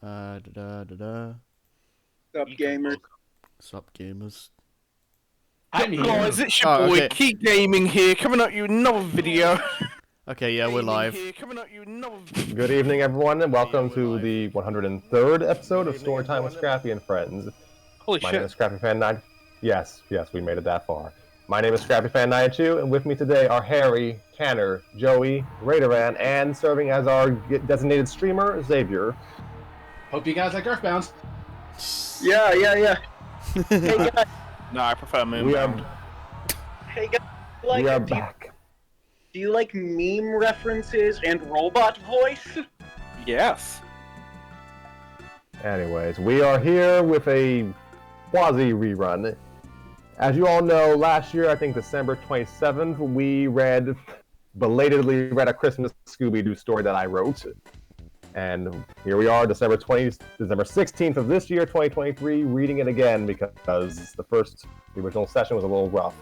Da da da. Sup, gamers? Sup, gamers. Hi guys, it's your Oh, boy okay. Keep Gaming here, coming at you with another video. Okay, yeah, we're live. Good evening, everyone, and welcome to the 103rd episode of Storytime with Scrappy and Friends. Holy My shit. name is Scrappy Fan 9. Yes, we made it that far. My name is Scrappy Fan 92, and with me today are Harry, Tanner, Joey, Raideran, and serving as our designated streamer, Xavier. Hope you guys like Earthbound. Yeah. Hey guys, No, I prefer Moonbound. hey guys. We are back. Do you like meme references and robot voice? Yes. Anyways, we are here with a quasi rerun. As you all know, last year, I think December 27th, we belatedly read a Christmas Scooby-Doo story that I wrote. And here we are, December 16th of this year, 2023, reading it again because the original session was a little rough.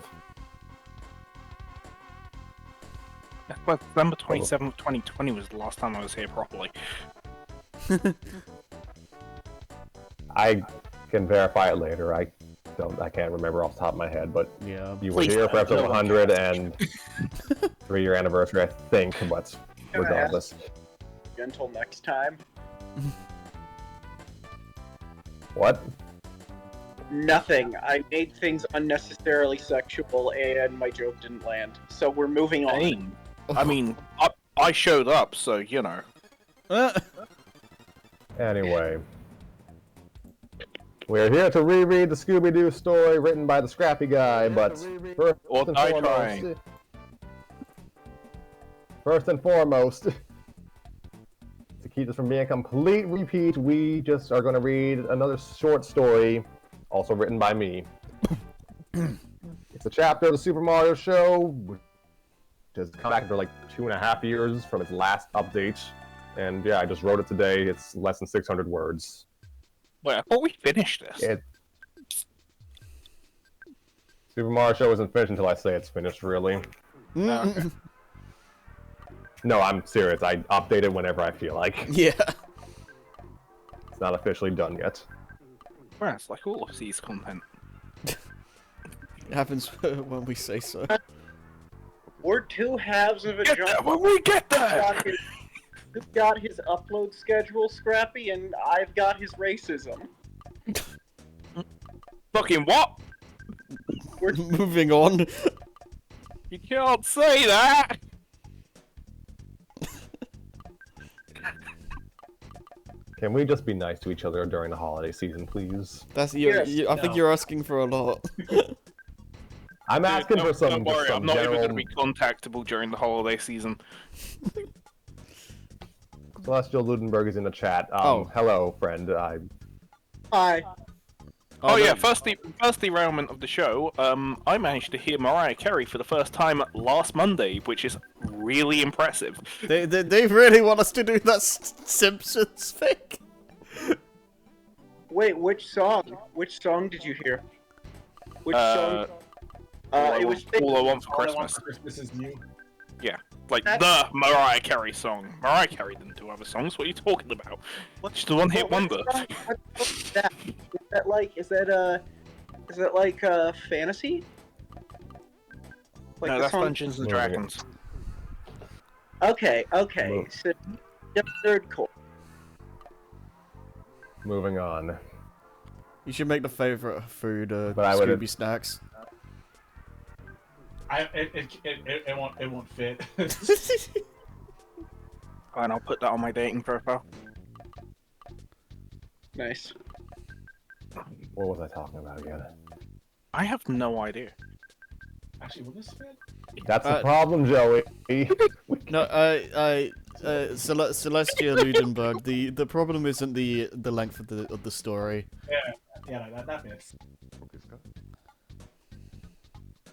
Well, December 27th, 2020 was the last time I was here properly. I can verify it later. I can't remember off the top of my head, but Yeah. you were here for episode 100 and 3-year anniversary, I think, but regardless. Until next time. What? Nothing. I made things unnecessarily sexual and my joke didn't land. So we're moving on. Dang. I mean, I showed up, so, you know. Anyway. We're here to reread the Scooby-Doo story written by the Scrappy guy, but first and foremost, to keep this from being a complete repeat, we just are going to read another short story, also written by me. It's a chapter of the Super Mario Show, which has come back for like 2.5 years from its last update. And yeah, I just wrote it today. It's less than 600 words. Wait, I thought we finished this. Super Mario Show isn't finished until I say it's finished, really. Okay. No, I'm serious. I update it whenever I feel like. Yeah. It's not officially done yet. Well, it's like all of these content. It happens when we say so. We're two halves of a Get there jump. when we get there! You've got his upload schedule, Scrappy, and I've got his racism. Fucking what? We're Moving on. You can't say that! Can we just be nice to each other during the holiday season, please? That's Yes, I think you're asking for a lot. I'm asking for some, Don't worry, some I'm not general... even going to be contactable during the holiday season. Celestial Ludenberg is in the chat. Hello, friend. Hi. Oh yeah, first derailment of the show, I managed to hear Mariah Carey for the first time last Monday, which is really impressive. They really want us to do that Simpsons thing. Wait, which song? Which song did you hear? Which song? It was All I Want for All I Want Christmas. for Christmas is you. Like, the Mariah Carey song. Mariah Carey didn't do other songs, what are you talking about? She's the one-hit wonder. What's that? Is that like fantasy? Like No, the that's song- Dungeons and Dragons. Okay. Move. So, third core. Moving on. You should make the favorite food But I would've- Scooby snacks. It won't fit. And I'll put that on my dating profile. Nice. What was I talking about again? I have no idea. Actually, will this fit? That's the problem, Joey. No, Celestia Ludenberg. The problem isn't the length of the story. Yeah, that fits.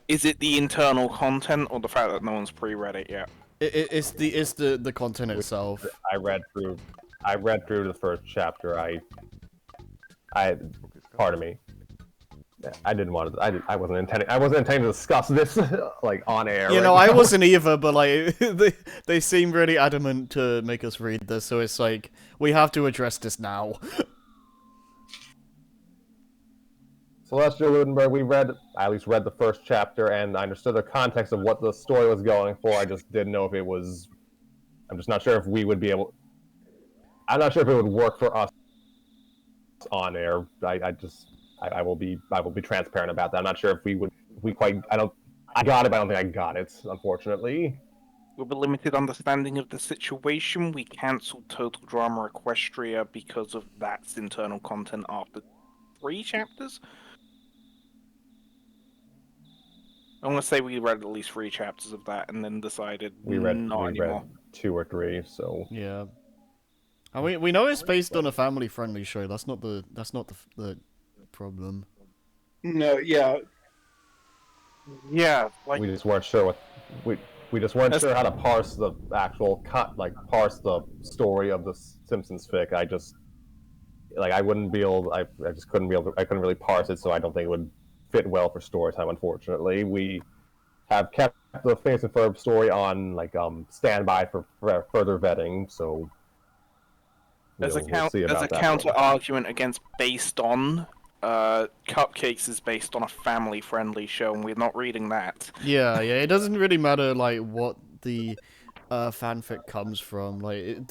Is it the internal content or the fact that no one's pre-read it yet? It's the content itself. I read through the first chapter. Pardon me. I didn't want to. I wasn't intending. I wasn't intending to discuss this like on air. You right know, I now. wasn't either, but like they seem really adamant to make us read this, so it's like we have to address this now. Celestial Ludenberg, I at least read the first chapter, and I understood the context of what the story was going for. I just didn't know if it was. I'm just not sure if we would be able. I'm not sure if it would work for us on air. I will be transparent about that. I'm not sure if we would. We quite. I got it, but I don't think I got it. Unfortunately. With a limited understanding of the situation, we cancelled Total Drama Equestria because of that's internal content after 3 chapters. I want to say we read at least 3 chapters of that, and then decided We read not anymore. 2 or 3, so Yeah. And we know it's based on a family-friendly show. That's not the problem. No, yeah. Yeah, like we just weren't sure what we just weren't sure how to parse the actual parse the story of the Simpsons fic. I just I wouldn't be able. I just couldn't be able. I couldn't really parse it, so I don't think it would fit well for story time. Unfortunately, we have kept the Phineas and Ferb story on standby for further vetting. So there's a that counter argument against based on. Cupcakes is based on a family-friendly show, and we're not reading that. Yeah, it doesn't really matter like what the fanfic comes from. Like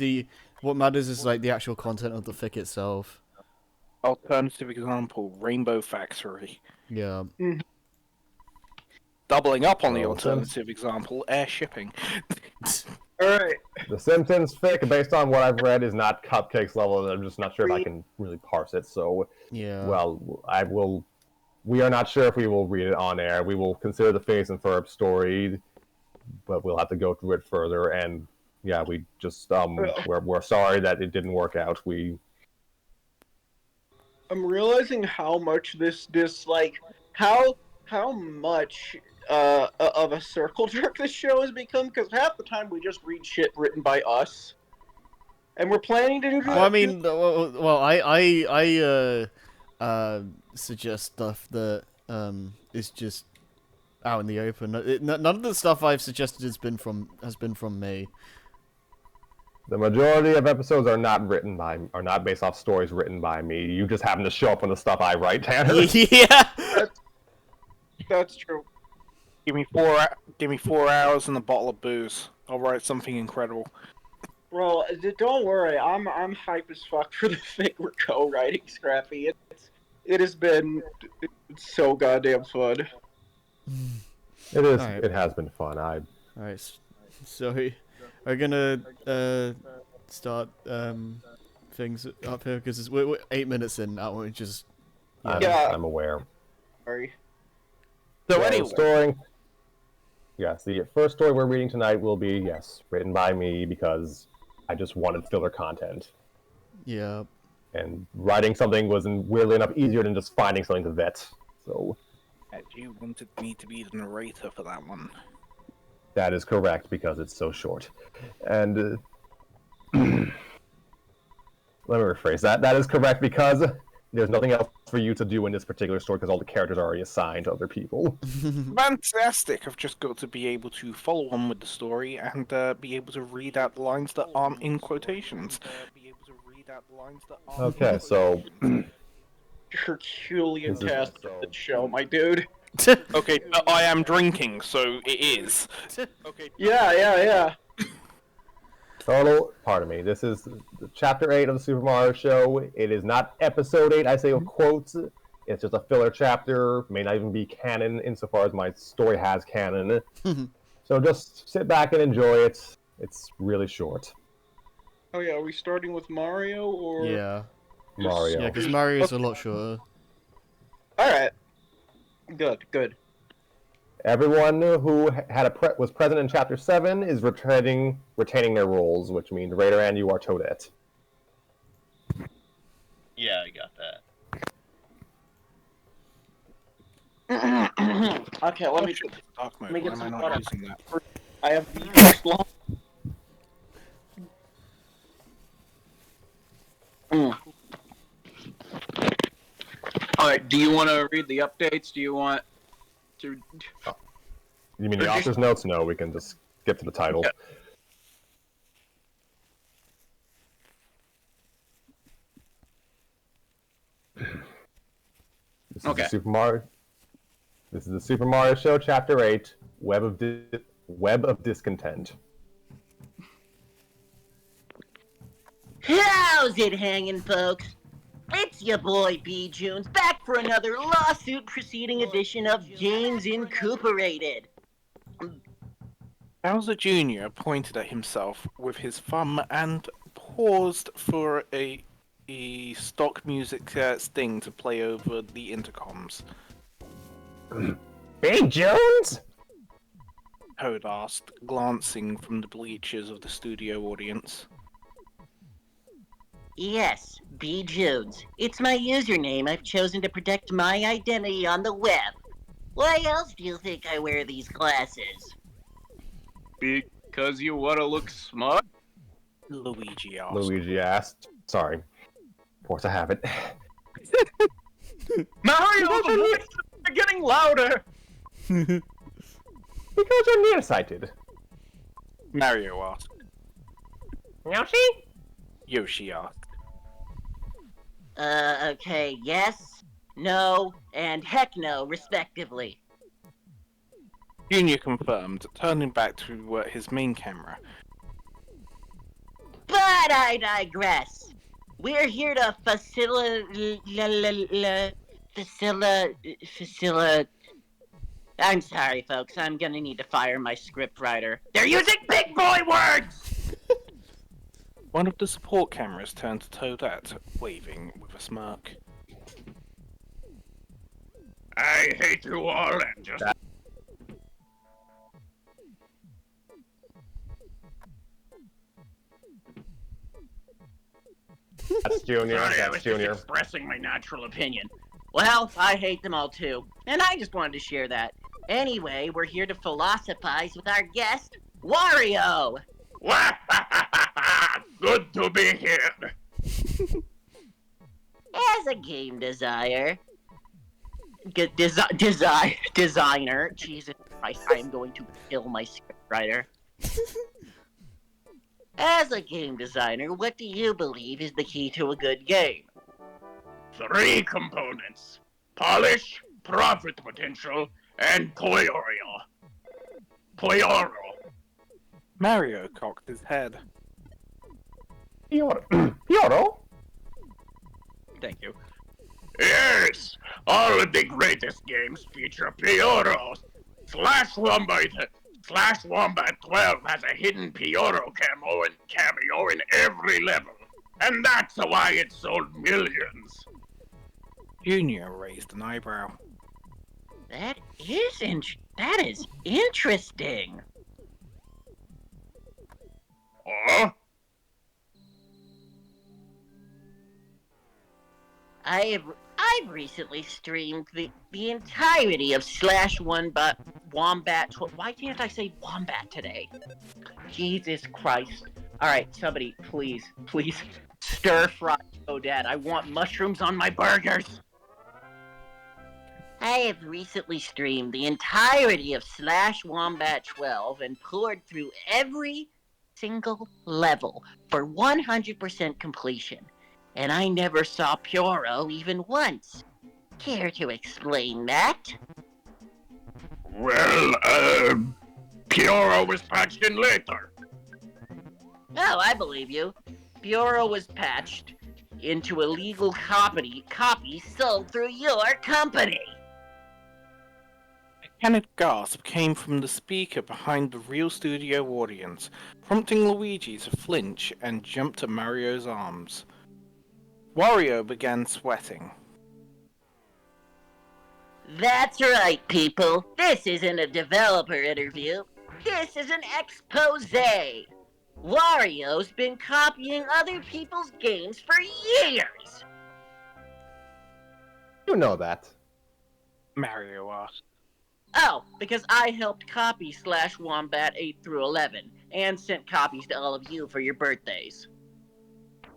what matters is like the actual content of the fic itself. Alternative example: Rainbow Factory. Yeah. Doubling up on the alternative example: air shipping. Alright. The Simpsons fic, based on what I've read, is not Cupcakes level. I'm just not sure if I can really parse it. So, Yeah. well, I will. We are not sure if we will read it on air. We will consider the Phineas and Ferb story, but we'll have to go through it further. And yeah, we just we're sorry that it didn't work out. I'm realizing how much this how much of a circle jerk this show has become, because half the time we just read shit written by us, and we're planning to do that. Well, I mean, I suggest stuff that is just out in the open. None of the stuff I've suggested has been from me. The majority of episodes are not based off stories written by me. You just happen to show up on the stuff I write, Tanner. Yeah. That's true. Give me 4 hours and a bottle of booze. I'll write something incredible. Bro, don't worry. I'm hype as fuck for the fic we're co-writing, Scrappy. It has been so goddamn fun. It is. Right. It has been fun. Alright, so we're gonna start things up here because we're 8 minutes in now. We just I'm aware. Sorry. So anyway, Yes, the first story we're reading tonight will be, written by me because I just wanted filler content. Yeah. And writing something was, weirdly enough, easier than just finding something to vet. So you wanted me to be the narrator for that one. that is correct because it's so short. And let me rephrase that. That is correct because there's nothing else for you to do in this particular story because all the characters are already assigned to other people. Fantastic! I've just got to be able to follow on with the story and be able to read out the lines that aren't in quotations. Okay, so Herculean task of the show, my dude. Okay, but I am drinking, so it is. Yeah. pardon me, this is chapter 8 of the Super Mario Show. It is not episode 8, I say with quotes. It's just a filler chapter, may not even be canon insofar as my story has canon. So just sit back and enjoy it. It's really short. Oh yeah, are we starting with Mario or? Yeah. Mario. Yeah, because Mario's a lot shorter. Alright. Good. Everyone who was present in Chapter 7 is retaining their roles, which means Raider and you are Toadette. Yeah, I got that. Okay, let me Dark mode. Let me get Why am I some not water. using that? I have the first long. Alright, Alright, do you want to read the updates? Do you want to... You mean the author's notes? No, we can just skip to the title. Yeah. This is Okay. the Super Mario. This is the Super Mario Show, Chapter 8, Web of Discontent. How's it hanging, folks? It's your boy B Junes back for another lawsuit proceeding edition of Games Incorporated. Bowser Jr. pointed at himself with his thumb and paused for a stock music sting to play over the intercoms. Big Jones? Toad asked, glancing from the bleachers of the studio audience. Yes, B Junes. It's my username. I've chosen to protect my identity on the web. Why else do you think I wear these glasses? Because you want to look smart? Luigi asked. Luigi asked. Sorry. Force a habit. Mario, the voices are getting louder! Because you're nearsighted. Mario asked. Yoshi? Yoshi asked. Okay, yes, no, and heck no, respectively. Junior confirmed, turning back to his main camera. But I digress. We're here to I'm sorry, folks. I'm gonna need to fire my scriptwriter. They're using big boy words! One of the support cameras turned to Toadette, waving with a smirk. I hate you all and just... That's Junior. Sorry, I That's was just Junior. expressing my natural opinion. Well, I hate them all too. And I just wanted to share that. Anyway, we're here to philosophize with our guest, Wario! Good to be here. As a game designer... designer... Jesus Christ, I am going to kill my scriptwriter. As a game designer, what do you believe is the key to a good game? 3 components. Polish, profit potential, and Poyoro. Mario cocked his head. Pioro? Thank you. Yes, all of the greatest games feature Pioros. Wombat 12 has a hidden Pioro cameo in every level. And that's why it sold millions. Junior raised an eyebrow. That is interesting. Oh? I've recently streamed the entirety of Wombat. Why can't I say Wombat today? Jesus Christ. Alright, somebody, please, stir fry Odette. I want mushrooms on my burgers. I have recently streamed the entirety of Wombat 12 and poured through every single level for 100% completion. And I never saw Pioro even once. Care to explain that? Well, Pioro was patched in later. Oh, I believe you. Pioro was patched into a legal copy sold through your company. A canned gasp came from the speaker behind the real studio audience, prompting Luigi to flinch and jump to Mario's arms. Wario began sweating. That's right, people. This isn't a developer interview. This is an expose. Wario's been copying other people's games for years. You know that. Mario asked. Oh, because I helped copy Wombat 8 through 11 and sent copies to all of you for your birthdays.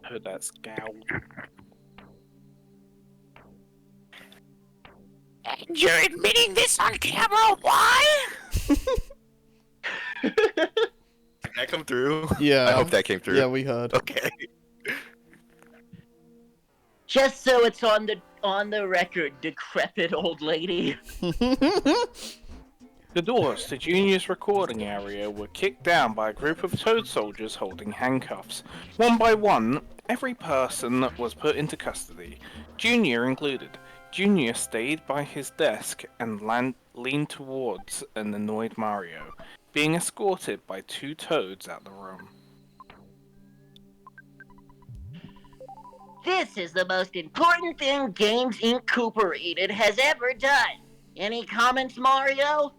Heard that scowl. You're admitting this on camera? Why? Did that come through? Yeah. I hope that came through. Yeah, we heard. Okay. Just so it's on the record, decrepit old lady. The doors to Junior's recording area were kicked down by a group of Toad soldiers holding handcuffs. One by one, every person was put into custody, Junior included. Junior stayed by his desk and leaned towards an annoyed Mario, being escorted by 2 Toads out the room. This is the most important thing Games Incorporated has ever done. Any comments, Mario?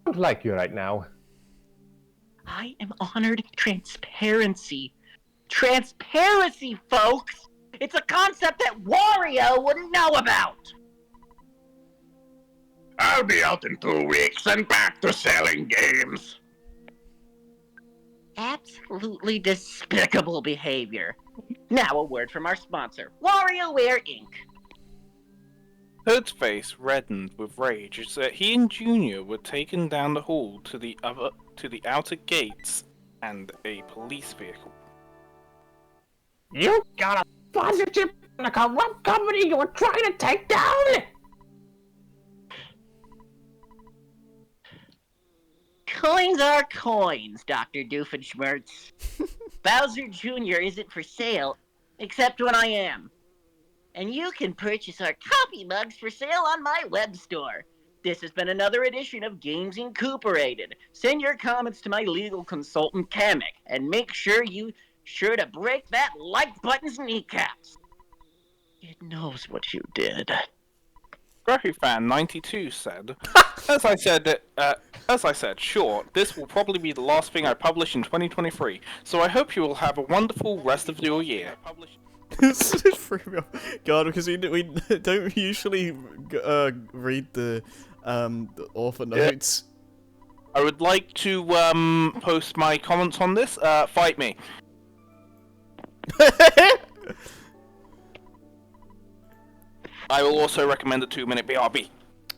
I don't like you right now. I am honored transparency. Transparency, folks! It's a concept that Wario wouldn't know about! I'll be out in 2 weeks and back to selling games. Absolutely despicable behavior. Now a word from our sponsor, WarioWare Inc. Toad's face reddened with rage as he and Junior were taken down the hall to the outer gates and a police vehicle. You got a sponsorship from a corrupt company you were trying to take down? Coins are coins, Dr. Doofenshmirtz. Bowser Jr. isn't for sale, except when I am. And you can purchase our copy mugs for sale on my web store. This has been another edition of Games Incorporated. Send your comments to my legal consultant, Kamek, and make sure to break that like button's kneecaps. It knows what you did. Scrappy Fan 92 said, as I said, sure, this will probably be the last thing I publish in 2023, so I hope you will have a wonderful rest of your year. This freaked me out. God, because we don't usually read the author notes. I would like to post my comments on this. Fight me. I will also recommend a 2-minute BRB.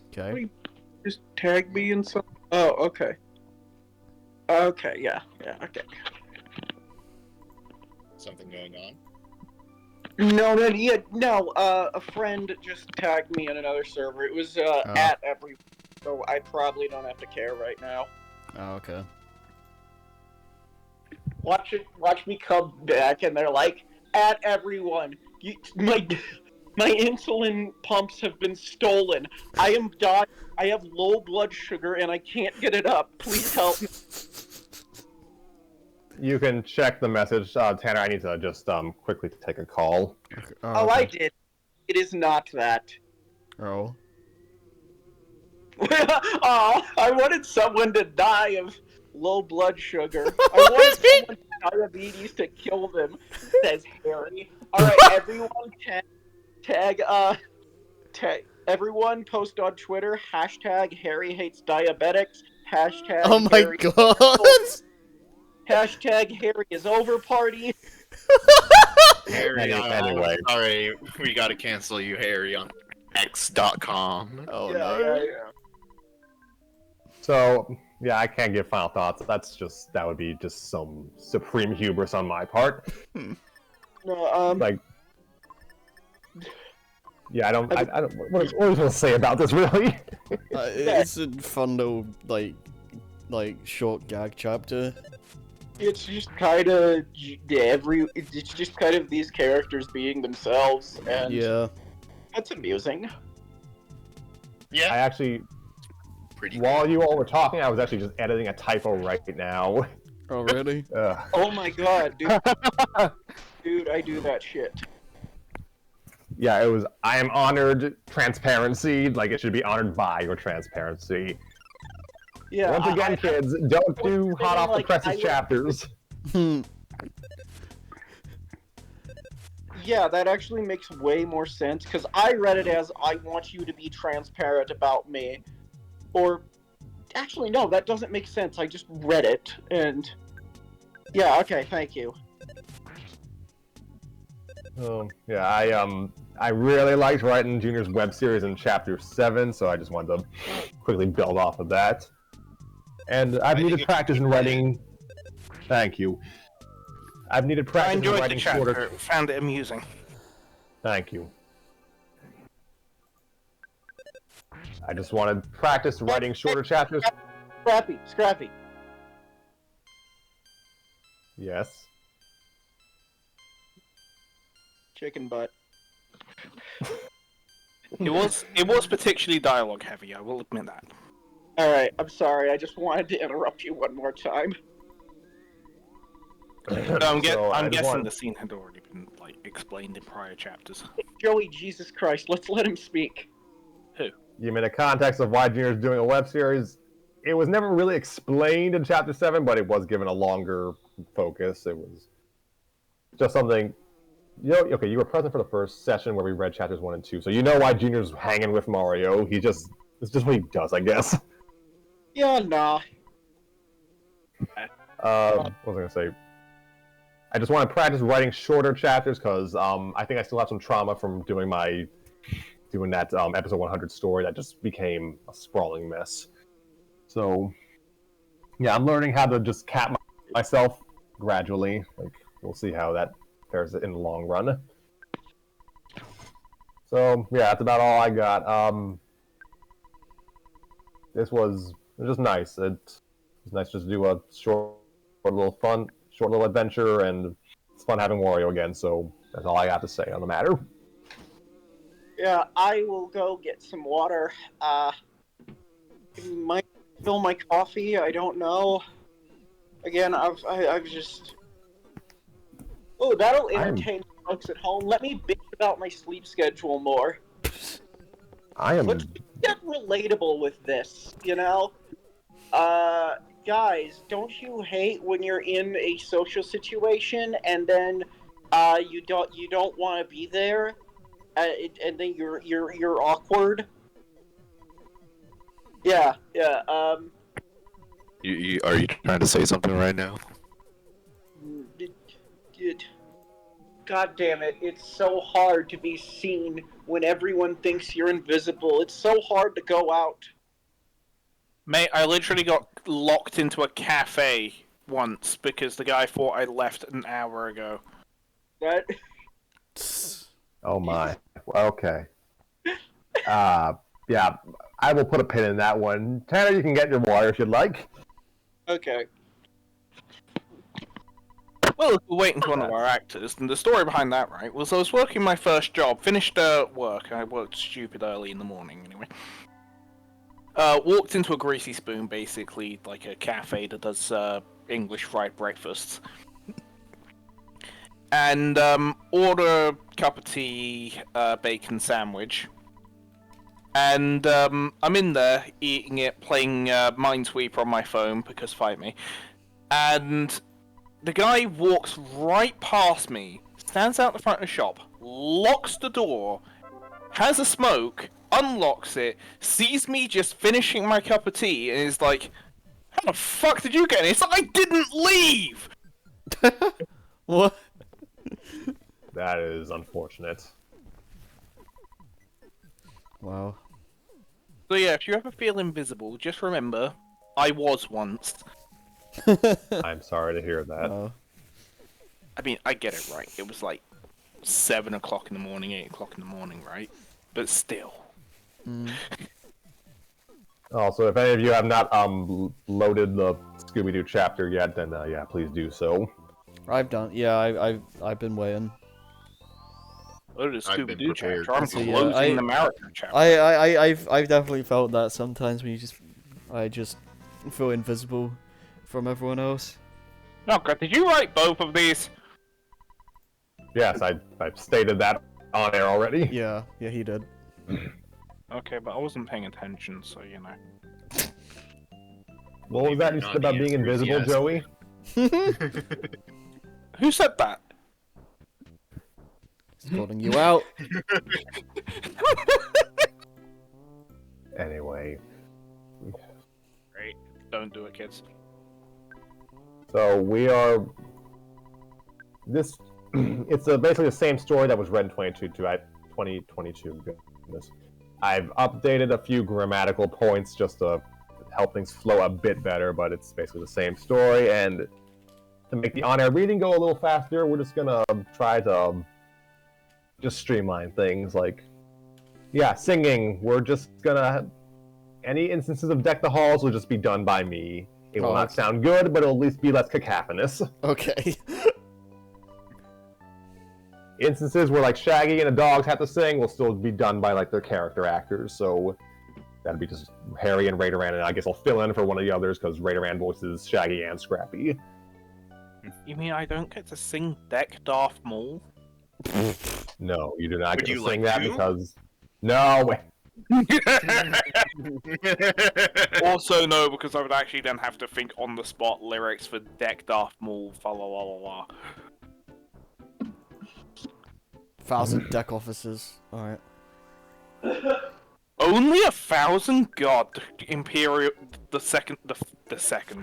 Okay. Just tag me in some. Oh, okay. Okay, yeah, okay. Something going on? No, a friend just tagged me in another server. It was at every, so I probably don't have to care right now. Oh, okay. Watch me come back, and they're like, at everyone, my insulin pumps have been stolen. I am dying. I have low blood sugar, and I can't get it up. Please help me. You can check the message. Tanner, I need to just quickly take a call. Okay. Oh, okay. I did. It is not that. Oh. Oh, I wanted someone to die of low blood sugar. I wanted someone with diabetes to kill them, says Harry. Alright, everyone tag, everyone post on Twitter, hashtag Harry hates diabetics, hashtag Oh my Harry god! Hashtag Harry is over party. Harry, Anyway. Sorry, we gotta cancel you, Harry, on X.com. Oh no. So, yeah, I can't give final thoughts. That would be just some supreme hubris on my part. No, Like, yeah, I don't, what are we supposed to say about this, really? It's a fun little, like short gag chapter. it's just kind of it's just kind of these characters being themselves, and Yeah. that's amusing. I Yeah, actually, pretty while you all were talking, I was actually just editing a typo right now. Oh really? Oh my god, dude. Dude, I do that shit. Yeah, it was, I am honored transparency, like it should be honored by your transparency. Yeah. Once again, kids, don't do hot off the like, presses I would- chapters. Yeah, that actually makes way more sense, because I read it as, I want you to be transparent about me. Or, actually, no, that doesn't make sense. I just read it, and... Yeah, okay, thank you. Yeah, I really liked writing Junior's web series in Chapter 7, so I just wanted to quickly build off of that. And I've needed practice in writing... Thank you. I've needed I practice in enjoyed the writing chapter. shorter... Found it amusing. Thank you. I just wanted practice writing shorter chapters. Scrappy. Yes. Chicken butt. It was particularly dialogue heavy. I will admit that. All right, I'm sorry. I just wanted to interrupt you one more time. I'm I just guessing wanted- the scene had already been like explained in prior chapters. Joey, Jesus Christ, let's let him speak. You mean the context of why Junior's doing a web series? It was never really explained in Chapter 7, but it was given a longer focus. It was just something... okay, you were present for the first session where we read Chapters 1 and 2, so you know why Junior's hanging with Mario. It's just what he does, I guess. Yeah, nah. What was I going to say? I just want to practice writing shorter chapters, because I think I still have some trauma from doing that episode 100 story that just became a sprawling mess. So, yeah, I'm learning how to just cap myself gradually. Like, we'll see how that fares in the long run. So, yeah, that's about all I got. It was just nice. It was nice just to do a short little adventure, and it's fun having Wario again, so that's all I got to say on the matter. Yeah, I will go get some water. Might fill my coffee. I don't know. Again, I've just. Oh, that'll entertain folks at home. Let me bitch about my sleep schedule more. Let's get relatable with this, you know? Guys, don't you hate when you're in a social situation and then you don't want to be there, and then you're awkward? Yeah. Are you trying to say something right now? God damn it, it's so hard to be seen when everyone thinks you're invisible. It's so hard to go out. Mate, I literally got locked into a cafe once because the guy thought I left an hour ago. That... Oh my. Okay. Yeah, I will put a pin in that one. Tanner, you can get your water if you'd like. Okay. Well, we're waiting for one of our actors, and the story behind that, right, was I was working my first job, finished work, I worked stupid early in the morning, anyway. Walked into a Greasy Spoon, basically, like a cafe that does English fried breakfasts. And order a cup of tea, bacon sandwich. And I'm in there, eating it, playing Minesweeper on my phone, because fight me. And the guy walks right past me, stands out the front of the shop, locks the door, has a smoke, unlocks it, sees me just finishing my cup of tea, and is like, how the fuck did you get in? It's like, I didn't leave! What? That is unfortunate. Wow. So yeah, if you ever feel invisible, just remember, I was once. I'm sorry to hear that. Oh. I mean, I get it, right? It was like 7 o'clock in the morning, 8 o'clock in the morning, right? But still. Also, if any of you have not loaded the Scooby-Doo chapter yet, then yeah, please do so. I've done. Yeah, I've been waiting. Oh, the I've been Scooby-Doo prepared. chapter. I'm So, yeah, closing the marathon chapter. I've definitely felt that sometimes when I just feel invisible from everyone else. Oh god, did you write both of these? Yes, I've stated that on air already. Yeah, he did. Okay, but I wasn't paying attention, so you know. What was that you said about being invisible, Joey? Who said that? He's calling you out. Anyway. Great. Don't do it, kids. So we are... It's basically the same story that was read in 22. 2022. Goodness. I've updated a few grammatical points just to help things flow a bit better, but it's basically the same story. And to make the on-air reading go a little faster, we're just gonna try to just streamline things. Like, yeah, singing. We're just gonna any instances of Deck the Halls will just be done by me. It will not sound good, but it'll at least be less cacophonous. Okay. Instances where like Shaggy and the dogs have to sing will still be done by like their character actors, so that'd be just Harry and Raideran, and I guess I'll fill in for one of the others because Raideran voices Shaggy and Scrappy. You mean I don't get to sing Deck Darth Maul? No, you do not Would get to you sing like that to? because no. Also no, because I would actually then have to think on the spot lyrics for Deck Darth Maul, fa la la la la. 1,000 deck officers. Alright. Only 1,000? God, Imperial, the second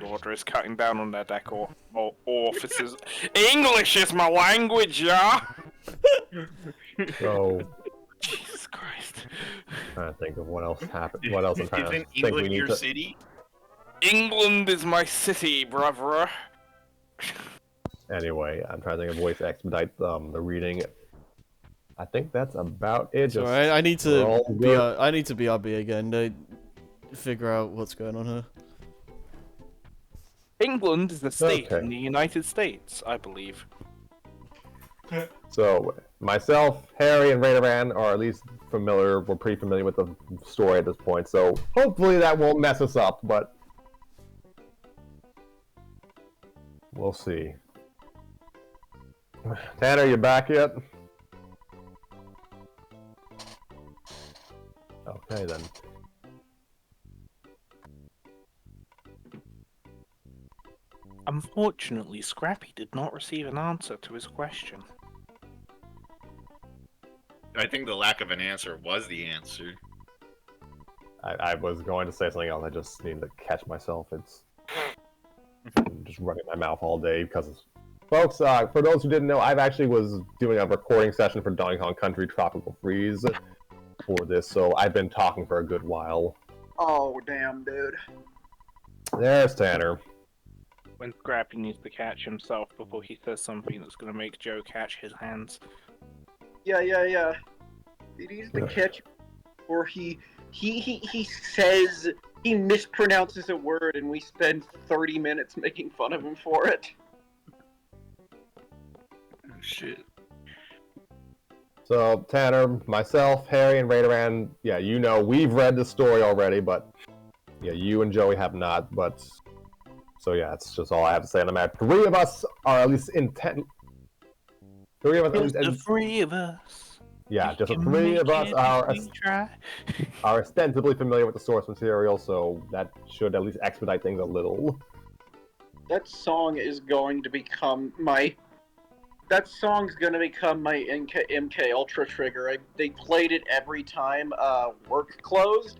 order is cutting down on their deck or officers. English is my language, yeah. So Jesus Christ. trying to think of what else happened. What else I'm trying to Isn't think we England need your to. city? England is my city, brother. Anyway, I'm trying to think of ways to expedite the reading. I think that's about it. So Just I need we're to all be good. I need to BRB again to figure out what's going on here. England is a state Okay. in the United States, I believe. So myself, Harry, and Raideran are at least familiar. We're pretty familiar with the story at this point. So hopefully that won't mess us up, but we'll see. Tanner, you back yet? Okay then. Unfortunately, Scrappy did not receive an answer to his question. I think the lack of an answer was the answer. I was going to say something else. I just need to catch myself. I'm just running my mouth all day because, folks, for those who didn't know, I've actually was doing a recording session for Donkey Kong Country Tropical Freeze for this, so I've been talking for a good while. Oh damn, dude. There's Tanner. When Scrappy needs to catch himself before he says something that's going to make Joe catch his hands. Yeah. He needs to catch, or he says he mispronounces a word, and we spend 30 minutes making fun of him for it. Oh, shit. So, Tanner, myself, Harry, and Raideran, yeah, you know, we've read the story already, but yeah, you and Joey have not, but so yeah, that's just all I have to say on the matter. Three of us are at least intent. Three of us, Just the three of us. yeah, just the We can three make of us it are if we try. are ostensibly familiar with the source material, so that should at least expedite things a little. That song is going to become my. That song's gonna become my MK Ultra trigger. They played it every time work closed,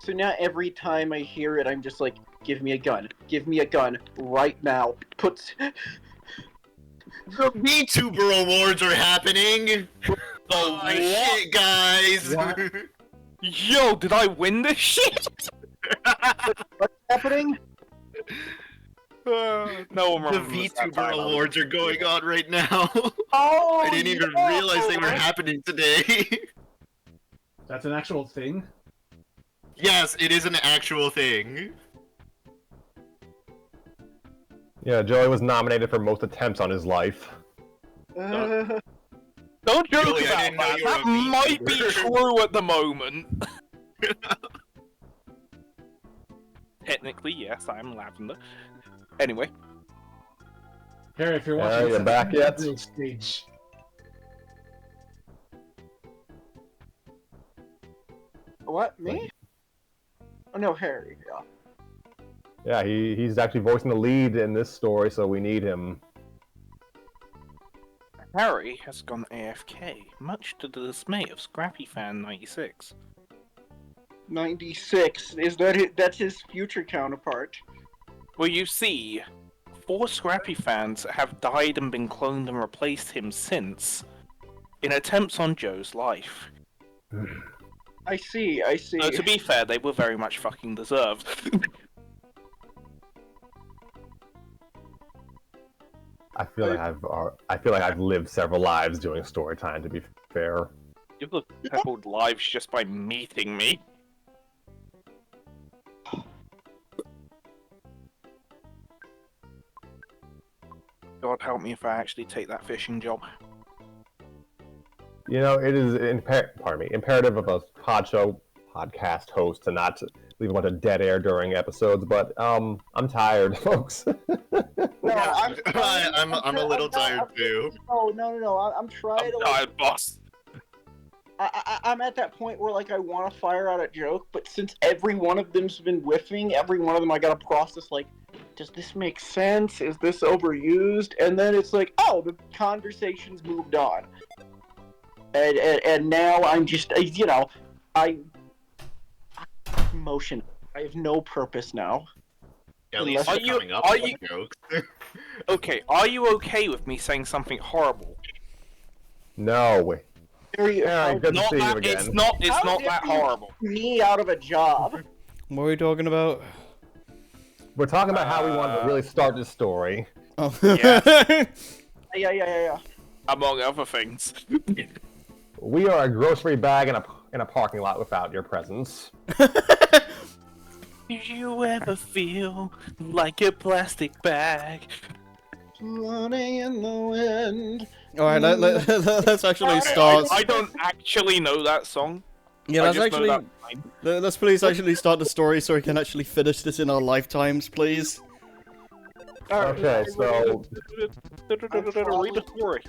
so now every time I hear it, I'm just like, "Give me a gun! Give me a gun right now!" Puts. The VTuber Awards are happening! Oh what? shit, guys! What? Yo, did I win this shit? What's happening? No one The remembers that VTuber time. Awards are going on right now. Oh, I didn't even yeah. realize they were happening today. That's an actual thing. Yes, it is an actual thing. Yeah, Joey was nominated for most attempts on his life. Uh, Don't joke Joey, I about didn't know that. you were That a might be VTuber. true at the moment. Technically, yes, I'm Lavender. Anyway, Harry, if you're Harry, watching you this, back yet? real stage. what? Me? Oh no, Harry. Yeah. Yeah, he's actually voicing the lead in this story, so we need him. Harry has gone AFK, much to the dismay of Scrappy Fan 96. 96. Is that it? That's his future counterpart. Well, you see, 4 Scrappy fans have died and been cloned and replaced him since, in attempts on Joe's life. I see. So to be fair, they were very much fucking deserved. I feel like I've lived several lives doing story time. To be fair, You've lived several lives just by meeting me. God help me if I actually take that fishing job. you know it is imperative of a podcast host to not leave a bunch of dead air during episodes. But I'm tired, folks. No, I'm a little tired too. No. I'm trying to. Tired, boss. I'm at that point where like I want to fire out a joke, but since every one of them's been whiffing, every one of them I gotta process like, does this make sense? Is this overused? And then it's like, oh, the conversation's moved on, and now I'm just I'm motion. I have no purpose now. At least Are you're you- coming up are with you- jokes. Okay, are you okay with me saying something horrible? No. Yeah, good to Not see you that again. it's not How that dare you- horrible. Me out of a job. What are we talking about? We're talking about how we wanted to really start this story. Oh. Yeah. Among other things. We are a grocery bag in a parking lot without your presence. Do you ever feel like a plastic bag? Running in the wind. Alright, let's actually start. I don't actually know that song. Yeah, I let's just know actually. that line. Let's please actually start the story so we can actually finish this in our lifetimes, please. Okay, so Read the story.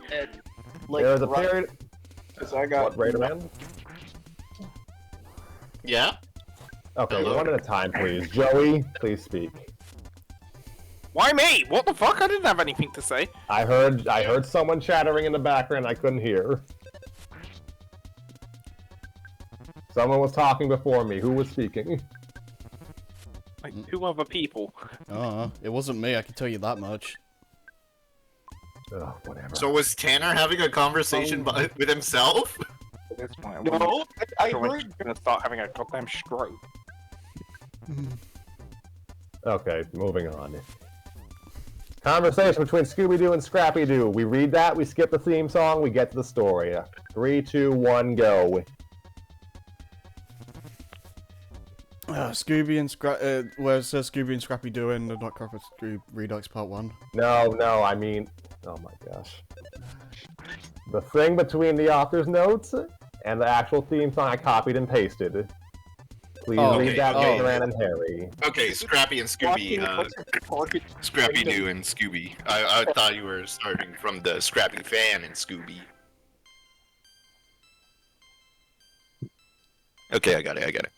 Like, there's a right, period. 'cause I got What, Raiderman? Yeah? Okay, Hello? one at a time, please. Joey, please speak. Why me? What the fuck? I didn't have anything to say. I heard someone chattering in the background. I couldn't hear. Someone was talking before me. Who was speaking? Like, two other people. It wasn't me, I can tell you that much. Ugh, whatever. So was Tanner having a conversation with himself? At this point, no. I I'm heard. gonna start having a goddamn stroke. Okay, moving on. Conversation between Scooby-Doo and Scrappy-Doo. We read that, we skip the theme song, we get to the story. 3, 2, 1, go. Scooby and where it says Scooby and Scrappy doing the Nutcracker Scooby Redux Part 1. No, I mean... Oh my gosh. The thing between the author's notes and the actual theme song I copied and pasted. Please Oh, read that, okay. Ran and Harry. Okay, Scrappy and Scooby. Talking. Scrappy Doo and Scooby. I thought you were starting from the Scrappy fan and Scooby. Okay, I got it.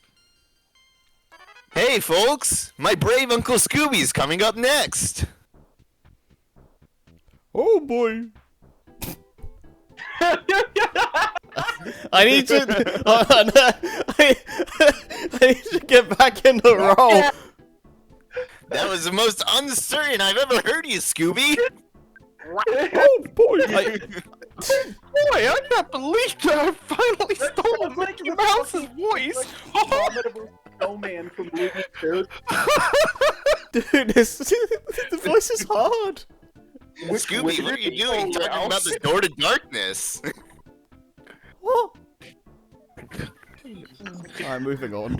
Hey, folks! My brave Uncle Scooby's coming up next! Oh boy! I need to. I need to get back in the role. That was the most uncertain I've ever heard you, Scooby! Oh boy! Boy, I can't believe that I finally stole Mickey Mouse's voice! Abominable snowman from Looney Tunes. Dude, the voice is hard. Scooby, what are you doing talking about the door to darkness? What? Alright, moving on.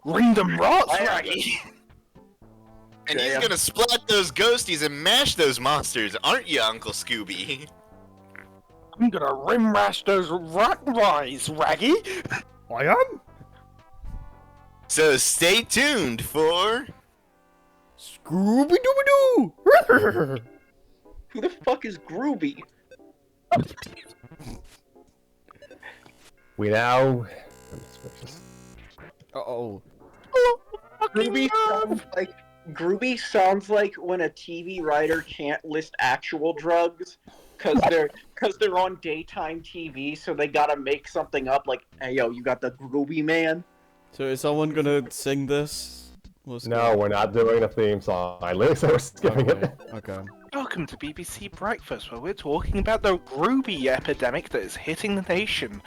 Ring them rots, Raggy! And he's gonna splat those ghosties and mash those monsters, aren't you, Uncle Scooby? I'm gonna rim rash those rat rise, Raggy! I am? So stay tuned for... Scooby-Dooby-Doo! Who the fuck is Grooby? We now... Uh-oh. Groovy sounds like when a TV writer can't list actual drugs because they're on daytime TV, so they gotta make something up like, "Hey yo, you got the Groovy man." So is someone gonna sing this? No, we're not doing a theme song. I literally said we're skipping Okay. it. Okay. Welcome to BBC Breakfast, where we're talking about the ruby epidemic that is hitting the nation.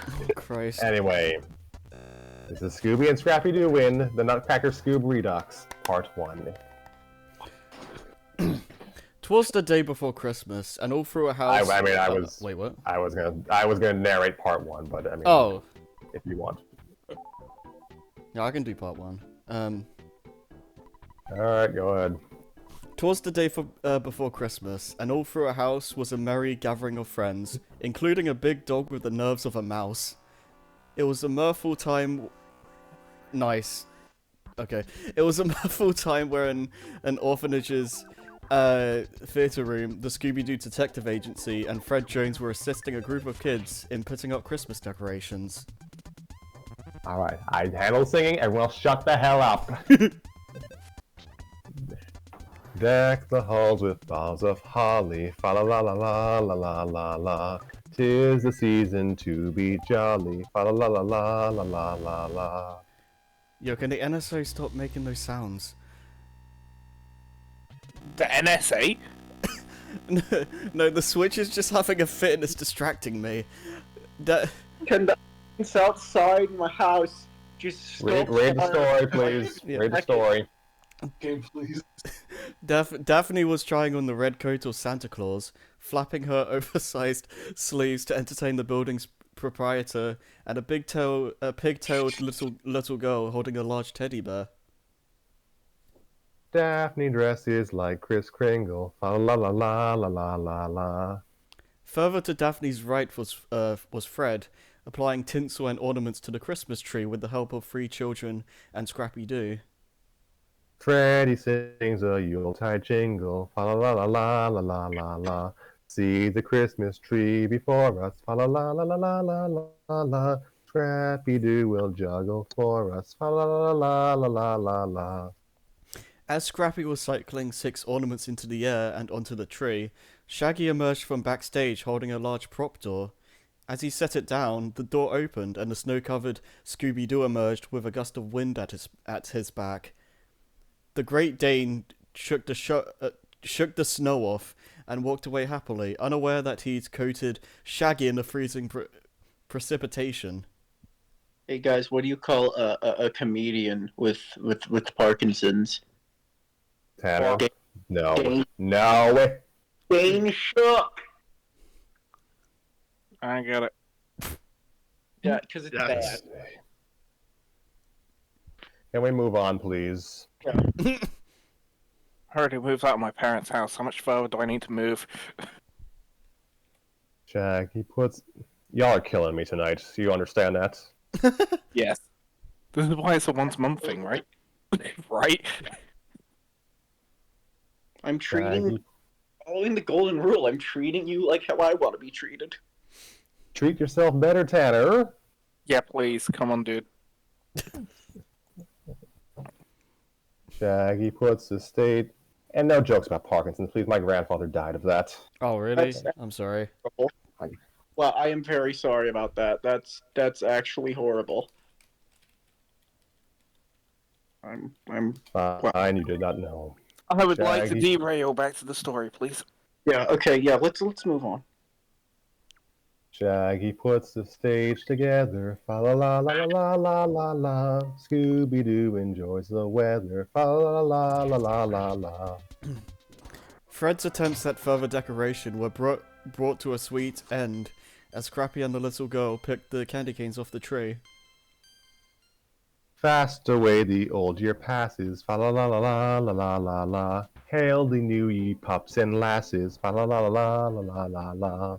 Oh, Christ. Anyway, this is Scooby and Scrappy do win the Nutcracker Scoob Redux Part 1. Twas the day before Christmas, and all through a house. Wait, what? I was gonna narrate Part 1, but I mean, Oh, if you want. yeah, I can do part 1. All right, go ahead. Twas the day before Christmas, and all through a house was a merry gathering of friends, including a big dog with the nerves of a mouse. It was a mirthful time. Nice. Okay. It was a mirthful time where in an orphanage's theatre room, the Scooby-Doo Detective Agency and Fred Jones were assisting a group of kids in putting up Christmas decorations. All right, I handle singing. Everyone else, shut the hell up. Deck the halls with boughs of holly, fa la la la la la la la la. 'Tis the season to be jolly, fa la la la la la la la la. Yo, can the NSA stop making those sounds? The NSA? No, the Switch is just having a fit and it's distracting me. Can the outside my house just stop? Read the story, please. Yeah. Read the story. Game, please. Daphne was trying on the red coat of Santa Claus, flapping her oversized sleeves to entertain the building's proprietor, and a pig-tailed little girl holding a large teddy bear. Daphne dresses like Kris Kringle, fa la la la la la la la. Further to Daphne's right was Fred, applying tinsel and ornaments to the Christmas tree with the help of 3 children and Scrappy Doo. Freddy sings a Yuletide jingle, fa la la la la la la la la. See the Christmas tree before us, fa la la la la la la la la. Scrappy Doo will juggle for us, fa la la la la la la la. As Scrappy was cycling 6 ornaments into the air and onto the tree, Shaggy emerged from backstage holding a large prop door. As he set it down, the door opened and the snow-covered Scooby-Doo emerged with a gust of wind at his back. The Great Dane shook the snow off and walked away happily, unaware that he'd coated Shaggy in the freezing precipitation. Hey guys, what do you call a comedian with Parkinson's? Tanner? Dane- No. Dane- No. Dane shook. I got it. Yeah, because it's Yes. bad. Can we move on, please? I already moved out of my parents' house. How much further do I need to move? Shaggy puts... Y'all are killing me tonight. Do you understand that? Yes. This is why it's a once-a-month thing, right? Right? I'm treating, Shaggy. following the golden rule. I'm treating you like how I want to be treated. Treat yourself better, Tanner. Yeah, please. Come on, dude. Shaggy puts the state... And no jokes about Parkinson's, please. My grandfather died of that. Oh, really? I'm sorry. Well, I am very sorry about that. That's actually horrible. I'm Fine, you did not know. I would like to Shaggy. derail back to the story, please. yeah, okay, yeah, let's move on. Shaggy puts the stage together, fa la la la la la la la. Scooby-Doo enjoys the weather, fa la la la la la la. Fred's attempts at further decoration were brought to a sweet end as Scrappy and the little girl picked the candy canes off the tree. Fast away the old year passes, fa la la la la la la la la. Hail the new ye pups and lasses, fa la la la la la la la.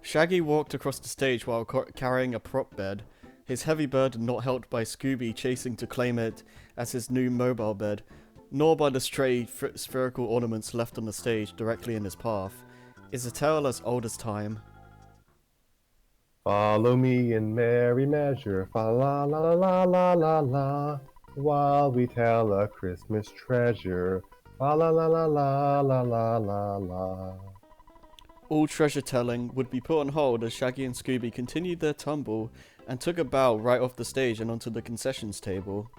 Shaggy walked across the stage while carrying a prop bed, his heavy burden not helped by Scooby chasing to claim it as his new mobile bed, nor by the stray spherical ornaments left on the stage directly in his path. Is a tale as old as time. Follow me in merry measure, fa la la la la la la la. While we tell a Christmas treasure, fa la la la la la la la la. All treasure telling would be put on hold as Shaggy and Scooby continued their tumble and took a bow right off the stage and onto the concessions table.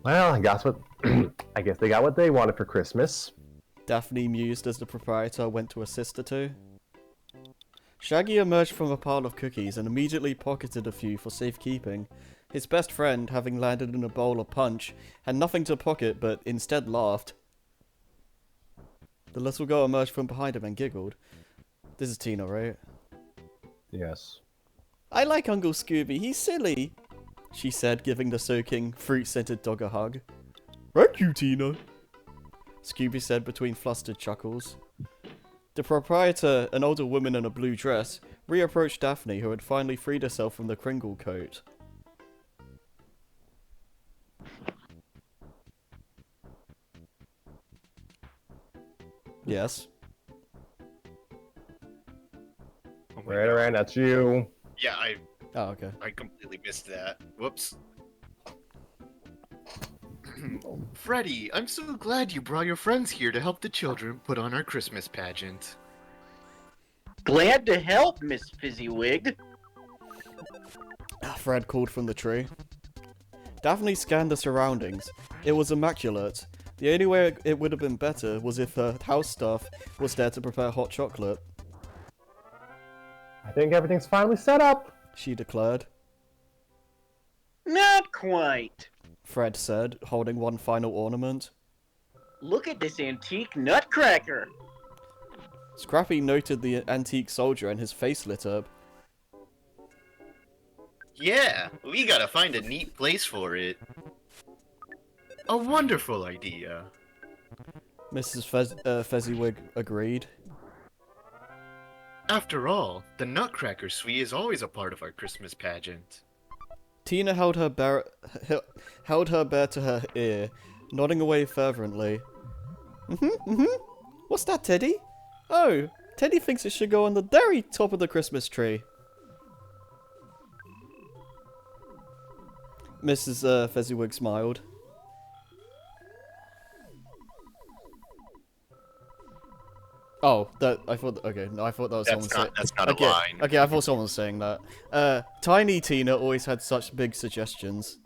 Well, I guess I guess they got what they wanted for Christmas. Daphne mused as the proprietor went to assist the two. Shaggy emerged from a pile of cookies and immediately pocketed a few for safekeeping. His best friend, having landed in a bowl of punch, had nothing to pocket but instead laughed. The little girl emerged from behind him and giggled. This is Tina, right? Yes. I like Uncle Scooby, he's silly, she said, giving the soaking, fruit-scented dog a hug. Thank you, Tina, Scooby said between flustered chuckles. The proprietor, an older woman in a blue dress, reapproached Daphne, who had finally freed herself from the Kringle coat. Yes. Oh my Right, God. that's you. Yeah, Oh, okay. I completely missed that. Whoops. Freddy, I'm so glad you brought your friends here to help the children put on our Christmas pageant. Glad to help, Miss Fizzywig. Fred called from the tree. Daphne scanned the surroundings. It was immaculate. The only way it would have been better was if her house staff was there to prepare hot chocolate, I think everything's finally set up. she declared. Not quite. Fred said, holding one final ornament. Look at this antique nutcracker. Scrappy noted the antique soldier and his face lit up. Yeah, we gotta find a neat place for it. A wonderful idea. Mrs. Fezziwig agreed. After all, the Nutcracker Suite is always a part of our Christmas pageant. Tina held her bear to her ear, nodding away fervently. What's that, Teddy? Oh, Teddy thinks it should go on the very top of the Christmas tree. Mrs. Fezziwig smiled. Oh, I thought that was someone saying. That's not a line. Okay, I thought someone was saying that. Tiny Tina always had such big suggestions.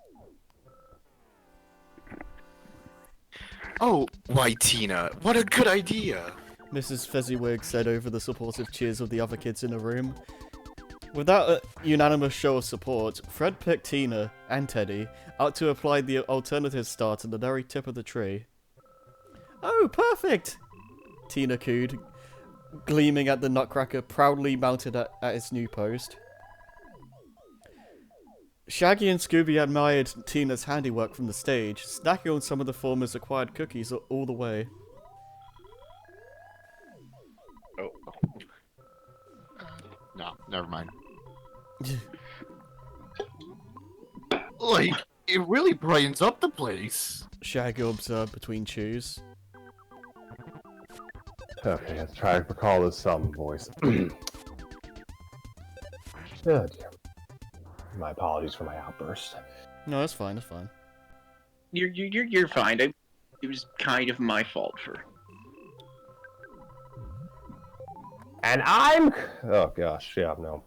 Oh, why Tina? What a good idea! Mrs. Fezziwig said over the supportive cheers of the other kids in the room. Without a unanimous show of support, Fred picked Tina and Teddy out to apply the alternative star to the very tip of the tree. Oh, perfect! Tina cooed, gleaming at the Nutcracker proudly mounted at its new post. Shaggy and Scooby admired Tina's handiwork from the stage, snacking on some of the former's acquired cookies all the way. Oh. No, never mind. Like, it really brightens up the place. Shaggy observed between chews. Okay, let's try to recall this voice. Oh dear. My apologies for my outburst. No, that's fine, that's fine. You're fine. It was kind of my fault for. And I'm... Oh gosh, yeah, no.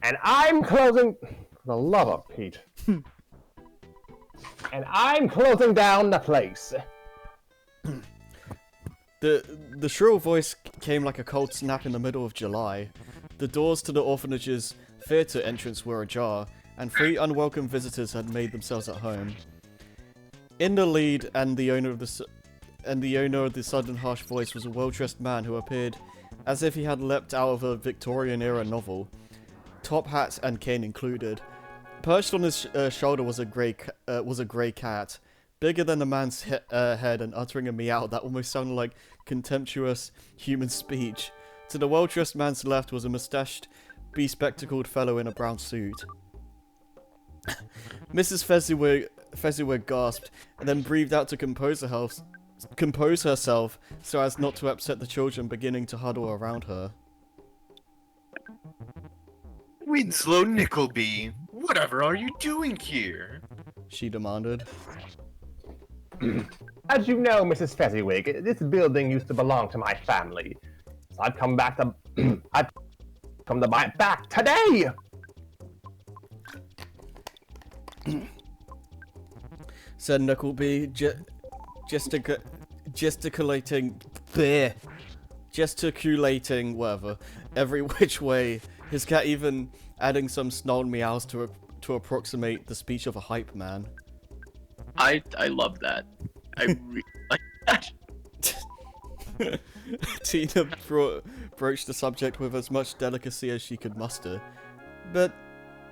And I'm closing... For the love of Pete. And I'm closing down the place. The shrill voice came like a cold snap in the middle of July. The doors to the orphanage's theatre entrance were ajar, and 3 unwelcome visitors had made themselves at home. In the lead, and the owner of the sudden harsh voice was a well-dressed man who appeared as if he had leapt out of a Victorian-era novel, top hat and cane included. Perched on his shoulder was a grey cat, bigger than the man's head and uttering a meow that almost sounded like contemptuous human speech. To the well-dressed man's left was a mustached, bespectacled fellow in a brown suit. Mrs. Fezziwig gasped, and then breathed out to compose herself so as not to upset the children beginning to huddle around her. Winslow Nickleby, whatever are you doing here? She demanded. As you know, Mrs. Fezziwig, this building used to belong to my family. So I've come back to... I've come to buy it back today! Said Nickleby, gesticulating, bleh, gesticulating, whatever, every which way. His cat even adding some snarled meows to approximate the speech of a hype man. I love that. I really like that. Tina broached the subject with as much delicacy as she could muster. But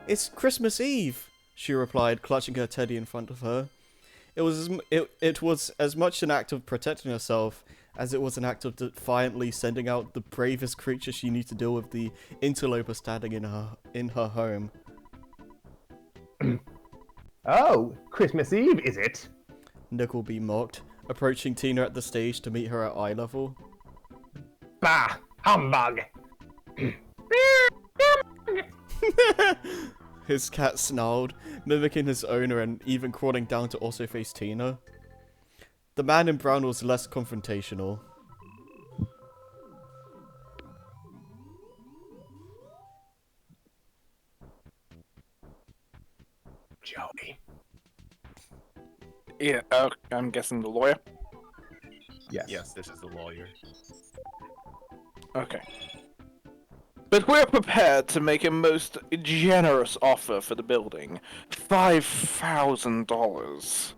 it's Christmas Eve, she replied, clutching her teddy in front of her. It was as much an act of protecting herself as it was an act of defiantly sending out the bravest creature she knew to deal with the interloper standing in her home. Oh, Christmas Eve, is it? Nickleby mocked, approaching Tina at the stage to meet her at eye level. Bah, humbug! His cat snarled, mimicking his owner and even crawling down to also face Tina. The man in brown was less confrontational. Joey. Yeah, I'm guessing the lawyer. Yes. Yes, this is the lawyer. Okay. But we're prepared to make a most generous offer for the building. $5,000.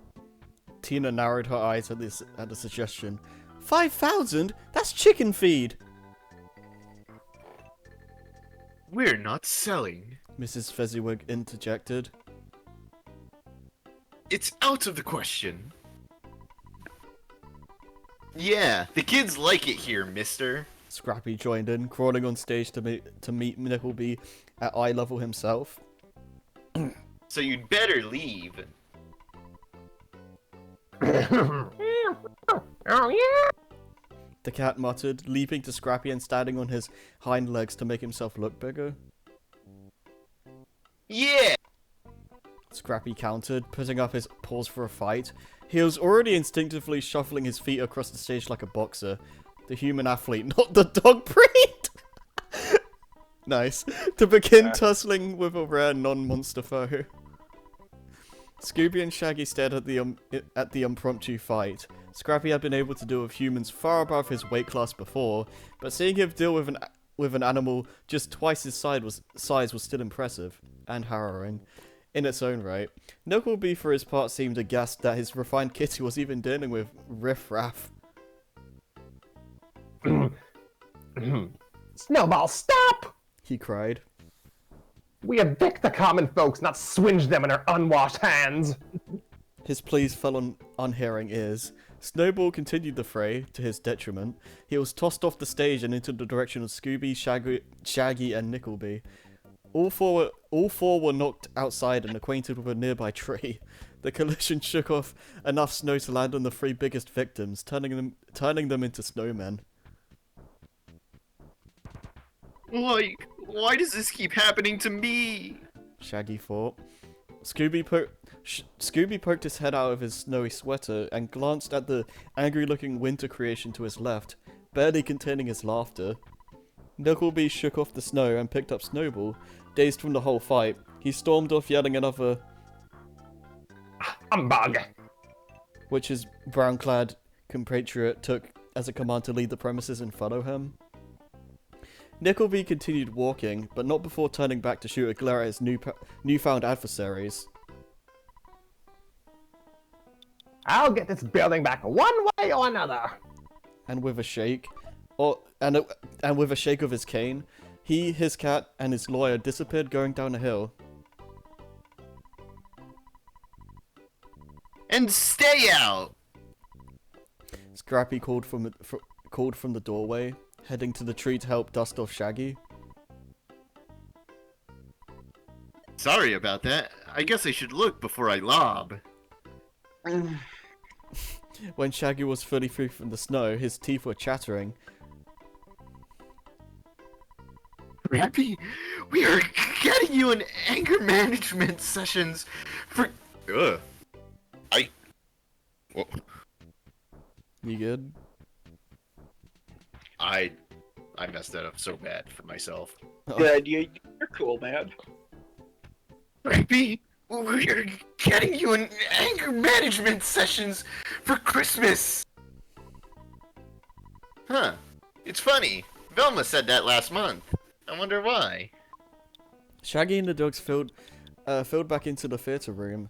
Tina narrowed her eyes at the suggestion. 5,000? That's chicken feed! We're not selling. Mrs. Fezziwig interjected. It's out of the question. Yeah, the kids like it here, mister. Scrappy joined in, crawling on stage to meet Nickleby at eye level himself. So you'd better leave. Oh yeah. The cat muttered, leaping to Scrappy and standing on his hind legs to make himself look bigger. Yeah! Scrappy countered, putting up his paws for a fight. He was already instinctively shuffling his feet across the stage like a boxer. The human athlete, not the dog breed! Nice. To begin tussling with a rare non-monster foe. Scooby and Shaggy stared at the impromptu fight. Scrappy had been able to deal with humans far above his weight class before, but seeing him deal with an animal just twice his size was still impressive and harrowing in its own right. Nickleby, for his part, seemed aghast that his refined kitty was even dealing with riff-raff. Snowball, stop! He cried. We evict the common folks, not swinge them in our unwashed hands. His pleas fell on unhearing ears. Snowball continued the fray, to his detriment. He was tossed off the stage and into the direction of Scooby, Shaggy, and Nickleby. All four were knocked outside and acquainted with a nearby tree. The collision shook off enough snow to land on the three biggest victims, turning them into snowmen. Why does this keep happening to me? Shaggy thought. Scooby poked his head out of his snowy sweater and glanced at the angry-looking winter creation to his left, barely containing his laughter. Nickleby shook off the snow and picked up Snowball. Dazed from the whole fight, he stormed off yelling another Humbug! which his brown-clad compatriot took as a command to leave the premises and follow him. Nickleby continued walking, but not before turning back to shoot a glare at his newfound adversaries. I'll get this building back one way or another. And with a shake, and with a shake of his cane, he, his cat, and his lawyer disappeared going down a hill. And stay out! Scrappy called from the doorway, heading to the tree to help dust off Shaggy. Sorry about that. I guess I should look before I lob. When Shaggy was fully free from the snow, his teeth were chattering. Scrappy, we are getting you in anger management sessions for... Ugh. Well, You good? I messed that up so bad for myself. Good, you're cool, man. Scrappy, We're getting you an anger management sessions for Christmas. Huh. It's funny. Velma said that last month. I wonder why. Shaggy and the dogs filed back into the theatre room.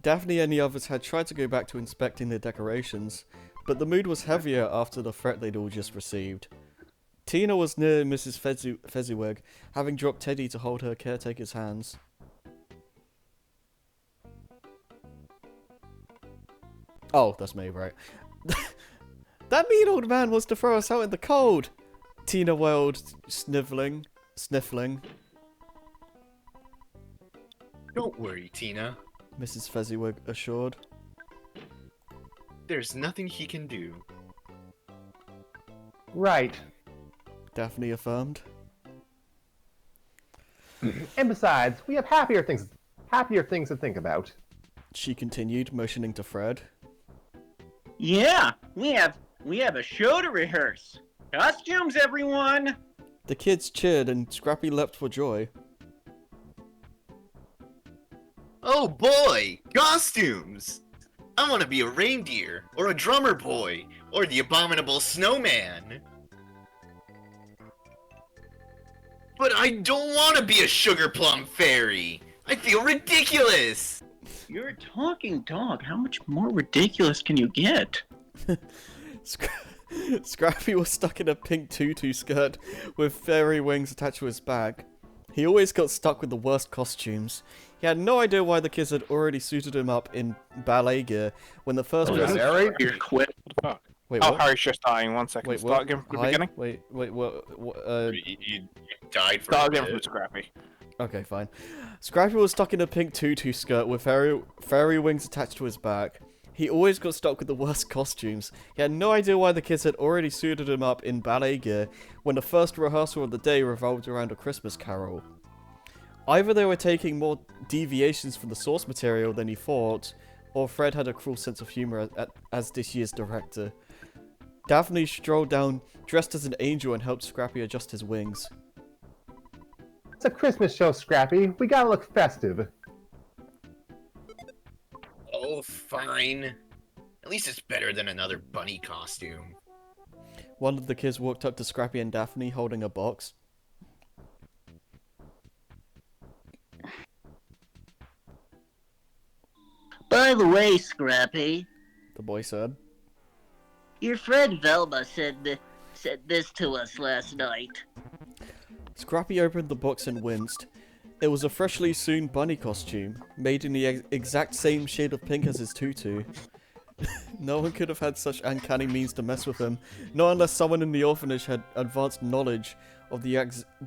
Daphne and the others had tried to go back to inspecting the decorations, but the mood was heavier after the threat they'd all just received. Tina was near Mrs. Fezziwig, having dropped Teddy to hold her caretaker's hands. Oh, that's me, right. That mean old man wants to throw us out in the cold! Tina wailed, sniffling. Don't worry, Tina. Mrs. Fezziwig assured. There's nothing he can do. Right. Daphne affirmed. And besides, we have happier things to think about. She continued, motioning to Fred. Yeah, we have a show to rehearse. Costumes, everyone! The kids cheered and Scrappy leapt for joy. Oh boy! Costumes! I want to be a reindeer, or a drummer boy, or the abominable snowman. But I don't want to be a sugar plum fairy! I feel ridiculous! You're a talking dog. How much more ridiculous can you get? Scrappy was stuck in a pink tutu skirt with fairy wings attached to his back. He always got stuck with the worst costumes. He had no idea why the kids had already suited him up in ballet gear when the first Oh, dress... Harry? You're quit. Fuck. Wait, Oh, what? Harry's just dying. 1 second. Wait, Start what? again from the Hi? beginning. Wait, what? You died for Start a again bit. from Scrappy. Okay, fine. Scrappy was stuck in a pink tutu skirt with fairy wings attached to his back. He always got stuck with the worst costumes. He had no idea why the kids had already suited him up in ballet gear when the first rehearsal of the day revolved around a Christmas carol. Either they were taking more deviations from the source material than he thought, or Fred had a cruel sense of humour as this year's director. Daphne strolled down dressed as an angel and helped Scrappy adjust his wings. It's a Christmas show, Scrappy. We gotta look festive. Oh, fine. At least it's better than another bunny costume. One of the kids walked up to Scrappy and Daphne holding a box. By the way, Scrappy, The boy said. your friend Velma said this to us last night. Scrappy opened the box and winced. It was a freshly sewn bunny costume, made in the exact same shade of pink as his tutu. No one could have had such uncanny means to mess with him, not unless someone in the orphanage had advanced knowledge of the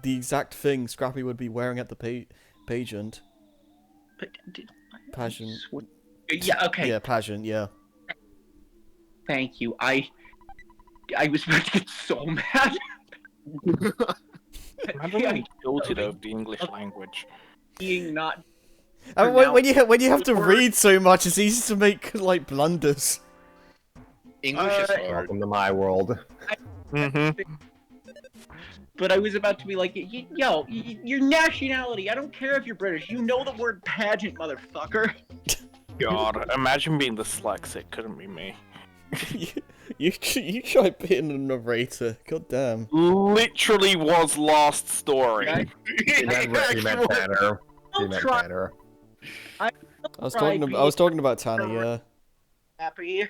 exact thing Scrappy would be wearing at the pageant. Pageant. Yeah. Okay. Yeah, pageant, yeah. Thank you. I was about to get so mad. I'm really guilty of the English language. Being not. And when you have to read so much, it's easy to make like blunders. English is hard. Welcome to my world. Mm-hmm. But I was about to be like, yo, your nationality. I don't care if you're British. You know the word pageant, motherfucker. God, imagine being dyslexic. Couldn't be me. you try being a narrator. God damn. Literally was last story. You meant Tanner. You meant Tanner. I was talking about Tanner, yeah. Happy.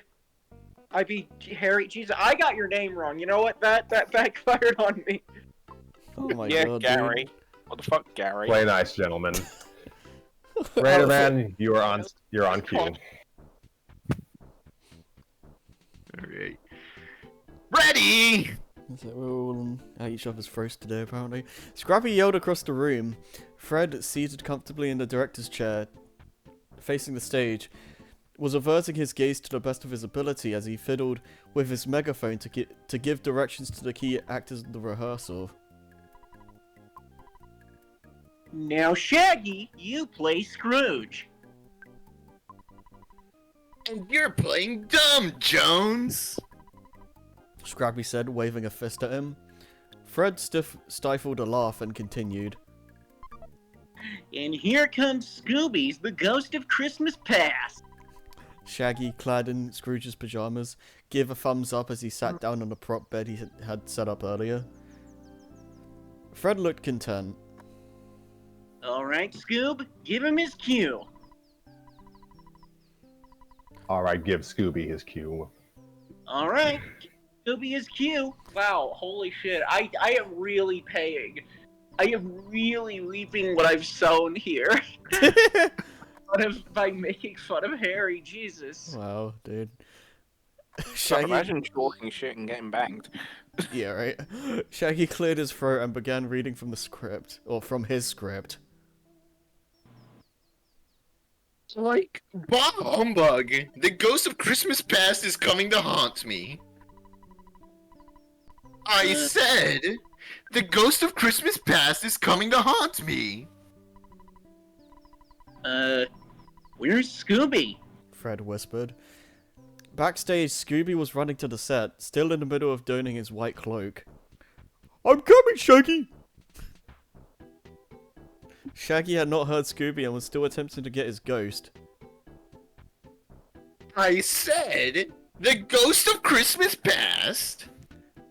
I be Harry. Jesus, I got your name wrong. You know what? That backfired on me. Oh my Yeah, god, Gary. dude. What the fuck, Gary? Play nice, gentlemen. Raider Man, you're on cue. Alright. Ready! So we're all at each other's throats today, apparently. Scrappy yelled across the room. Fred, seated comfortably in the director's chair, facing the stage, was averting his gaze to the best of his ability as he fiddled with his megaphone to give directions to the key actors in the rehearsal. Now, Shaggy, you play Scrooge. And you're playing dumb, Jones! Scrappy said, waving a fist at him. Fred stifled a laugh and continued. And here comes Scooby's The Ghost of Christmas Past. Shaggy, clad in Scrooge's pajamas, gave a thumbs up as he sat down on the prop bed he had set up earlier. Fred looked content. Alright, Scoob, give him his cue. Alright, give Scooby his cue. Alright, Scooby his cue. Wow, holy shit. I am really paying. I am really reaping what I've sown here. By making fun of Harry, Jesus. Wow, dude. So imagine talking shit and getting banged. Yeah, right. Shaggy cleared his throat and began reading from the script, or from his script. Like, bah humbug! The ghost of Christmas past is coming to haunt me. I said, the ghost of Christmas past is coming to haunt me. Where's Scooby? Fred whispered. Backstage, Scooby was running to the set, still in the middle of donning his white cloak. I'm coming, Shaggy! Shaggy had not heard Scooby and was still attempting to get his ghost. I said, the ghost of Christmas past.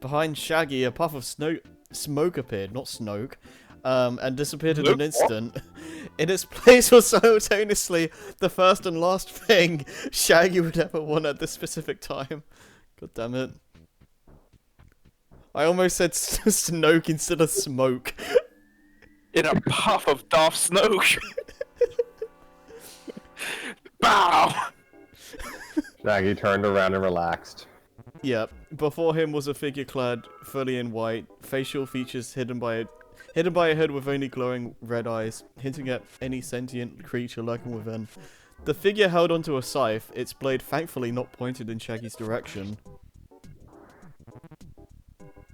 Behind Shaggy, a puff of smoke appeared, not Snoke, and disappeared in an instant. In its place was simultaneously the first and last thing Shaggy would ever want at this specific time. God damn it. I almost said Snoke instead of smoke. In a puff of Darth Snoke. Bow! Shaggy turned around and relaxed. Yep. Before him was a figure clad fully in white, facial features hidden by a head with only glowing red eyes, hinting at any sentient creature lurking within. The figure held onto a scythe, its blade thankfully not pointed in Shaggy's direction.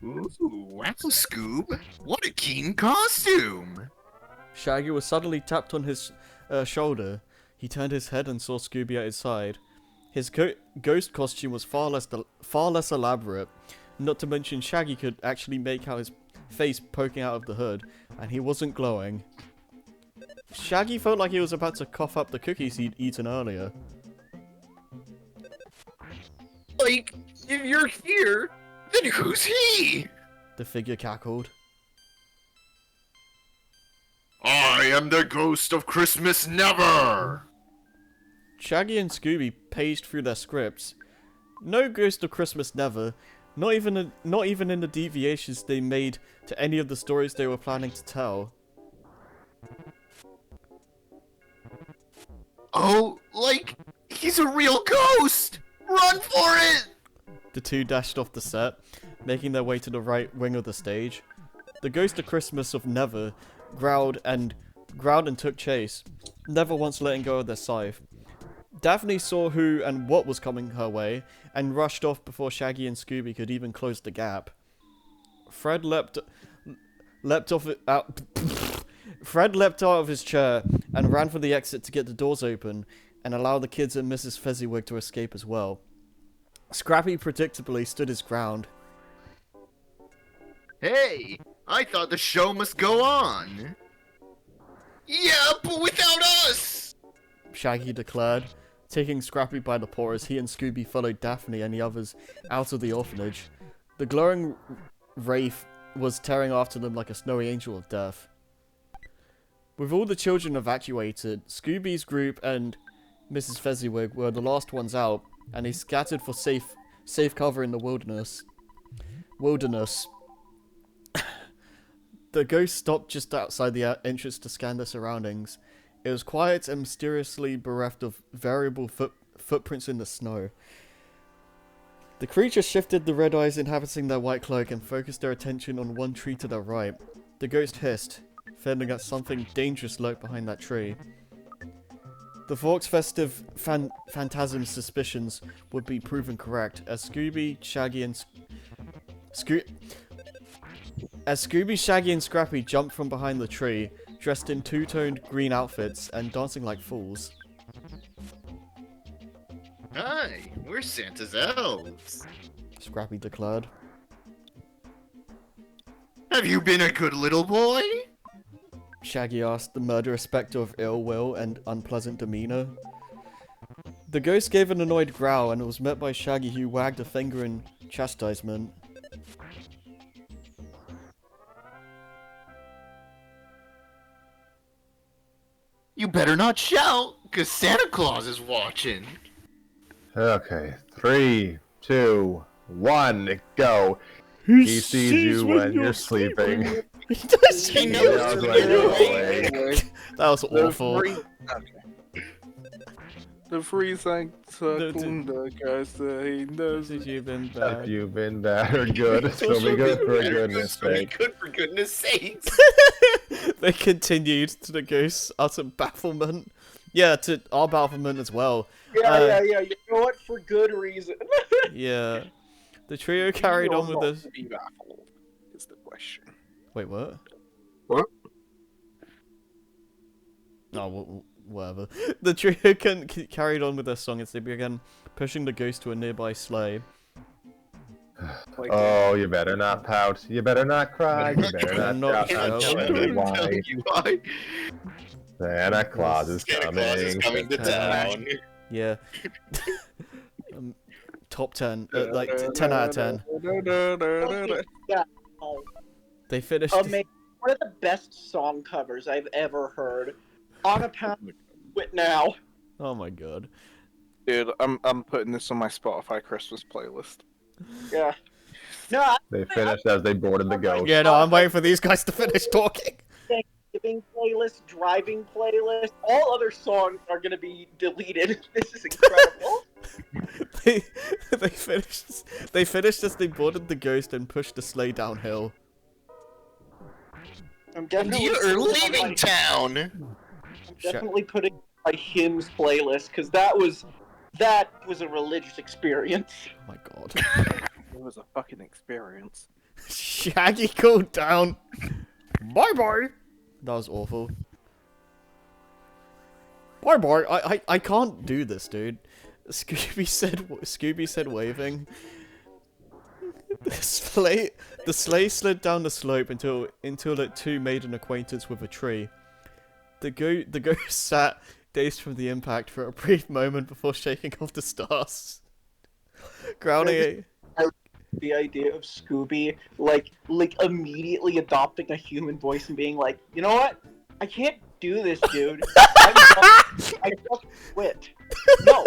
Ooh, wow, Scoob! What a keen costume! Shaggy was suddenly tapped on his shoulder. He turned his head and saw Scooby at his side. His ghost costume was far less elaborate. Not to mention Shaggy could actually make out his face poking out of the hood, and he wasn't glowing. Shaggy felt like he was about to cough up the cookies he'd eaten earlier. Like, if you're here, then who's he? The figure cackled. I am the ghost of Christmas Never! Shaggy and Scooby paged through their scripts. No Ghost of Christmas Never, not even in the deviations they made to any of the stories they were planning to tell. Oh, like, he's a real ghost! Run for it! The two dashed off the set, making their way to the right wing of the stage. The Ghost of Christmas of Never growled and took chase, never once letting go of their scythe. Daphne saw who and what was coming her way, and rushed off before Shaggy and Scooby could even close the gap. Fred leapt out of his chair and ran for the exit to get the doors open and allow the kids and Mrs. Fezziwig to escape as well. Scrappy predictably stood his ground. Hey, I thought the show must go on. Yeah, but without us! Shaggy declared, taking Scrappy by the paw as he and Scooby followed Daphne and the others out of the orphanage. The glowing wraith was tearing after them like a snowy angel of death. With all the children evacuated, Scooby's group and Mrs. Fezziwig were the last ones out, and they scattered for safe cover in the wilderness. The ghost stopped just outside the entrance to scan their surroundings. It was quiet and mysteriously bereft of variable footprints in the snow. The creature shifted the red eyes inhabiting their white cloak and focused their attention on one tree to their right. The ghost hissed, feeling that something dangerous lurked behind that tree. The Fork's festive phantasm's suspicions would be proven correct, as Scooby, Shaggy, and Scrappy jumped from behind the tree, dressed in two-toned green outfits and dancing like fools. Hi, we're Santa's elves. Scrappy declared. Have you been a good little boy? Shaggy asked, the murderous spectre of ill will and unpleasant demeanor. The ghost gave an annoyed growl and was met by Shaggy, who wagged a finger in chastisement. You better not shout, cause Santa Claus is watching. Okay, 3, 2, 1, go. He sees you when you're sleeping. He does He see knows you. when you're awake. That was awful. The free Santa guys he knows Since you've been Have back. you been bad or good? So be good for goodness So be sake. good for goodness sakes. They continued to the ghost's utter bafflement. Yeah, to our bafflement as well. Yeah. You know what? For good reason. Yeah. The trio carried on with this. Be baffled is the question. Wait, what? What? Oh, whatever. The trio carried on with their song as they began pushing the ghost to a nearby sleigh. Oh, you better not pout. You better not cry. You better not shout. shout. I'll tell you Tell why. you why. Santa Claus is Santa Claus is coming to town. Yeah. Top 10. Like, 10 out of 10. Yeah. They finished. Amazing. One of the best song covers I've ever heard. On a path with now. Oh my god. Dude, I'm putting this on my Spotify Christmas playlist. Yeah. No, They finished as they boarded the ghost. Yeah, no, I'm waiting for these guys to finish talking. Thanksgiving playlist, driving playlist, all other songs are gonna be deleted. This is incredible. They finished as they boarded the ghost and pushed the sleigh downhill. I'm definitely You're leaving town. definitely putting my hymns playlist because that was a religious experience. Oh my god. It was a fucking experience. Shaggy called down. Bye bye. That was awful. Bye bye. I can't do this, dude. Scooby said waving. The sleigh slid down the slope until it too made an acquaintance with a tree. The ghost sat, dazed from the impact, for a brief moment before shaking off the stars. Growling. The idea of Scooby like immediately adopting a human voice and being like, you know what? I can't do this, dude. I just quit. No,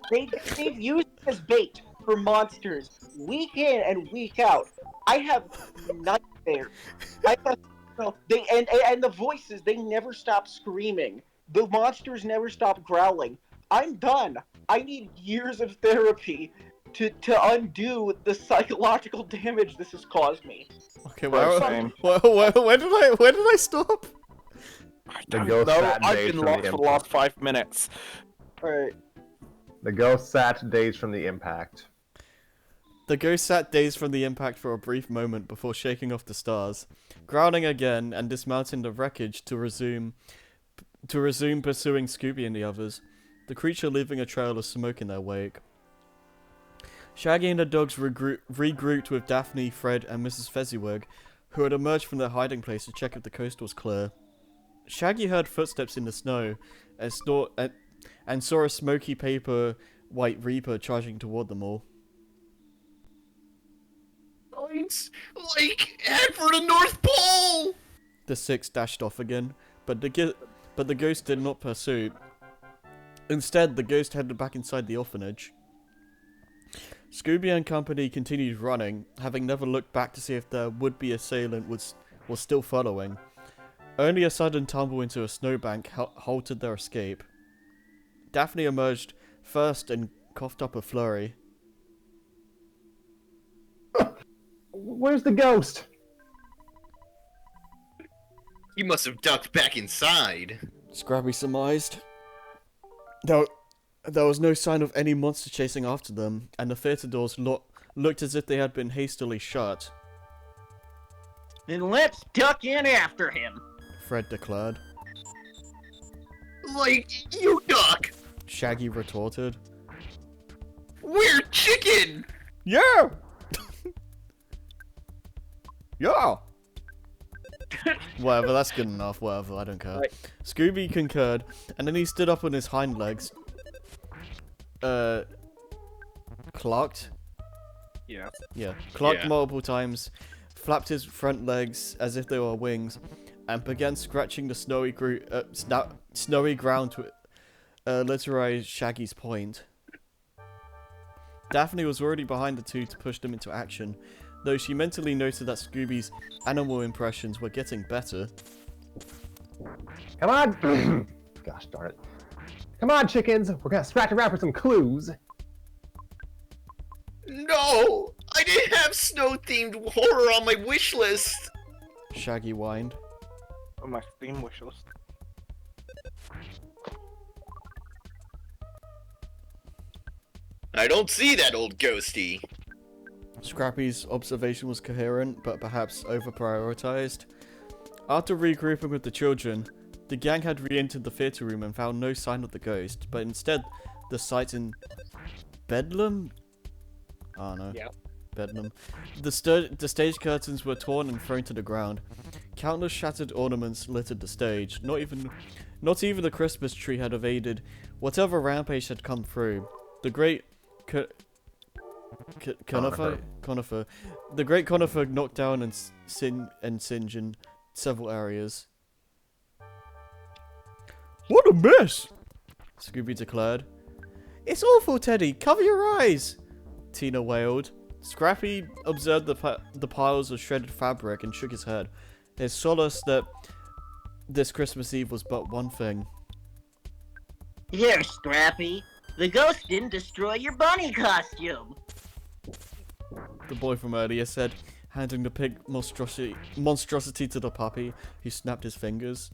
they've used it as bait for monsters week in and week out. I have nightmares. And the voices, they never stop screaming. The monsters never stop growling. I'm done. I need years of therapy to undo the psychological damage this has caused me. Okay, Same. where did I stop? I The don't ghost know. sat I've dazed been from the lost for the impact. last 5 minutes. Alright. The ghost sat dazed from the impact. The ghost sat dazed from the impact for a brief moment before shaking off the stars, growling again and dismounting the wreckage to resume pursuing Scooby and the others, the creature leaving a trail of smoke in their wake. Shaggy and the dogs regrouped with Daphne, Fred, and Mrs. Fezziwig, who had emerged from their hiding place to check if the coast was clear. Shaggy heard footsteps in the snow and saw a smoky paper white reaper charging toward them all. Like, head for the North Pole! The six dashed off again, but the ghost did not pursue. Instead, the ghost headed back inside the orphanage. Scooby and company continued running, having never looked back to see if their would-be assailant was still following. Only a sudden tumble into a snowbank halted their escape. Daphne emerged first and coughed up a flurry. Where's the ghost? He must have ducked back inside. Scrappy surmised. There was no sign of any monster chasing after them, and the theatre doors looked as if they had been hastily shut, Then let's duck in after him. Fred declared. Like, you duck! Shaggy retorted. We're chicken! Yeah! Yeah! Whatever, that's good enough. Whatever, I don't care. Right. Scooby concurred, and then he stood up on his hind legs. Clucked. Yeah. Yeah, clucked Yeah. multiple times, flapped his front legs as if they were wings, and began scratching the snowy ground to alliterate Shaggy's point. Daphne was already behind the two to push them into action, though she mentally noted that Scooby's animal impressions were getting better. Come on! Gosh darn it. Come on, chickens! We're gonna scratch around for some clues. No! I didn't have snow-themed horror on my wish list! Shaggy whined. On my Steam wish list. I don't see that old ghosty. Scrappy's observation was coherent, but perhaps over-prioritized. After regrouping with the children, the gang had re-entered the theatre room and found no sign of the ghost, but instead, the sights in Bedlam? Oh no. Yep. Bedlam. The stage curtains were torn and thrown to the ground. Countless shattered ornaments littered the stage. Not even the Christmas tree had evaded whatever rampage had come through. The great conifer. The great conifer knocked down and singed in several areas. What a mess! Scooby declared. It's awful, Teddy. Cover your eyes! Tina wailed. Scrappy observed the piles of shredded fabric and shook his head. His solace that this Christmas Eve was but one thing. Here, Scrappy. The ghost didn't destroy your bunny costume. The boy from earlier said, handing the pig monstrosity to the puppy, who snapped his fingers.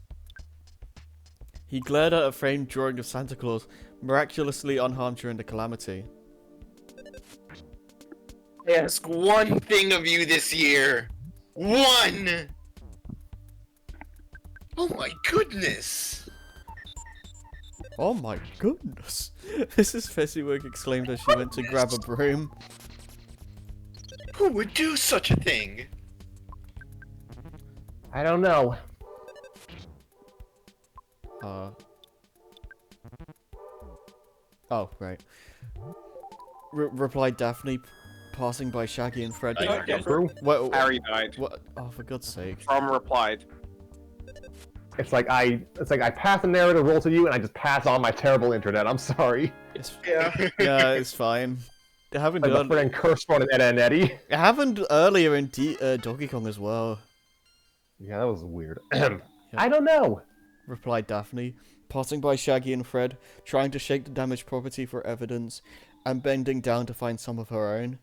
He glared at a framed drawing of Santa Claus, miraculously unharmed during the calamity. I ask one thing of you this year. One! Oh my goodness! Oh my goodness! Mrs. Fezziwig exclaimed as she went to grab a broom. Who would do such a thing? I don't know. Oh, right. Replied Daphne, passing by Shaggy and Fred. I get What? Harry died. What? Oh, for God's sake. From replied. It's like I pass a narrative role to you, and I just pass on my terrible internet. I'm sorry. It's, Yeah. yeah, it's fine. It happened, Like my friend cursed on Ed and Eddie. it happened earlier in Donkey Kong as well, Yeah, that was weird. I don't know. replied Daphne, passing by Shaggy and Fred, trying to shake the damaged property for evidence, and bending down to find some of her own.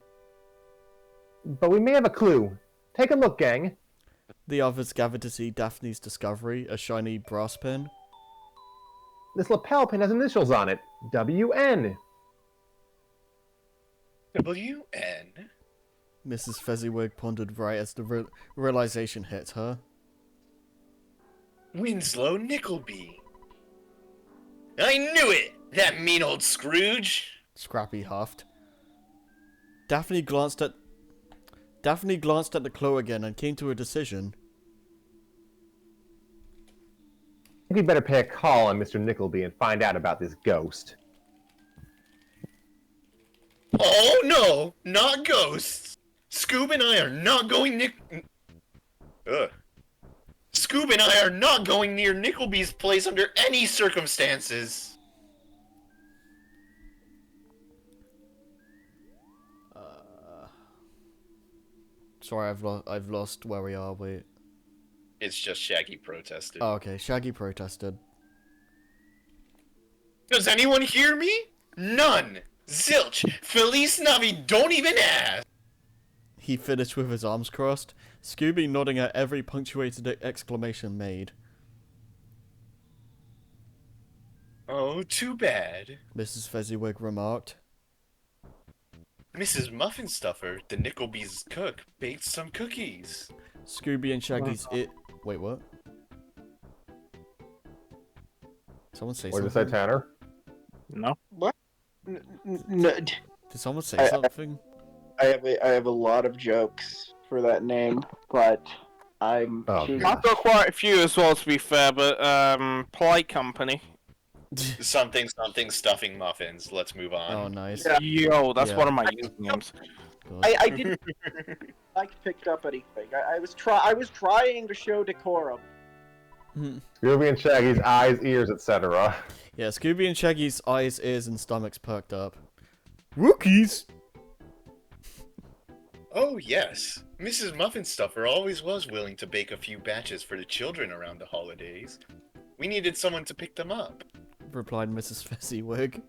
But we may have a clue. Take a look, gang. The others gathered to see Daphne's discovery, a shiny brass pin. This lapel pin has initials on it. WN. WN? Mrs. Fezziwig pondered right as the realization hit her. Winslow Nickleby. I knew it! That mean old Scrooge! Scrappy huffed. Daphne glanced at the claw again and came to a decision. I think we better pay a call on Mr. Nickleby and find out about this ghost. Oh no! Not ghosts! Scoob and I are not going Scoob and I are not going near Nickleby's place under any circumstances! Sorry, I've lost where we are. Wait. It's just Shaggy protested. Oh, okay. Shaggy protested. Does anyone hear me? None! Zilch! Feliz Navi, don't even ask! He finished with his arms crossed, Scooby nodding at every punctuated exclamation made. Oh, too bad. Mrs. Fezziwig remarked. Mrs. Muffin Stuffer, the Nickleby's cook, baked some cookies. Scooby and Shaggy's Wait, what? Someone say What did something? you say, Tanner? No. Did someone say something? I have a lot of jokes for that name, but I'm Oh, choosing. I've got quite a few as well, to be fair, but polite company. Something stuffing muffins. Let's move on. Oh, nice. Yeah. Yo, that's Yeah. one of my usernames. God. I didn't picked up anything. I was trying to show decorum. Scooby and Shaggy's eyes, ears, etc. Yeah, Scooby and Shaggy's eyes, ears, and stomachs perked up. Rookies! Oh yes, Mrs. Muffin Stuffer always was willing to bake a few batches for the children around the holidays. We needed someone to pick them up. Replied Mrs. Fezziwig.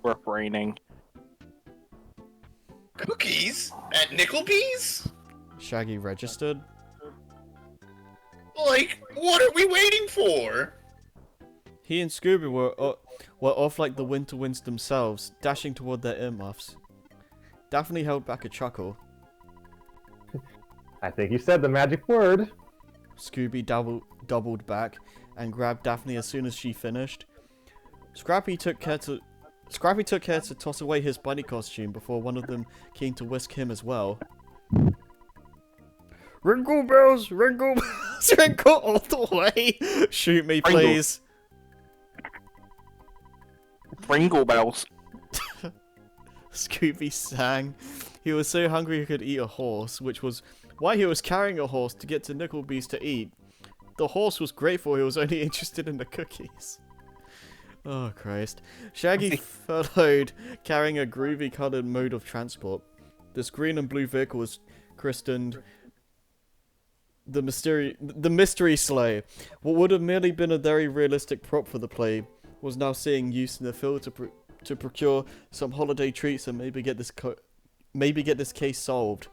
Refraining. Cookies? At Nickelbee's? Shaggy registered. Like, what are we waiting for? He and Scooby were off like the winter winds themselves, dashing toward their earmuffs. Daphne held back a chuckle. I think you said the magic word. Scooby doubled back and grabbed Daphne as soon as she finished. Scrappy took care to toss away his bunny costume before one of them came to whisk him as well. Ringle bells, ringle bells, ringle all the way. Shoot me, Ringle. please. Pringle bells. Scooby sang. He was so hungry he could eat a horse, which was why he was carrying a horse to get to Nickelbee's to eat. The horse was grateful he was only interested in the cookies. Oh, Christ. Shaggy followed, carrying a groovy-coloured mode of transport. This green and blue vehicle was christened the Mystery Sleigh. What would have merely been a very realistic prop for the play was now seeing use in the field to procure some holiday treats and maybe get this case solved.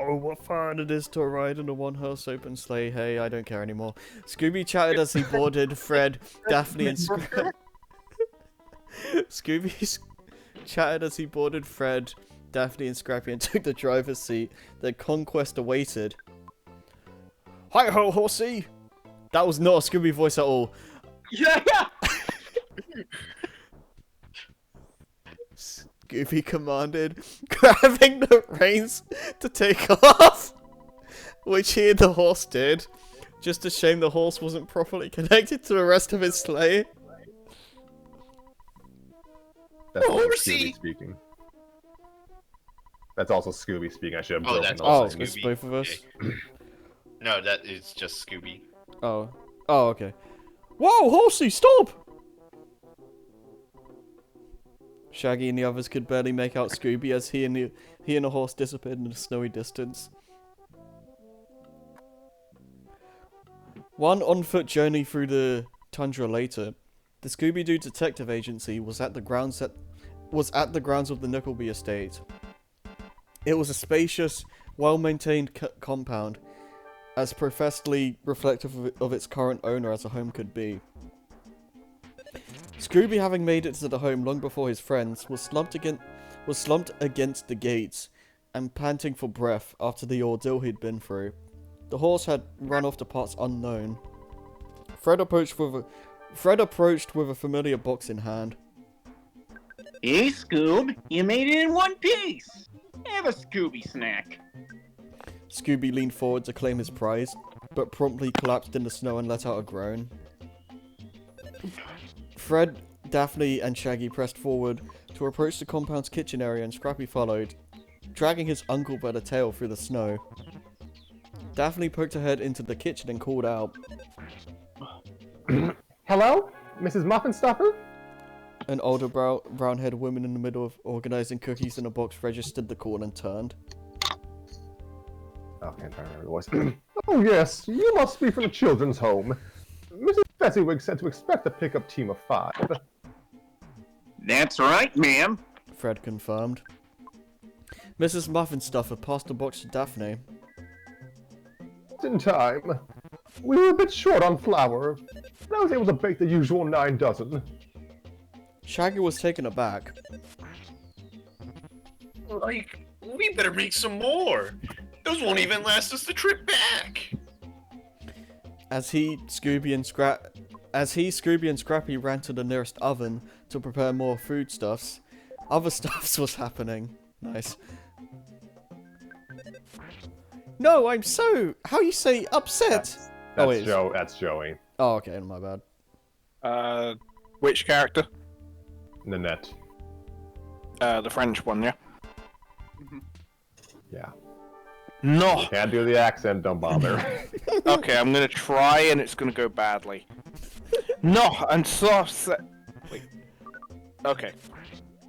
Oh, what fun it is to ride in a one-horse open sleigh. Hey, I don't care anymore. Scooby chatted as he boarded Fred, Daphne, and Scooby chatted as he boarded Fred, Daphne, and Scrappy and took the driver's seat. Their conquest awaited. Hi-ho, horsey! That was not a Scooby voice at all. Yeah. Scooby commanded, grabbing the reins to take off, which he and the horse did. Just a shame the horse wasn't properly connected to the rest of his sleigh. That's also Horsey! Scooby speaking. That's also Scooby speaking. I should have Oh, broken that's those. Oh, also it's Scooby. both of us? Okay. No, that is just Scooby. Oh. Oh, okay. Whoa, horsey, stop! Shaggy and the others could barely make out Scooby as he and the horse disappeared in the snowy distance. One on-foot journey through the tundra later, the Scooby-Doo Detective Agency was at the grounds of the Nickelbee estate. It was a spacious, well-maintained compound, as professedly reflective of its current owner as a home could be. Scooby, having made it to the home long before his friends, was slumped against the gates and panting for breath after the ordeal he'd been through. The horse had run off to parts unknown. Fred approached with a familiar box in hand. Hey, Scoob, you made it in one piece. Have a Scooby snack. Scooby leaned forward to claim his prize, but promptly collapsed in the snow and let out a groan. Fred, Daphne, and Shaggy pressed forward to approach the compound's kitchen area, and Scrappy followed, dragging his uncle by the tail through the snow. Daphne poked her head into the kitchen and called out. Hello? Mrs. Muffin Stuffer? An older brown-haired woman in the middle of organizing cookies in a box registered the call and turned. Oh, can't try to remember the voice. Oh, yes, you must be from the children's home. Mrs. Fezziwig said to expect a pickup team of 5. That's right, ma'am. Fred confirmed. Mrs. Muffin Stuffer passed the box to Daphne. In time. We were a bit short on flour, but I was able to bake the usual 9 dozen. Shaggy was taken aback. Like, we better make some more. Those won't even last us the trip back. As he, Scooby, and Scrappy ran to the nearest oven to prepare more foodstuffs, other stuffs was happening. Nice. No, I'm so... How you say upset? That's wait. Joe. That's Joey. Oh, okay, my bad. Which character? Nanette. The French one, yeah? Yeah. No! Can't do the accent. Don't bother. Okay, I'm gonna try and it's gonna go badly. No, I'm so upset. Wait. Okay.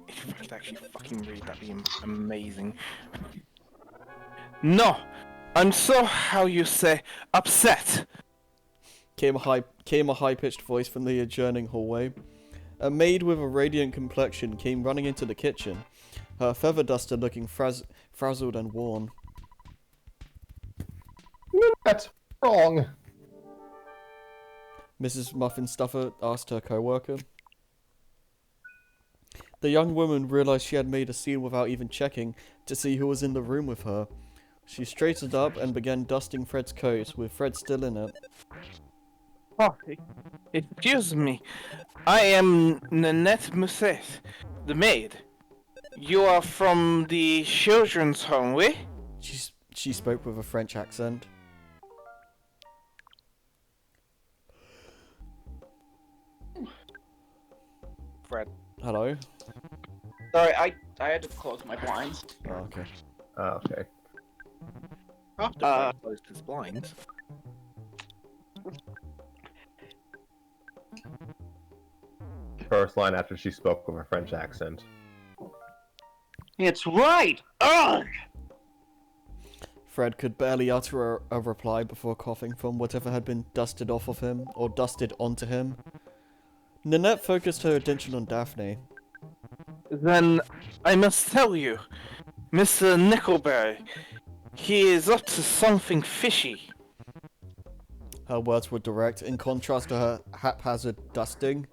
If I could actually fucking read, that'd be amazing. No! I'm so, how you say, upset! Came a high-pitched voice from the adjourning hallway. A maid with a radiant complexion came running into the kitchen, her feather duster looking frazzled and worn. That's wrong. Mrs. Muffin Stuffer asked her co-worker. The young woman realized she had made a scene without even checking to see who was in the room with her. She straightened up and began dusting Fred's coat, with Fred still in it. Oh, excuse me. I am Nanette Musset, the maid. You are from the children's home, we? She spoke with a French accent. Fred. Hello? Sorry, I had to close my blinds. Oh, okay. Okay. After Fred closed his blinds. First line after she spoke with a French accent. It's right! Ugh! Fred could barely utter a reply before coughing from whatever had been dusted off of him, or dusted onto him. Nanette focused her attention on Daphne. Then, I must tell you, Mr. Nickelberry, he is up to something fishy. Her words were direct, in contrast to her haphazard dusting.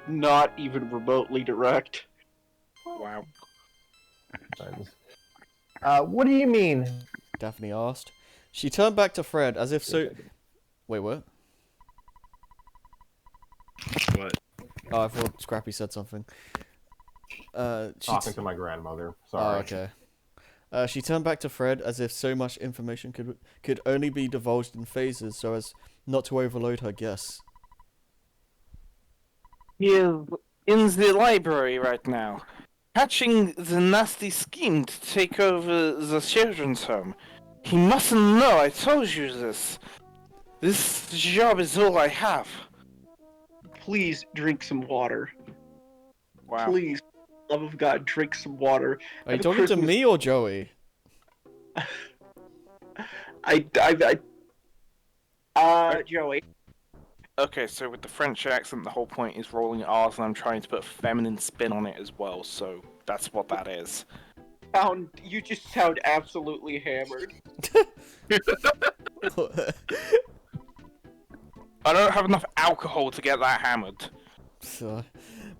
Not even remotely direct. Wow. What do you mean? Daphne asked. She turned back to Fred as if so... Wait, what? What? Oh, I thought Scrappy said something. Talking to my grandmother. Sorry. Oh, okay. She turned back to Fred as if so much information could only be divulged in phases so as not to overload her guests. He is in the library right now, hatching the nasty scheme to take over the children's home. He mustn't know I told you this. This job is all I have. Please drink some water. Wow. Please, love of God, drink some water. Are you Have a talking to Christmas- me or Joey? Joey. Okay, so with the French accent, the whole point is rolling R's, and I'm trying to put a feminine spin on it as well, so that's what that is. You just sound absolutely hammered. I don't have enough alcohol to get that hammered. So,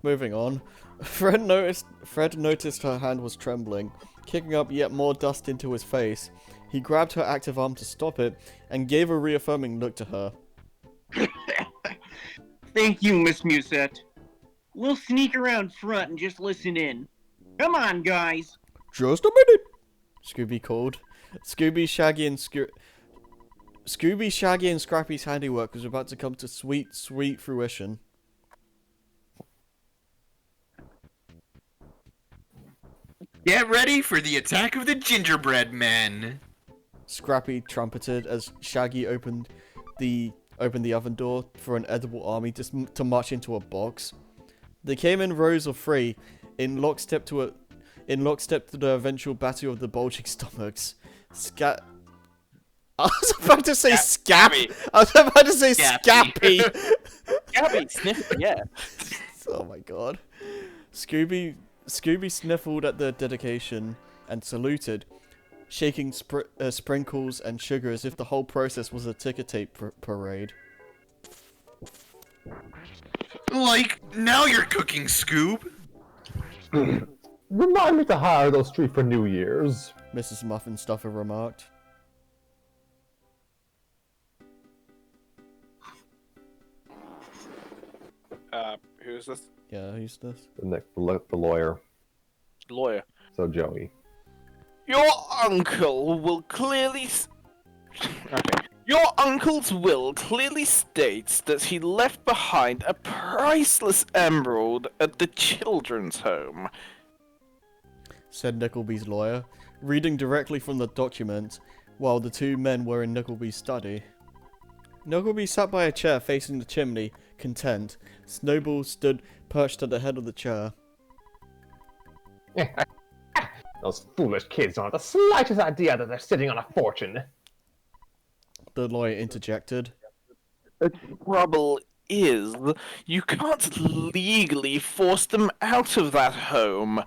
moving on. Fred noticed her hand was trembling, kicking up yet more dust into his face. He grabbed her active arm to stop it, and gave a reaffirming look to her. Thank you, Miss Musette. We'll sneak around front and just listen in. Come on, guys. Just a minute! Scooby called. Scooby, Shaggy, and Scrappy's handiwork was about to come to sweet fruition. Get ready for the attack of the gingerbread men. Scrappy trumpeted as Shaggy opened the oven door for an edible army to march into a box. They came in rows of three, in lockstep to the eventual battle of the bulging stomachs. I was about to say Scabby. I was about to say Scappy. Scappy. Gabby, sniff, yeah. Oh my god. Scooby sniffled at the dedication and saluted, shaking sprinkles and sugar as if the whole process was a ticker tape parade. Like, now you're cooking, Scoob. Remind me to hire those three for New Year's. Mrs. Muffin Stuffer remarked. Who's this? Yeah, who's this? The lawyer. Lawyer. So Joey. Your uncle will clearly. Okay. Your uncle's will clearly states that he left behind a priceless emerald at the children's home. Said Nickleby's lawyer, reading directly from the document while the two men were in Nickleby's study. Nickleby sat by a chair facing the chimney, content. Snowball stood perched at the head of the chair. Those foolish kids don't have the slightest idea that they're sitting on a fortune. The lawyer interjected. The trouble is, you can't legally force them out of that home,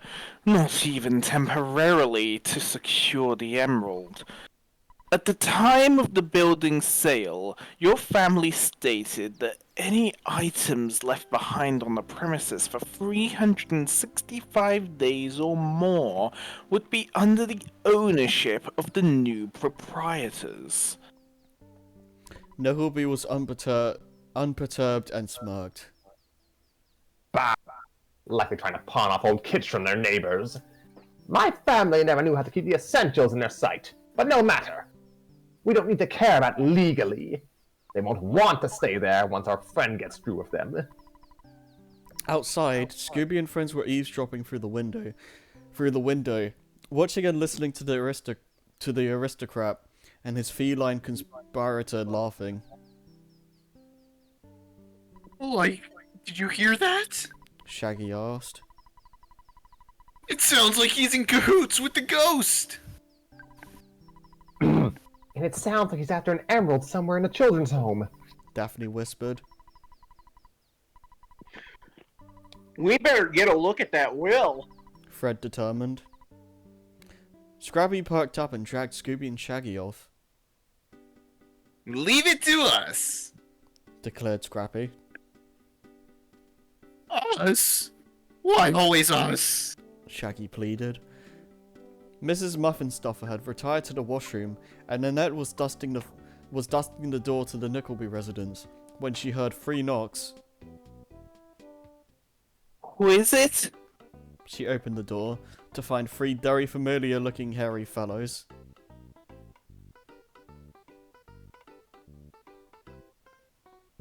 not even temporarily, to secure the emerald. At the time of the building's sale, your family stated that any items left behind on the premises for 365 days or more would be under the ownership of the new proprietors. Nickleby was unperturbed and smirked. Bah! Likely trying to pawn off old kids from their neighbors. My family never knew how to keep the essentials in their sight, but no matter. We don't need to care about legally. They won't want to stay there once our friend gets through with them. Outside, Scooby and friends were eavesdropping through the window, watching and listening to the aristocrat and his feline conspirator laughing. Like, did you hear that? Shaggy asked. It sounds like he's in cahoots with the ghost! And it sounds like he's after an emerald somewhere in a children's home. Daphne whispered. We better get a look at that will. Fred determined. Scrappy perked up and dragged Scooby and Shaggy off, Leave it to us! declared Scrappy. Us? Why always us? Shaggy pleaded. Mrs. Muffinstuffer had retired to the washroom, and Nanette was dusting the door to the Nickleby residence when she heard 3 knocks. Who is it? She opened the door to find 3 very familiar-looking hairy fellows.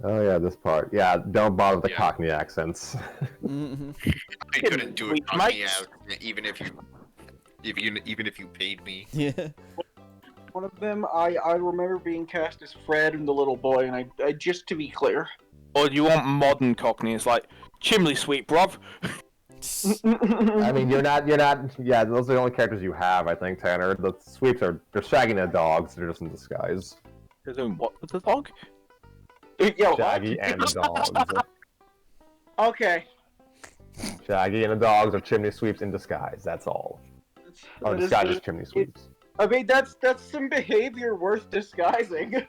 Oh yeah, this part. Yeah, don't bother with the Yeah. Cockney accents. Mhm. I couldn't do We it on might- me out, even if you paid me. Yeah. One of them, I remember being cast as Fred and the little boy, and I just to be clear. Or do you want modern Cockney? It's like, chimney sweep, bruv. I mean, you're not. Yeah, those are the only characters you have, I think, Tanner. The sweeps they're shagging the dogs. They're just in disguise. They're doing what with the dog? Yeah, what? Shaggy and the dogs. Okay. Shaggy and the dogs are chimney sweeps in disguise. That's all. Or That is- disguised as chimney sweeps. I mean, that's some behavior worth disguising.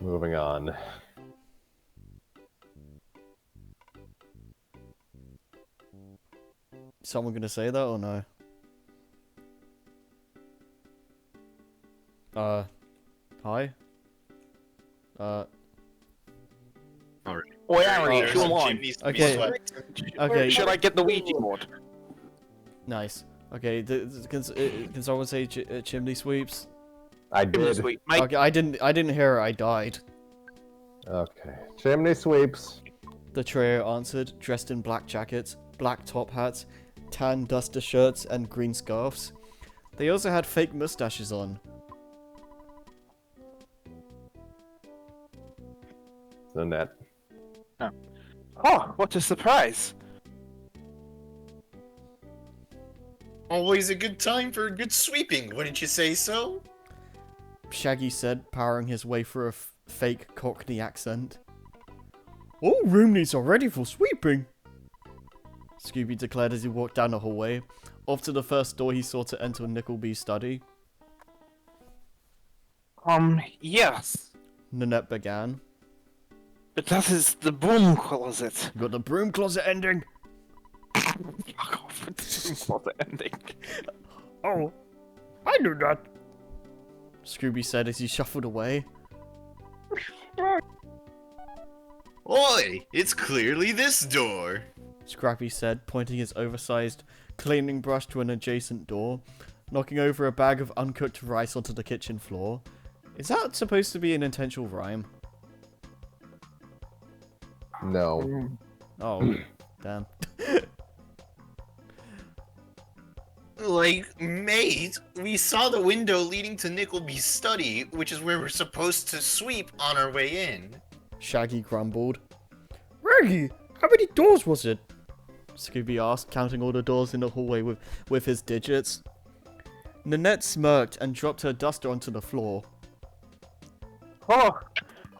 Moving on. Someone gonna say that or no? Hi? Oh yeah, There's come some on. Okay. Okay. Should I get the Ouija board? Nice. Okay, can someone say chimney sweeps? I Chimney did. sweep, mate. Okay, I didn't hear her, I died. Okay. Chimney sweeps. The trio answered, dressed in black jackets, black top hats, tan duster shirts, and green scarves. They also had fake mustaches on. Nanette. Oh, what a surprise! Always a good time for a good sweeping, wouldn't you say so? Shaggy said, powering his way through a fake Cockney accent. All room needs are ready for sweeping, Scooby declared as he walked down the hallway, off to the first door he saw to enter Nickleby's study. Yes. Nanette began. But that is the broom closet. Got the broom closet ending. Fuck off with the broom closet ending. Oh, I knew that, Scooby said as he shuffled away. Oi, it's clearly this door. Scrappy said, pointing his oversized cleaning brush to an adjacent door, knocking over a bag of uncooked rice onto the kitchen floor. Is that supposed to be an intentional rhyme? No. Oh, damn. Like, mate, we saw the window leading to Nickleby's study, which is where we're supposed to sweep on our way in. Shaggy grumbled. Raggy, how many doors was it? Scooby asked, counting all the doors in the hallway with his digits. Nanette smirked and dropped her duster onto the floor. Oh,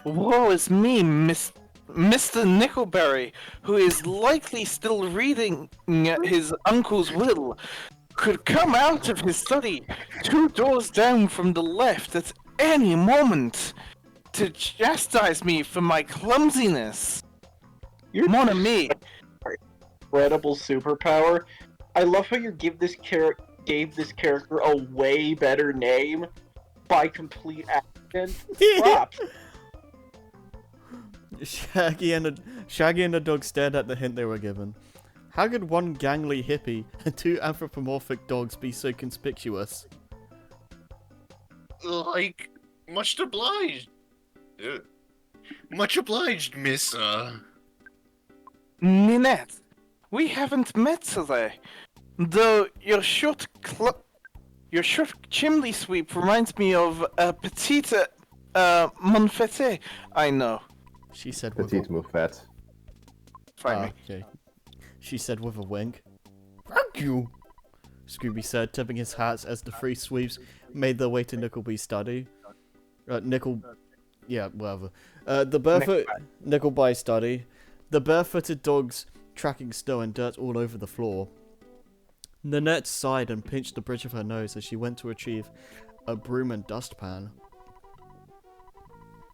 woe is me, Mr. Nickelberry, who is likely still reading his uncle's will, could come out of his study 2 doors down from the left at any moment to chastise me for my clumsiness. Mon ami. Incredible superpower. I love how you gave this character a way better name by complete accident. Props. Shaggy and the dog stared at the hint they were given. How could one gangly hippie and 2 anthropomorphic dogs be so conspicuous? Like, much obliged. Much obliged, Miss, Ninette, we haven't met today. Though your short chimney sweep reminds me of a petite Monfette, I know. She said Petite Moufette. Fine. okay. She said with a wink. Thank you, Scooby said, tipping his hat as the 3 sweeps made their way to Nickleby's study. Yeah, whatever. The barefoot Nickelby study. The barefooted dogs tracking snow and dirt all over the floor. Nanette sighed and pinched the bridge of her nose as she went to retrieve a broom and dustpan.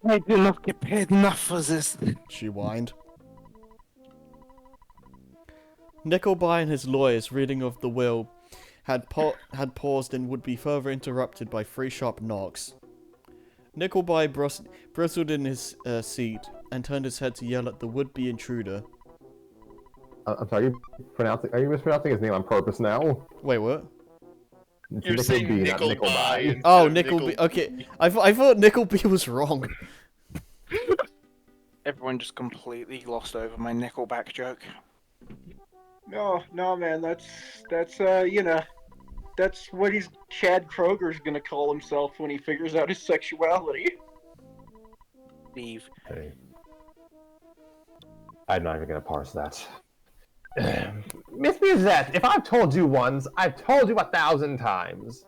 I do not get paid enough for this. She whined. Nickelby and his lawyers' reading of the will had paused and would be further interrupted by 3 sharp knocks. Nickelby bristled in his seat and turned his head to yell at the would-be intruder. I'm sorry, are you mispronouncing his name on purpose now? Wait, what? It's You're saying Nickleby, not Nickelby. Oh, instead of Nickelby. Okay, I thought Nickelby was wrong. Everyone just completely glossed over my Nickelback joke. No, man, that's that's what Chad Kroger's gonna call himself when he figures out his sexuality. Steve. Hey. I'm not even gonna parse that. Miss Musette, if I've told you once, I've told you 1,000 times.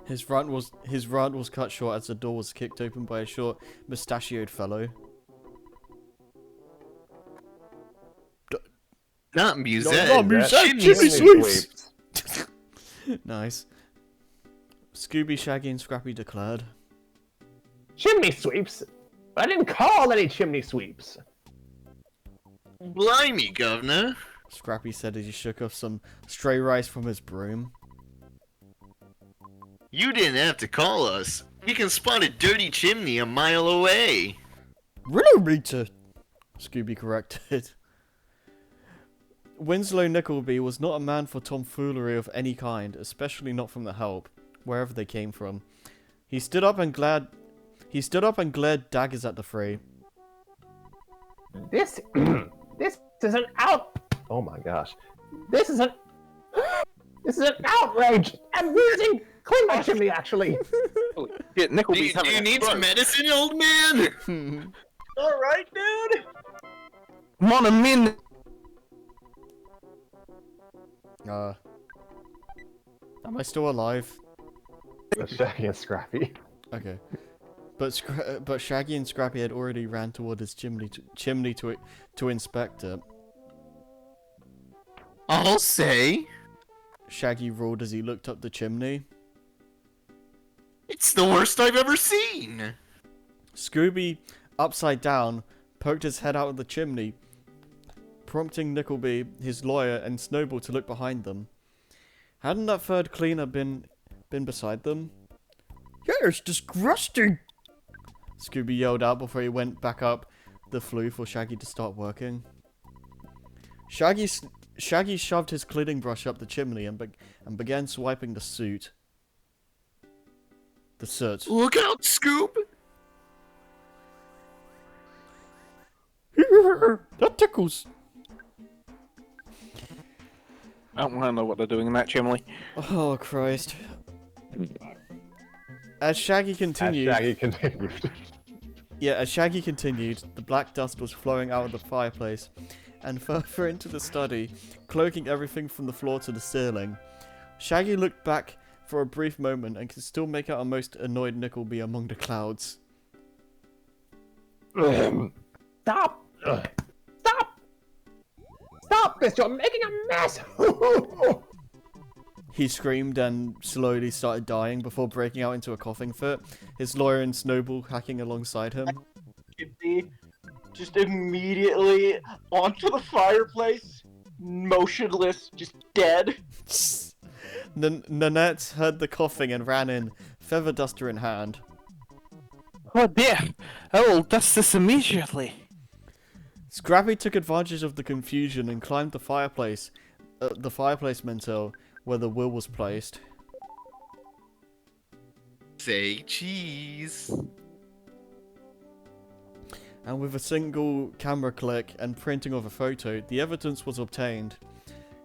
His rant was cut short as the door was kicked open by a short, mustachioed fellow. Not Musette. Not Musette, Chimney Chimney Sweep. Sweeps! Nice. Scooby, Shaggy, and Scrappy declared. Chimney sweeps? I didn't call any chimney sweeps. Blimey, governor. Scrappy said as he shook off some stray rice from his broom. You didn't have to call us. You can spot a dirty chimney a mile away. Riddle-meter, Scooby corrected. Winslow Nickleby was not a man for tomfoolery of any kind, especially not from the help, wherever they came from. He stood up and glared daggers at the 3. This is an oh my gosh. This is an outrage! I'm losing! Clean my chimney, actually! Yeah, Do Nickleby's you need some medicine, old man? Alright, dude! Mon ami. Am I still alive? Shaggy and Scrappy. Okay. But Shaggy and Scrappy had already ran toward his chimney to inspect it. I'll say. Shaggy roared as he looked up the chimney. It's the worst I've ever seen. Scooby, upside down, poked his head out of the chimney, prompting Nickleby, his lawyer, and Snowball to look behind them. Hadn't that 3rd cleaner been beside them? Yeah, it's disgusting! Scooby yelled out before he went back up the flue for Shaggy to start working. Shaggy Shaggy shoved his cleaning brush up the chimney and began swiping the soot. The soot. Look out, Scoob! That tickles. I don't want to know what they're doing in that chimney. Oh, Christ. As Shaggy continued... As Shaggy continued. Yeah, as Shaggy continued, the black dust was flowing out of the fireplace and further into the study, cloaking everything from the floor to the ceiling. Shaggy looked back for a brief moment and could still make out a most annoyed Nickleby among the clouds. Stop! Stop! Stop this! You're making a mess! He screamed and slowly started dying before breaking out into a coughing fit, his lawyer and Snowball hacking alongside him. Just immediately onto the fireplace, motionless, just dead. Nanette heard the coughing and ran in, feather duster in hand. Oh dear! I will dust this immediately. Scrappy took advantage of the confusion and climbed the fireplace mantel where the will was placed. Say cheese. And with a single camera click and printing of a photo, the evidence was obtained.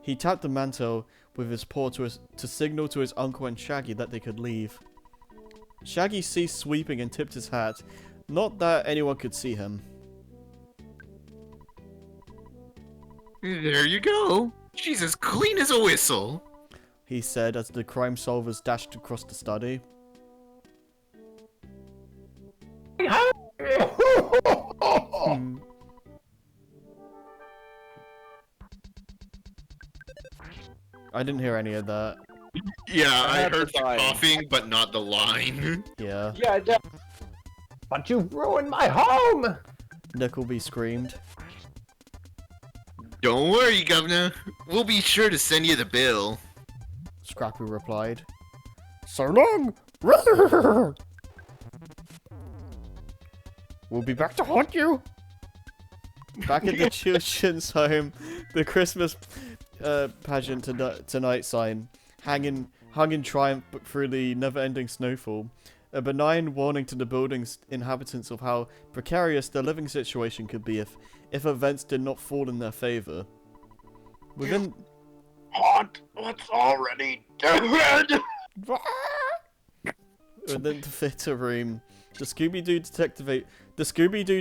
He tapped the mantel with his paw to signal to his uncle and Shaggy that they could leave. Shaggy ceased sweeping and tipped his hat, not that anyone could see him. There you go. She's as clean as a whistle. He said as the crime solvers dashed across the study. I didn't hear any of that. Yeah, I had heard the the line. coughing, but not the line. Yeah. Yeah, But you've ruined my home! Nickleby screamed. Don't worry, Governor. We'll be sure to send you the bill. Scrappy replied. So long! We'll be back to haunt you! Back at the children's home, the Christmas pageant tonight sign hung in triumph through the never-ending snowfall. A benign warning to the building's inhabitants of how precarious their living situation could be if events did not fall in their favor. Within haunt what's already dead. within the theater room, the Scooby-Doo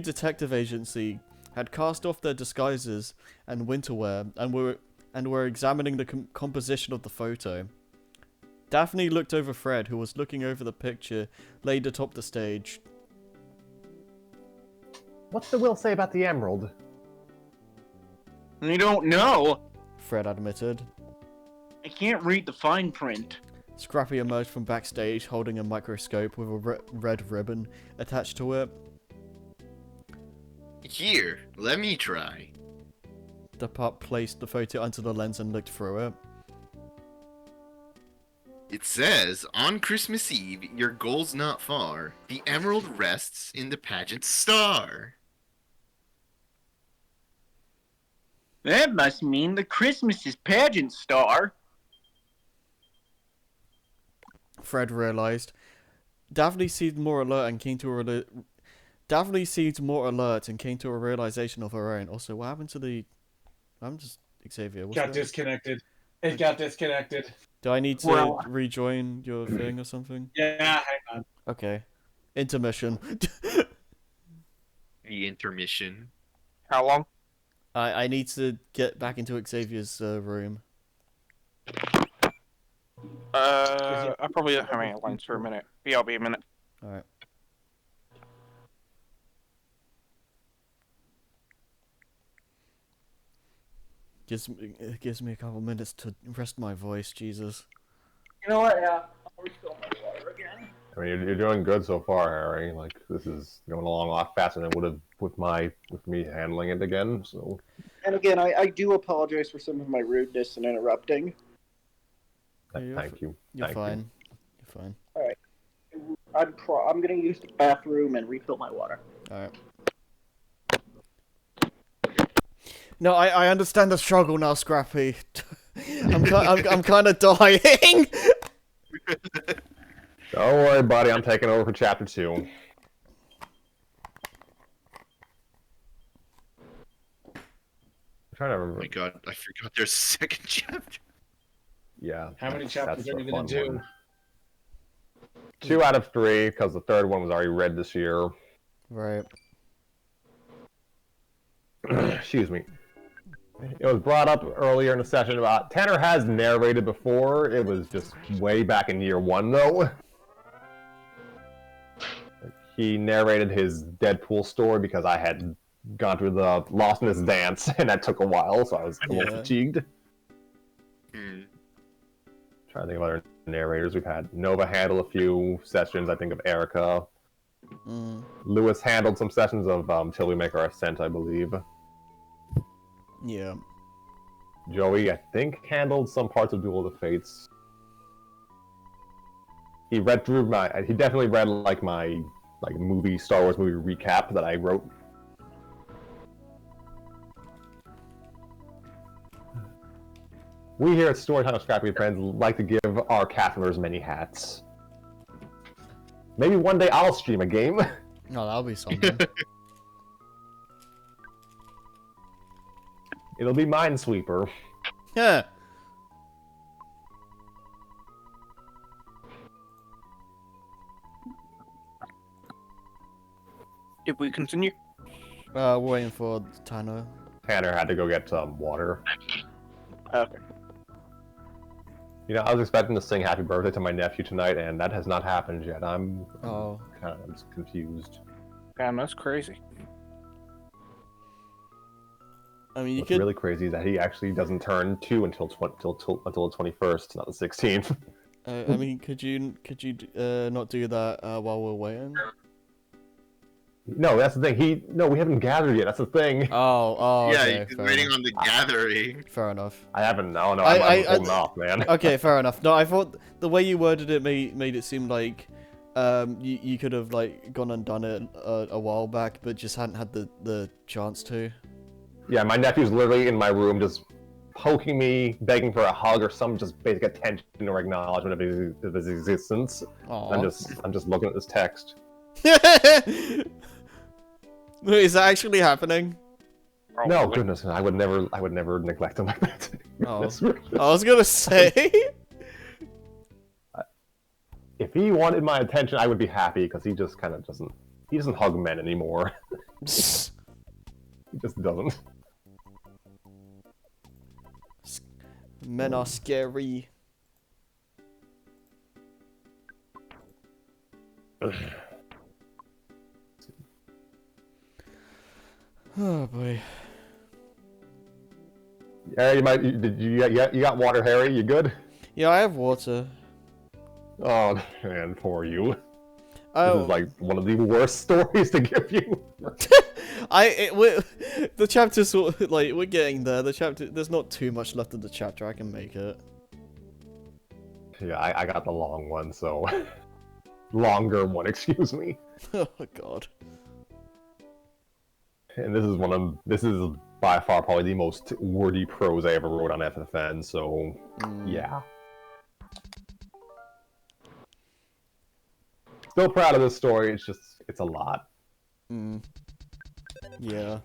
Detective Agency had cast off their disguises and winterwear and were examining the composition of the photo. Daphne looked over Fred, who was looking over the picture laid atop the stage. What's the will say about the emerald? I don't know. Fred admitted. I can't read the fine print. Scrappy emerged from backstage holding a microscope with a red ribbon attached to it. Here, let me try. The pup placed the photo under the lens and looked through it. It says, on Christmas Eve, your goal's not far. The emerald rests in the pageant's star. That must mean the Christmas is pageant star. Fred realized. Daphne seemed more alert and came to a realization of her own. Also, what happened to the... I'm just... Xavier, what's Got that? disconnected. It got disconnected. Do I need to rejoin your thing or something? Yeah, hang on. Okay. Intermission. The intermission. How long? I need to get back into Xavier's room. I probably don't have any lines for a minute. Yeah, I'll be a minute. Alright. It gives me a couple minutes to rest my voice, Jesus. You know what? Yeah, I'll refill my water again. I mean, you're doing good so far, Harry. Like, this is going along a lot faster than it would have with me handling it again, so... And again, I do apologize for some of my rudeness and interrupting. Thank you. You're Thank fine. You're fine. I'm gonna use the bathroom and refill my water. Alright. No, I understand the struggle now, Scrappy. I'm kind of dying. Don't worry, buddy. I'm taking over for chapter 2. Oh trying to remember. my god, I forgot there's a second chapter. Yeah. How many that's chapters are the you gonna fun do? one. 2 out of 3, because the third one was already read this year. Right. Excuse me. It was brought up earlier in the session about Tanner has narrated before. It was just way back in year 1, though. He narrated his Deadpool story because I had gone through the Lost in This Dance, and that took a while, so I was a little Yeah. fatigued. Hmm. Trying to think of other narrators. We've had Nova handle a few sessions, I think, of Erica. Mm. Lewis handled some sessions of Till We Make Our Ascent, I believe. Yeah. Joey, I think, handled some parts of Duel of the Fates. He read through he definitely read like my Star Wars movie recap that I wrote. We here at Storytime of Scrappy and Friends like to give our cast members many hats. Maybe one day I'll stream a game. No, that'll be something. It'll be Minesweeper. Yeah. Did we continue? We're waiting for Tanner. Tanner had to go get some water. Okay. You know, I was expecting to sing Happy Birthday to my nephew tonight, and that has not happened yet. I'm Oh. kind of confused. Damn, that's crazy. I mean, you What's could. really crazy is that he actually doesn't turn 2 until the 21st, not the 16th. I mean, could you not do that while we're waiting? No, that's the thing. We haven't gathered yet. That's the thing. Oh, Yeah, okay. he's fair waiting enough. on the gathering. Fair enough. I haven't. No, I'm holding off, man. Okay, fair enough. No, I thought the way you worded it made it seem like you could have like gone and done it a while back, but just hadn't had the chance to. Yeah, my nephew's literally in my room, just poking me, begging for a hug or some just basic attention or acknowledgement of his existence. Aw. I'm just looking at this text. Wait, is that actually happening? No, Probably. goodness, I would never neglect him like that. Oh. Goodness. I was gonna say. If he wanted my attention, I would be happy because he just kind of doesn't. He doesn't hug men anymore. He just doesn't. Men are scary. Oh boy. Harry, you got water, Harry? You good? Yeah, I have water. Oh man, poor you. This Oh, is like one of the worst stories to give you. the chapter's sort of, like, we're getting there. The chapter, there's not too much left of the chapter. I can make it. Yeah, I got the long one, so longer one. Excuse me. Oh god. And this is by far probably the most wordy prose I ever wrote on FFN. So yeah. Still proud of this story. It's a lot. Yeah.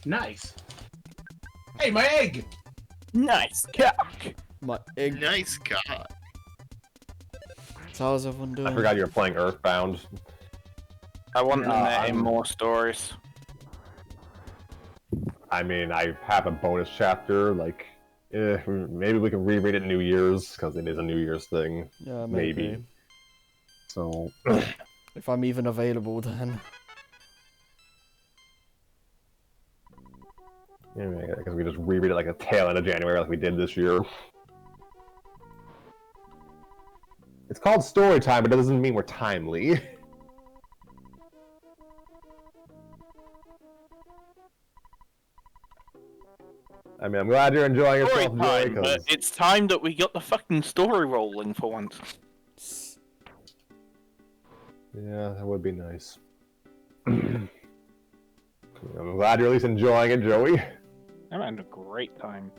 Nice. Hey, my egg! Nice cock. My egg. Nice God. So how's everyone doing? I forgot you were playing Earthbound. I want them there in I'm- more stories. I mean, I have a bonus chapter. Like, maybe we can reread it New Year's because it is a New Year's thing. Yeah, Maybe. maybe. So If I'm even available then. yeah, I guess we just reread it like a tail end of January, like we did this year. It's called story time, but it doesn't mean we're timely. I mean, I'm glad you're enjoying Story yourself, Joey, time, but because it's time that we got the fucking story rolling for once. yeah, that would be nice. I'm glad you're at least enjoying it, Joey. I'm having a great time.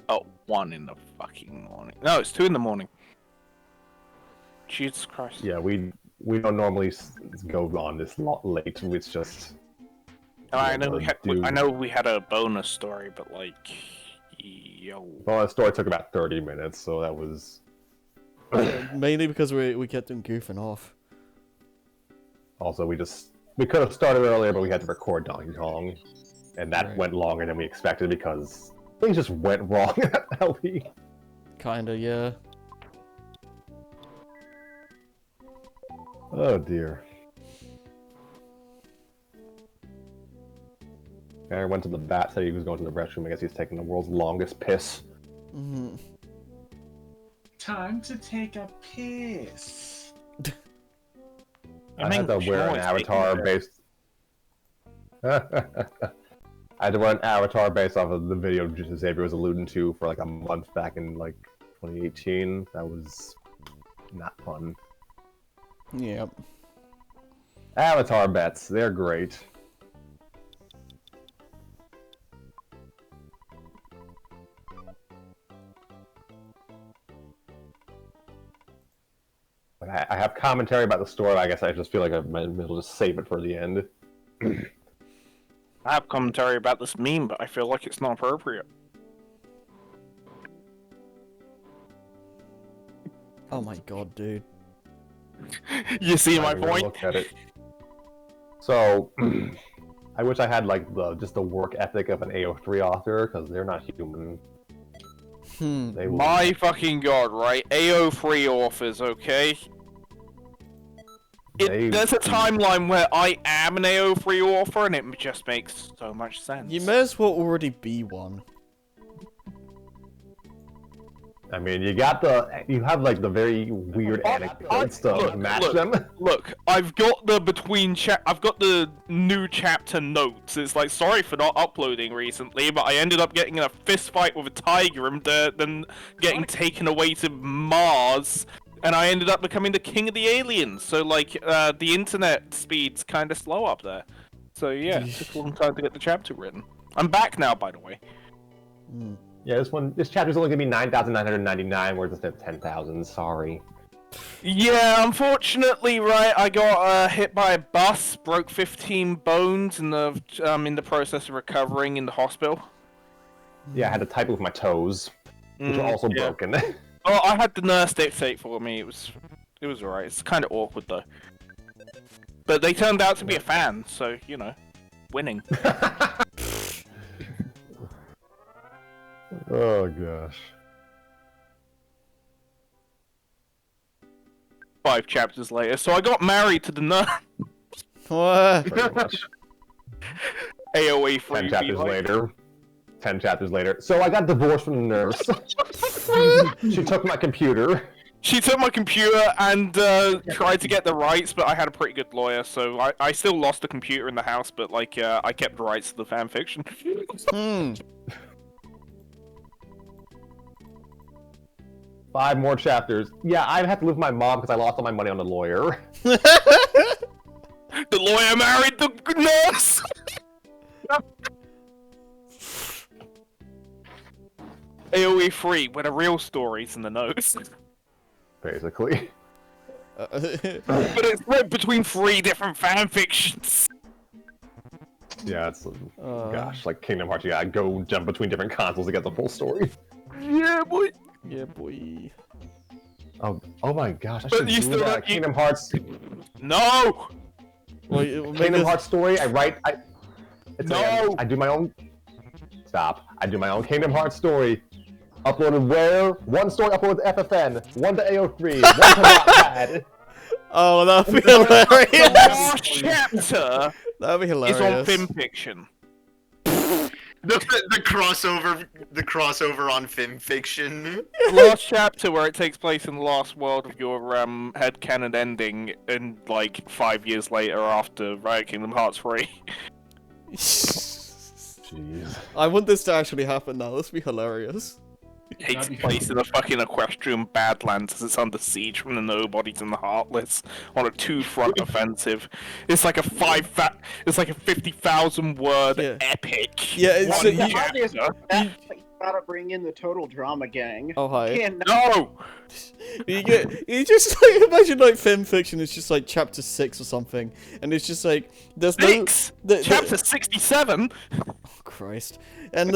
Oh, 1 in the fucking morning. No, it's 2 in the morning. Jesus Christ. Yeah, we don't normally go on this late. It's just. Oh, I know do- I know we had a bonus story, but like, yo. Well, that story took about 30 minutes, so that was. Mainly because we kept him goofing off. Also, we could have started earlier, but we had to record Donkey Kong, and that Right. went longer than we expected because things just went wrong at LP. Kinda, yeah. Oh dear. Aaron went to the bat, said he was going to the restroom. I guess he's taking the world's longest piss. Hmm. Time to take a piss. I had to wear an avatar based. I had to wear an avatar based off of the video Xavier was alluding to for like a month back in like 2018. That was not fun. Yep. Avatar bets, they're great. But I have commentary about the story. I guess I just feel like I might as well just save it for the end. I have commentary about this meme, but I feel like it's not appropriate. Oh my god, dude. You see my I'm gonna point? Look at it. So, I wish I had like just the work ethic of an AO3 author because they're not human. Hmm. They will. My fucking god, right? AO3 authors, okay? There's a timeline where I am an AO3 author, and it just makes so much sense. You may as well already be one. I mean, you have like the very weird anecdotes to match them. Look, I've got the new chapter notes. It's like, sorry for not uploading recently, but I ended up getting in a fist fight with a tiger and then getting taken away to Mars, and I ended up becoming the king of the aliens. So like, the internet speed's kind of slow up there. So yeah, it took a long time to get the chapter written. I'm back now, by the way. Hmm. Yeah, this chapter's only gonna be 9,999, whereas instead of 10,000. Sorry. Yeah, unfortunately, right, I got hit by a bus, broke 15 bones in the process of recovering in the hospital. Yeah, I had to type it with my toes, which are also broken. Oh, I had the nurse dictate for me. It was alright. It's kind of awkward though. But they turned out to be a fan, so you know, winning. Oh gosh. 5 chapters later, so I got married to the nurse. What? Pretty much. AOE free. 10 chapters later. 10 chapters later. So I got divorced from the nurse. She took my computer. She took my computer and tried to get the rights, but I had a pretty good lawyer, so I still lost the computer in the house, but like I kept the rights to the fanfiction. Hmm. 5 more chapters. Yeah, I have to live with my mom because I lost all my money on the lawyer. The lawyer married the nurse. AOE free, where the real story's in the notes. Basically. But it's read between 3 different fanfictions. Yeah, it's gosh, like Kingdom Hearts. You gotta go jump between different consoles to get the full story. Yeah, boy. Yeah, boy. Oh my gosh, I But should you do still that. don't- Kingdom Hearts. No. Well, make Kingdom this... Hearts story. No! I do my own. Stop. I do my own Kingdom Hearts story. Uploaded where? One story uploaded to FFN, one to AO3, one to Wattpad. Oh, that'd be The hilarious. last chapter That'd be is on hilarious. Finfiction. The crossover on FimFiction. The last chapter where it takes place in the last world of your headcanon ending, and like 5 years later after Riot Kingdom Hearts 3. Jeez. I want this to actually happen now. This would be hilarious. Takes place in a fucking equestrian badlands as it's under siege from the nobodies and the heartless on a two-front offensive. It's like a 50,000 word Yeah. epic. Yeah, it's One you- chapter. You gotta bring in the total drama gang. Oh hi. Can't No! You just like imagine like fan fiction. It's just like chapter 6 or something, and it's just like there's no 6! Chapter 67! Christ. And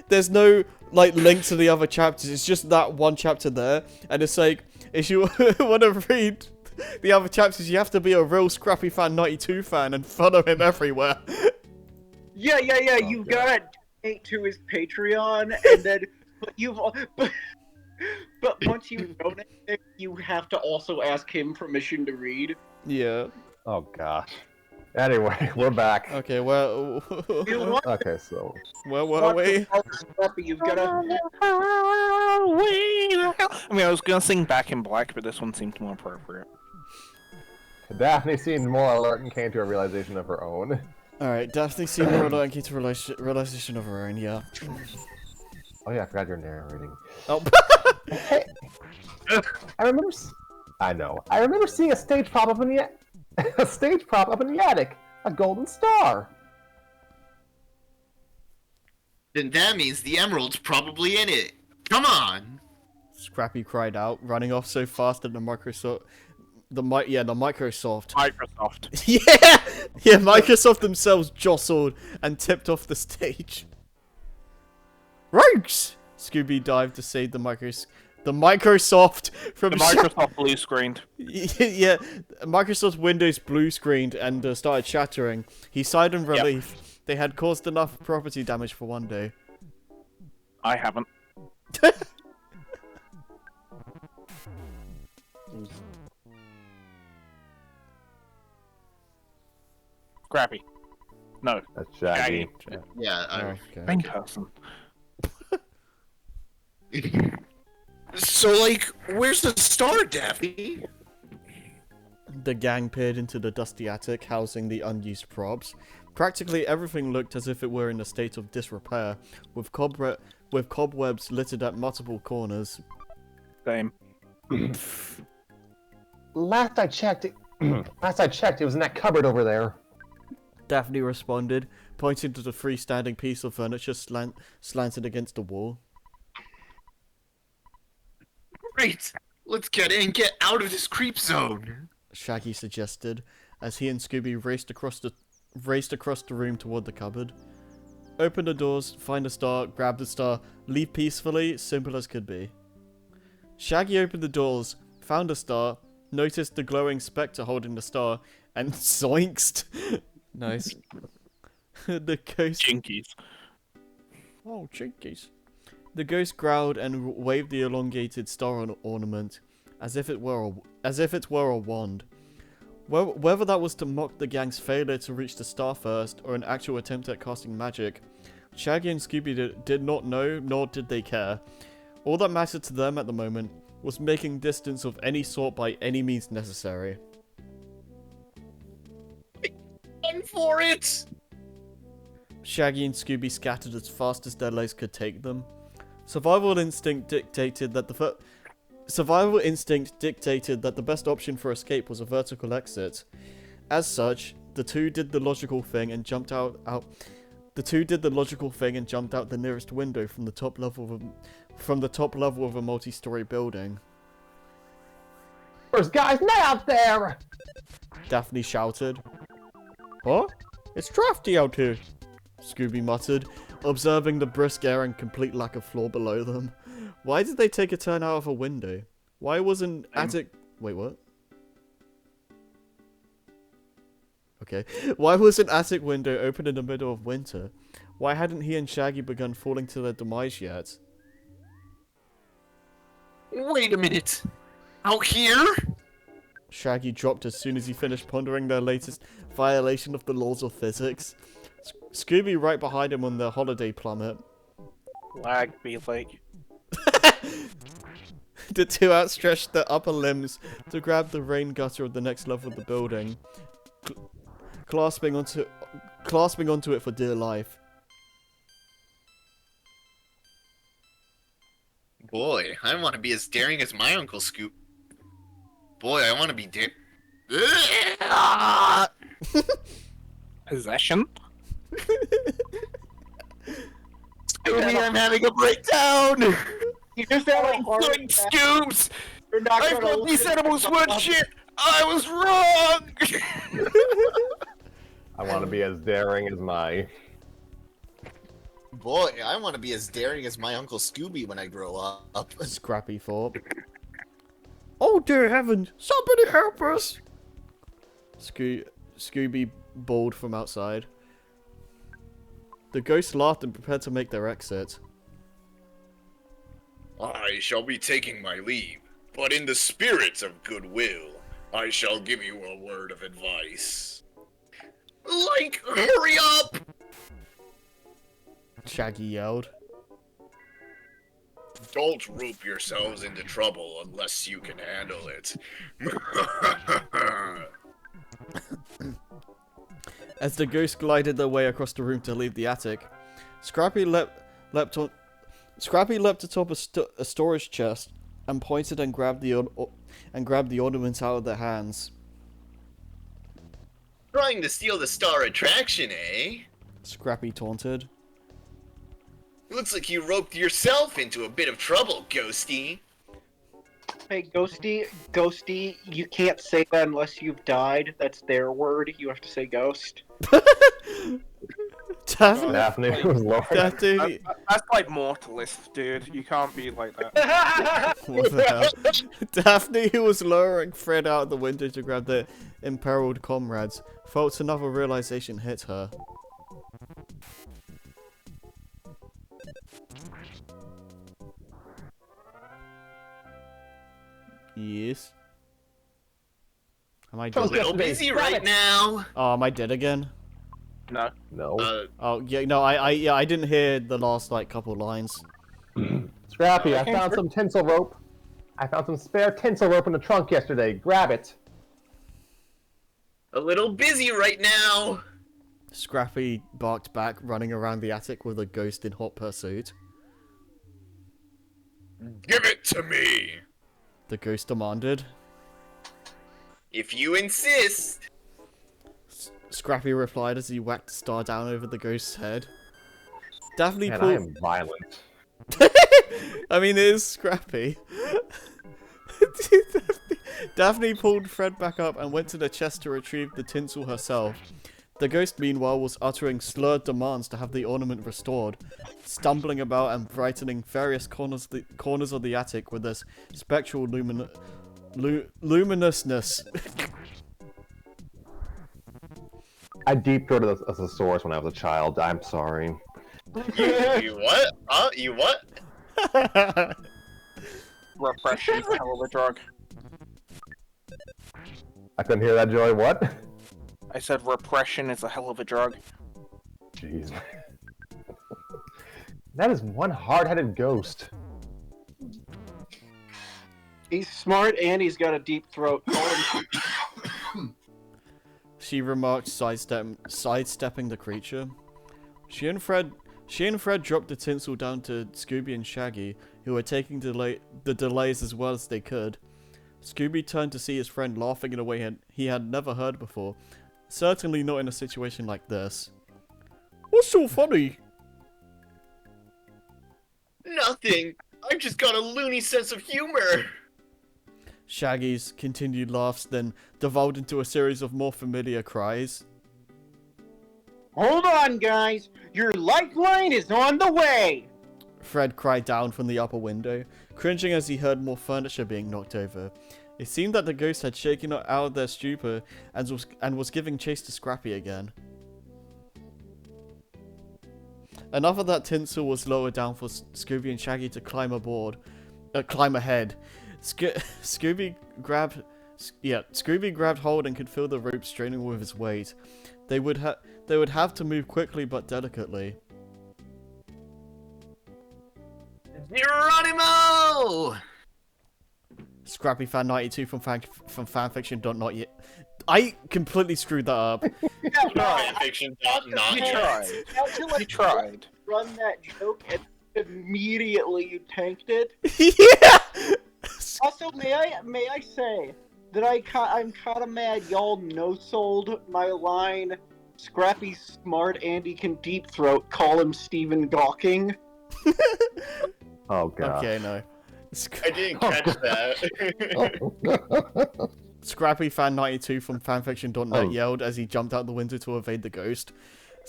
there's no like link to the other chapters. It's just that one chapter there, and it's like if you want to read the other chapters, you have to be a real Scrappy Fan 92 fan and follow him everywhere. Yeah. Oh, You God. gotta donate to his Patreon, and then but once you donate, you have to also ask him permission to read. Yeah. Oh gosh. Anyway, we're back. Okay. Well. You want Okay, so Where were we? Scrappy, you've gotta. I mean, I was gonna sing Back in Black, but this one seemed more appropriate. Daphne seemed more alert and came to a realization of her own. All right. Daphne seemed more like to realization of her own. Yeah. Oh yeah, I forgot you're narrating. Oh. Hey, I remember. I know. I remember seeing a stage prop up in the attic. A golden star. Then that means the emerald's probably in it. Come on! Scrappy cried out, running off so fast that the Microsoft. Microsoft. Yeah, Microsoft themselves jostled and tipped off the stage. Rogues! Scooby dived to save the Microsoft from The Microsoft blue screened. yeah, Microsoft's Windows blue screened and started shattering. He sighed in relief. They had caused enough property damage for one day. I haven't. Scrappy. No. That's Shaggy. Yeah, Okay. Main person. So, like, where's the star, Daphne? The gang peered into the dusty attic housing the unused props. Practically everything looked as if it were in a state of disrepair, with cobwebs littered at multiple corners. Same. Last I checked, it was in that cupboard over there. Daphne responded, pointing to the freestanding piece of furniture slanted against the wall. Great! Let's get in, get out of this creep zone! Shaggy suggested, as he and Scooby raced across the room toward the cupboard. Open the doors, find a star, grab the star, leave peacefully, simple as could be. Shaggy opened the doors, found a star, noticed the glowing spectre holding the star, and zoinks! Nice. The ghost... Jinkies. Oh, jinkies. The ghost growled and waved the elongated star ornament, as if it were a wand. Whether that was to mock the gang's failure to reach the star first, or an actual attempt at casting magic, Shaggy and Scooby did not know, nor did they care. All that mattered to them at the moment was making distance of any sort by any means necessary. Run for it! Shaggy and Scooby scattered as fast as their legs could take them. Survival instinct dictated that the best option for escape was a vertical exit. As such, the two did the logical thing and jumped out the nearest window from the top level of a multi-story building. There's guys not out there. Daphne shouted. Huh? It's drafty out here, Scooby muttered, observing the brisk air and complete lack of floor below them. Why did they take a turn out of a window? Why wasn't attic... Wait, what? Okay. Why was an attic window open in the middle of winter? Why hadn't he and Shaggy begun falling to their demise yet? Wait a minute! Out here? Shaggy dropped as soon as he finished pondering their latest violation of the laws of physics. Scooby right behind him on their holiday plummet. Lag be like. The two outstretched their upper limbs to grab the rain gutter of the next level of the building, clasping onto clasping onto it for dear life. Boy, I want to be as daring as my Uncle Scoop. Boy, I want to be Possession? Scooby, I'm having a breakdown! You just had a heart Good attack. Scoops! You're not I gonna thought these listen animals to weren't us. shit! I was wrong! I want to be as daring as my. Boy, I want to be as daring as my Uncle Scooby when I grow up. Scrappy thought. Oh dear heaven! Somebody help us! Scooby bawled from outside. The ghosts laughed and prepared to make their exit. I shall be taking my leave, but in the spirit of goodwill, I shall give you a word of advice. Like, hurry up! Shaggy yelled. Don't rope yourselves into trouble unless you can handle it. As the ghosts glided their way across the room to leave the attic, Scrappy leapt atop a storage chest and pointed and grabbed the ornaments out of their hands. Trying to steal the star attraction, eh? Scrappy taunted. Looks like you roped yourself into a bit of trouble, Ghosty. Hey, Ghosty, you can't say that unless you've died. That's their word. You have to say ghost. Daphne, Daphne was lower. Daphne, That's like mortalist, dude. You can't be like that. what the hell? Daphne, who was lowering Fred out the window to grab their imperiled comrades, felt another realization hit her. Yes. Am I A dead? little busy right now. Oh, am I dead again? No. No. Oh, yeah, no, I didn't hear the last, like, couple lines. Scrappy, I found some tinsel rope. I found some spare tinsel rope in the trunk yesterday. Grab it. A little busy right now. Scrappy barked back, running around the attic with a ghost in hot pursuit. Give it to me! The ghost demanded. If you insist. Scrappy replied as he whacked the star down over the ghost's head. Daphne Man, I pulled... am violent. I mean, it is Scrappy. Daphne pulled Fred back up and went to the chest to retrieve the tinsel herself. The ghost, meanwhile, was uttering slurred demands to have the ornament restored, stumbling about and brightening various corners of the attic with this spectral luminousness. I deep throated a thesaurus when I was a child. I'm sorry. You what? You what? Repression's a hell of a drug. I couldn't hear that, Joy. What? I said repression is a hell of a drug. Jeez. That is one hard-headed ghost. He's smart and he's got a deep throat. Call him- She remarked, sidestepping the creature. She and Fred dropped the tinsel down to Scooby and Shaggy, who were taking the delays as well as they could. Scooby turned to see his friend laughing in a way he had never heard before. Certainly not in a situation like this. What's so funny? Nothing. I've just got a loony sense of humor. Shaggy's continued laughs then devolved into a series of more familiar cries. Hold on, guys. Your lifeline is on the way. Fred cried down from the upper window, cringing as he heard more furniture being knocked over. It seemed that the ghost had shaken out of their stupor and was giving chase to Scrappy again. Enough of that tinsel was lowered down for Scooby and Shaggy to climb ahead. Scooby grabbed hold and could feel the rope straining with his weight. They would have to move quickly but delicately. Geronimo! Scrappy Fan 92 from fanfiction.not yet. I completely screwed that up. Fanfiction not You yet. tried. You tried. Run that joke and immediately you tanked it. Yeah! Also, may I say that I'm kind of mad y'all no-sold my line. Scrappy's smart, Andy can deep throat. Call him Stephen Gawking. Oh god. Okay, no. I didn't catch that. Scrappy Fan 92 from fanfiction.net Oh. yelled as he jumped out the window to evade the ghost.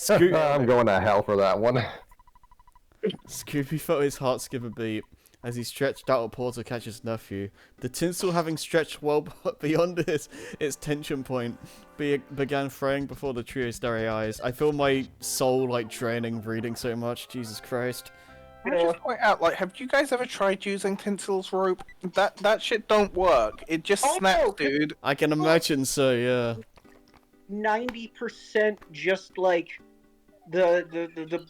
I'm going to hell for that one. Scooby felt his heart skip a beat as he stretched out a paw to catch his nephew. The tinsel, having stretched well beyond its tension point, began fraying before the trio's starry eyes. I feel my soul like draining reading so much. Jesus Christ. Can I just point out, like, have you guys ever tried using Tinsel's rope? That shit don't work. It just Oh, snaps, no. dude. I can imagine so, yeah. 90% just like the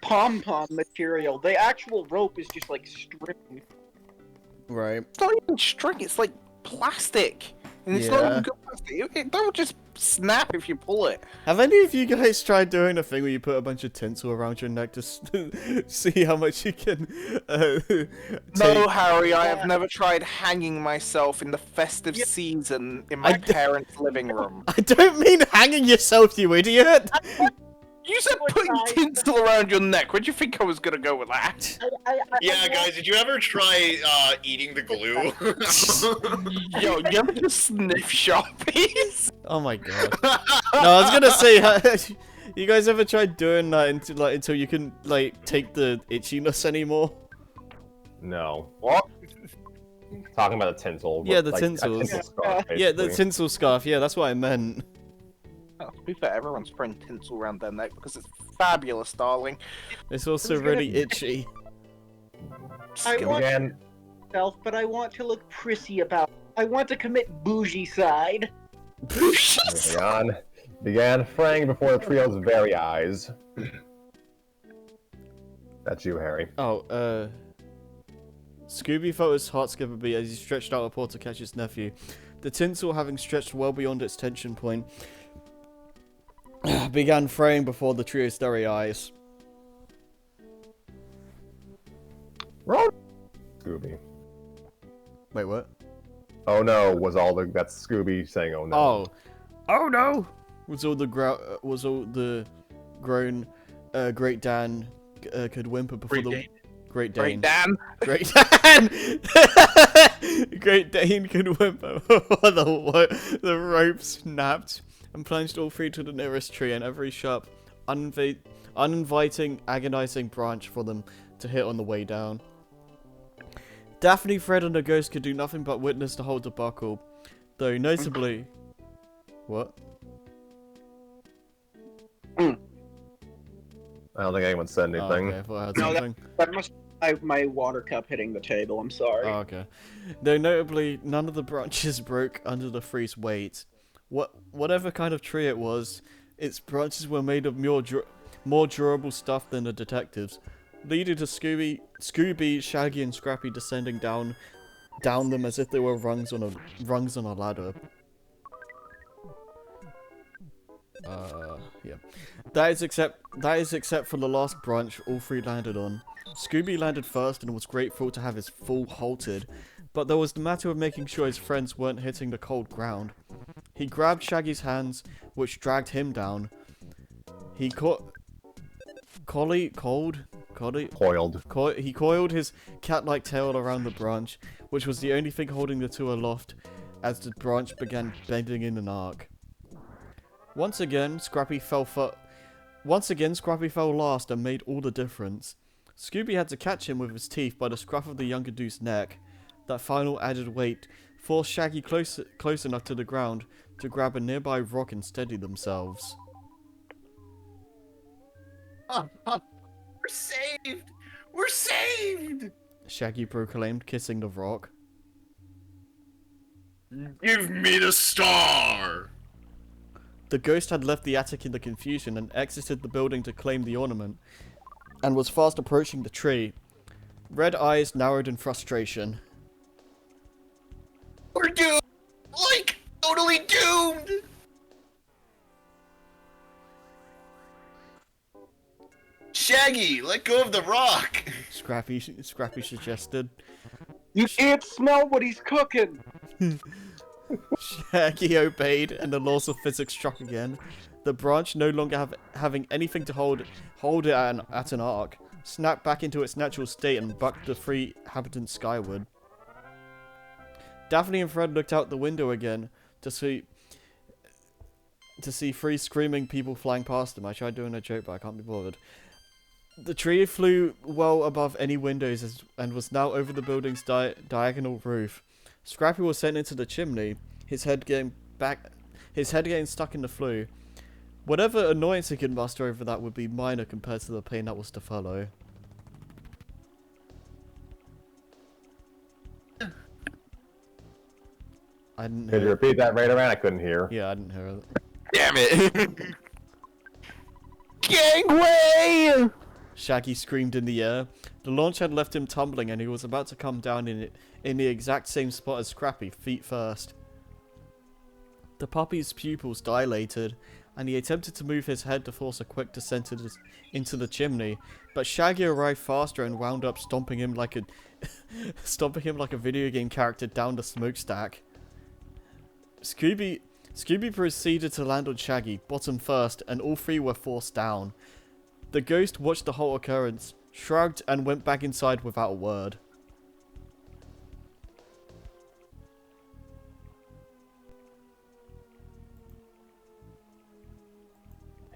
pom-pom material. The actual rope is just like string. Right. It's not even string, it's like plastic. And it's not even good plastic. It don't just snap if you pull it. Have any of you guys tried doing a thing where you put a bunch of tinsel around your neck to see how much you can take? No, Harry, I have never tried hanging myself in the festive season in my parents' living room. I don't mean hanging yourself, you idiot! You said putting tinsel around your neck. Where'd you think I was gonna go with that? Yeah, guys, did you ever try eating the glue? Yo, you ever just sniff Sharpies? Oh my god. No, I was gonna say, you guys ever tried doing that until you can like take the itchiness anymore? No. What? Talking about the tinsel. Yeah, the like, a tinsels. tinsel scarf, Yeah, the basically. tinsel scarf. Yeah, that's what I meant. Oh, to be fair, everyone's spraying tinsel around their neck because it's fabulous, darling. It's also really itchy. I want Again, myself, but I want to look prissy about it. I want to commit bougie side. began fraying before the trio's very eyes. That's you, Harry. Oh, Scooby felt his heart skip a beat as he stretched out a paw to catch his nephew. The tinsel, having stretched well beyond its tension point, began fraying before the trio's starry eyes. Run! Scooby. Wait, what? Oh no, that's Scooby saying oh no. Oh no! Was all the grown Great Dan could whimper before the Great Dane. Great Dan. Great Dan! Great Dane could whimper before the rope snapped and plunged all three to the nearest tree, and every sharp, uninviting, agonizing branch for them to hit on the way down. Daphne, Fred, and the ghost could do nothing but witness the whole debacle, though notably... What? I don't think anyone said Oh, anything. okay, I thought I heard No, something. That must be my water cup hitting the table. I'm sorry. Oh, okay. Though notably, none of the branches broke under the three's weight. Whatever kind of tree it was, its branches were made of more durable stuff than the detectives, leading to Scooby, Shaggy, and Scrappy descending down them as if they were rungs on a ladder. Yeah. That is except for the last branch all three landed on. Scooby landed first and was grateful to have his fall halted, but there was the matter of making sure his friends weren't hitting the cold ground. He grabbed Shaggy's hands, which dragged him down. He he coiled his cat-like tail around the branch, which was the only thing holding the two aloft as the branch began bending in an arc. Once again, Scrappy fell last and made all the difference. Scooby had to catch him with his teeth by the scruff of the younger dude's neck. That final added weight forced Shaggy close enough to the ground to grab a nearby rock and steady themselves. We're saved! We're saved! Shaggy proclaimed, kissing the rock. Give me the star! The ghost had left the attic in the confusion and exited the building to claim the ornament, and was fast approaching the tree. Red eyes narrowed in frustration. We're doomed! Like, totally doomed! Shaggy, let go of the rock! Scrappy suggested. You can't smell what he's cooking. Shaggy obeyed, and the laws of physics struck again. The branch, no longer having anything to hold it at an arc, snapped back into its natural state and bucked the three inhabitants skyward. Daphne and Fred looked out the window again to see three screaming people flying past them. I tried doing a joke, but I can't be bothered. The tree flew well above any windows and was now over the building's diagonal roof. Scrappy was sent into the chimney, his head getting stuck in the flue. Whatever annoyance he could muster over that would be minor compared to the pain that was to follow. I didn't Could you hear. repeat that right around? I couldn't hear. Yeah, I didn't hear it. Damn it! Gangway! Shaggy screamed in the air. The launch had left him tumbling, and he was about to come down in the exact same spot as Scrappy, feet first. The puppy's pupils dilated, and he attempted to move his head to force a quick descent into the chimney, but Shaggy arrived faster and wound up stomping him like a video game character down the smokestack. Scooby proceeded to land on Shaggy, bottom first, and all three were forced down. The ghost watched the whole occurrence, shrugged, and went back inside without a word.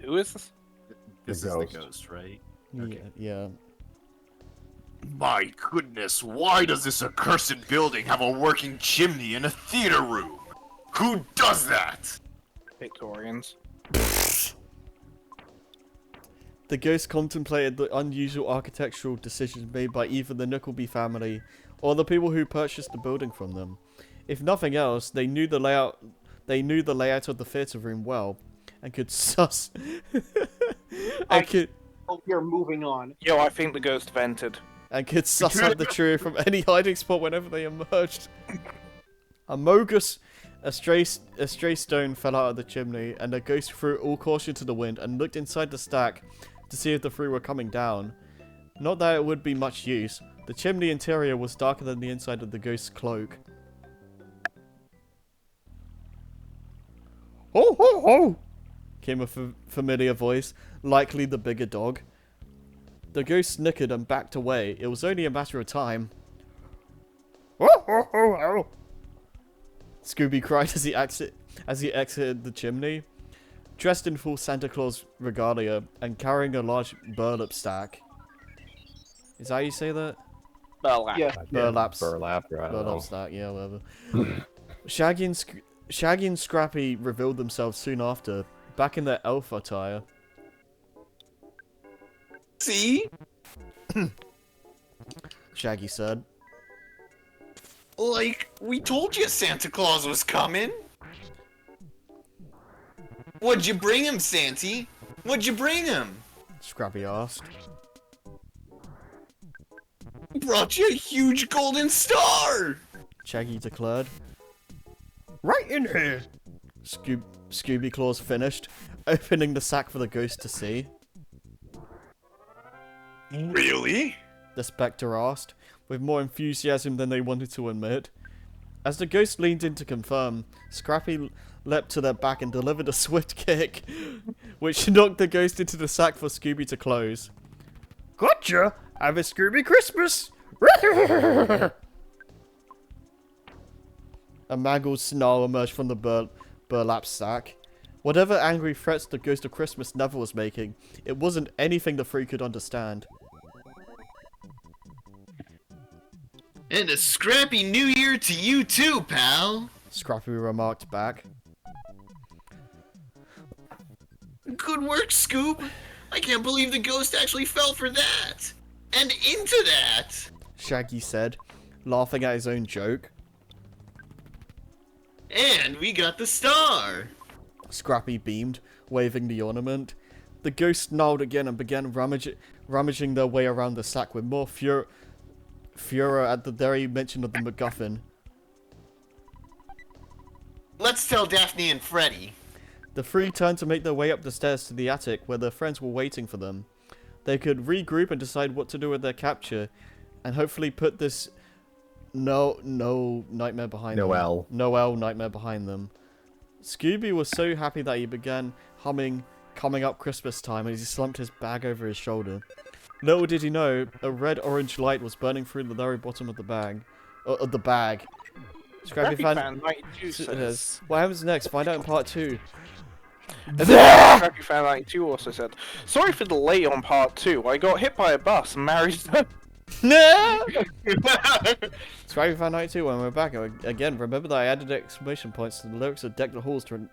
Who is this? This is ghost. the ghost, right? Yeah. My goodness, why does this accursed building have a working chimney and a theater room? Who does that? Victorians. The ghost contemplated the unusual architectural decisions made by either the Nickleby family or the people who purchased the building from them. If nothing else, they knew the layout of the theater room well and could suss Oh, we're moving on. Yo, I think the ghost vented. and could suss out the trio from any hiding spot whenever they emerged. A stray stone fell out of the chimney, and the ghost threw all caution to the wind and looked inside the stack to see if the three were coming down. Not that it would be much use. The chimney interior was darker than the inside of the ghost's cloak. Ho ho ho! Came a familiar voice, likely the bigger dog. The ghost snickered and backed away. It was only a matter of time. Ho ho ho ho! Scooby cried as he exited the chimney, dressed in full Santa Claus regalia and carrying a large burlap stack. Is that how you say that? Burlap. Yeah. Burlaps. Burlap, I don't know. Burlap stack, yeah, whatever. Shaggy and Scrappy revealed themselves soon after, back in their elf attire. See? Shaggy said. Like, we told you Santa Claus was coming. What'd you bring him, Santy? What'd you bring him? Scrappy asked. Brought you a huge golden star! Shaggy declared. Right in here! Scooby Claus finished, opening the sack for the ghost to see. Really? The Spectre asked, with more enthusiasm than they wanted to admit. As the ghost leaned in to confirm, Scrappy leapt to their back and delivered a swift kick, which knocked the ghost into the sack for Scooby to close. Gotcha! Have a Scooby Christmas! A mangled snarl emerged from the burlap sack. Whatever angry threats the ghost of Christmas never was making, it wasn't anything the three could understand. And a scrappy new year to you too, pal! Scrappy remarked back. Good work, Scoop! I can't believe the ghost actually fell for that! And into that! Shaggy said, laughing at his own joke. And we got the star! Scrappy beamed, waving the ornament. The ghost snarled again and began rummaging their way around the sack with more furor at the very mention of the MacGuffin. Let's tell Daphne and Freddy. The three turned to make their way up the stairs to the attic where their friends were waiting for them. they could regroup and decide what to do with their capture, and hopefully put this nightmare behind them. Noel nightmare behind them. Scooby was so happy that he began humming "Coming Up Christmas Time" as he slumped his bag over his shoulder. Little did he know, a red-orange light was burning through the very bottom of the bag. Scrappy fan 92 says. What happens next? Find out in part 2. And then Scrappy fan 92 also said, "Sorry for the delay on part 2. I got hit by a bus and married." Scrappy fan 92 when we're back again. Remember that I added exclamation points to the lyrics of "Deck the Halls" to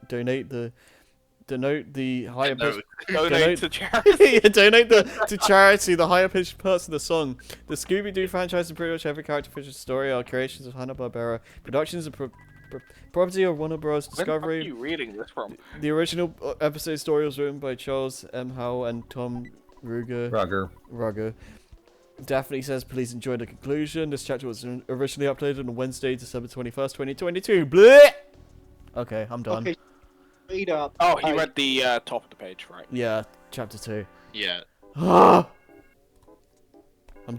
denote the higher pitch. Donate to charity. Yeah, donate to charity the higher pitched parts of the song. The Scooby-Doo franchise and pretty much every character featured story are creations of Hanna-Barbera Productions and property of Warner Bros. Discovery. Where are you reading this from? The original episode story was written by Charles M. Howell and Tom Rugger. Daphne says, "Please enjoy the conclusion. This chapter was originally uploaded on Wednesday, December 21st, 2022. Bleh! Okay, I'm done. Okay, straight up. Oh, he read the top of the page, right? Yeah, chapter 2. Yeah. I'm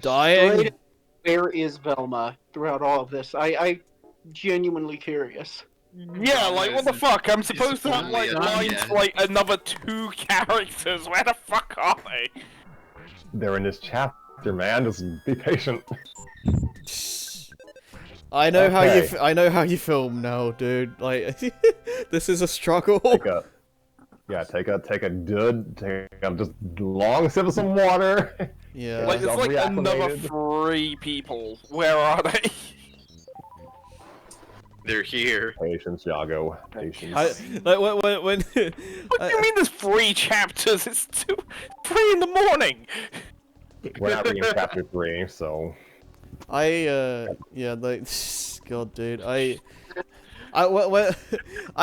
dying. Straight up, where is Velma throughout all of this? I genuinely curious. Yeah, like, what the fuck? I'm supposed to have, like, only lines for, like, another 2 characters. Where the fuck are they? They're in this chapter, man. Just be patient. I know Okay. how you film now, dude. Like, this is a struggle. Take a good, just long sip of some water. Yeah. Like, there's, like, another Reacclimated. 3 people. Where are they? They're here. Patience, Yago. Patience. Like when What do you mean there's 3 chapters? It's 3 in the morning! We're not reading chapter 3, so. yeah, like, God, dude, I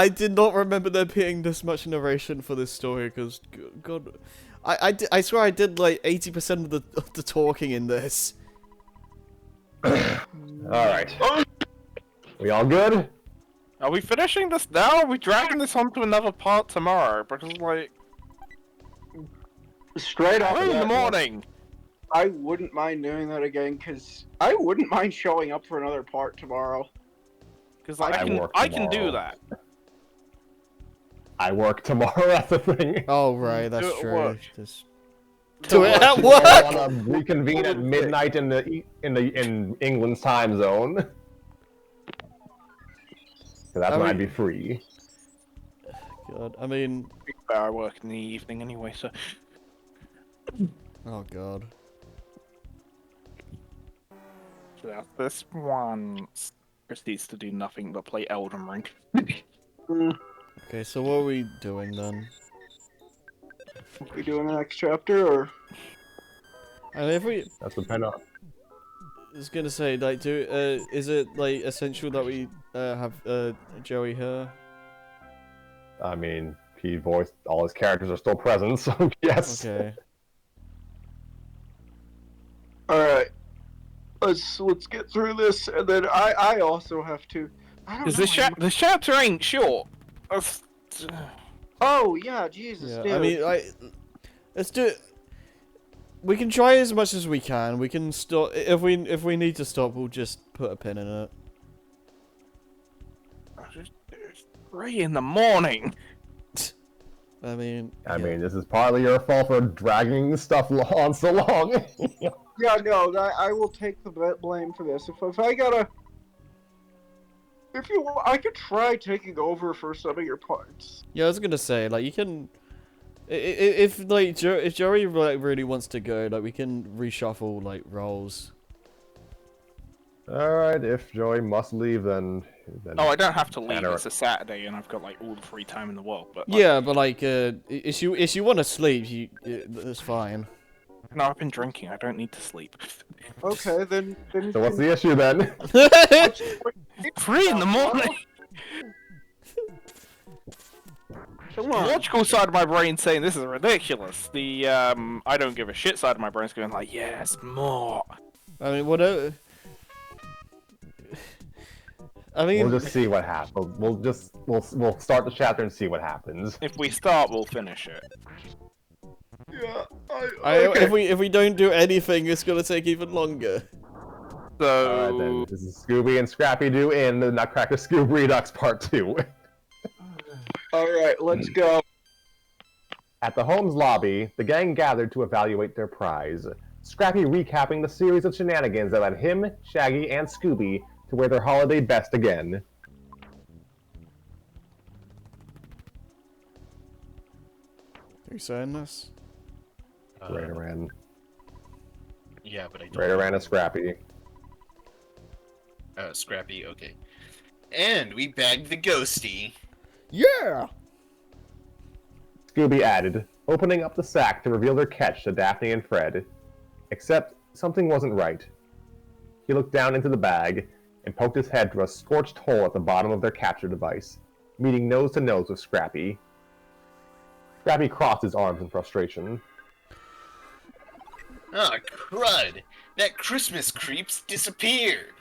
did not remember there being this much narration for this story, because, God, I swear I did, like, 80% of the talking in this. Alright. We all good? Are we finishing this now? Are we dragging this on to another part tomorrow? Because, like, Straight up. 3 in the morning! I wouldn't mind doing that again, because I wouldn't mind showing up for another part tomorrow. Because work I can do tomorrow. that. I work tomorrow, that's the thing. Oh, right, that's Do it at true. work. Just do it at work! I want to reconvene at midnight in England's time zone. So that's when I'd be free. God, I mean, I work in the evening anyway, so... oh, God. So this one... Chris needs to do nothing but play Elden Ring. Okay, so what are we doing then? We doing the next chapter, or? I mean, if we... That's depend on. I was gonna say, like, is it, like, essential that we, have, Joey here? I mean, he voiced all his characters are still present, so yes. Okay. Alright. Let's get through this, and then I also have to... I don't Because know, the chapter ain't short. Oh, yeah, Jesus, Yeah, dude. I mean, let's do it. We can try as much as we can. We can stop if we need to stop. We'll just put a pin in it. It's 3 in the morning. I mean, This is partly your fault for dragging stuff on so long. Yeah, no, I will take the blame for this. If I gotta... If you want, I could try taking over for some of your parts. yeah, I was gonna say, like, you can, if Joey like really wants to go, like, we can reshuffle like roles. Alright, if Joey must leave, then Oh, I don't have to leave. Matter- It's a Saturday, and I've got like all the free time in the world. But like, Yeah, but like, if you want to sleep, that's fine. no, I've been drinking. I don't need to sleep. Okay, then So what's the issue then? 3 in the morning. Come The on. logical side of my brain saying this is ridiculous. The I don't give a shit side of my brain's going like, yes, more. I mean, whatever. I mean, We'll just see what happens. We'll start the chapter and see what happens. If we start, we'll finish it. Yeah, If we don't do anything, it's gonna take even longer. Alright then, this is Scooby and Scrappy do in the Nutcracker Scoob Redux Part 2. Alright, let's go. At the home's lobby, the gang gathered to evaluate their prize. Scrappy recapping the series of shenanigans that led him, Shaggy, and Scooby to wear their holiday best again. Are you saying this? Raideran. Yeah, but I don't. Raideran and Scrappy. Scrappy, okay. And we bagged the ghosty. Yeah! Scooby added, opening up the sack to reveal their catch to Daphne and Fred. Except, something wasn't right. He looked down into the bag and poked his head through a scorched hole at the bottom of their capture device, meeting nose to nose with Scrappy. Scrappy crossed his arms in frustration. Ah, crud! That Christmas creep's disappeared!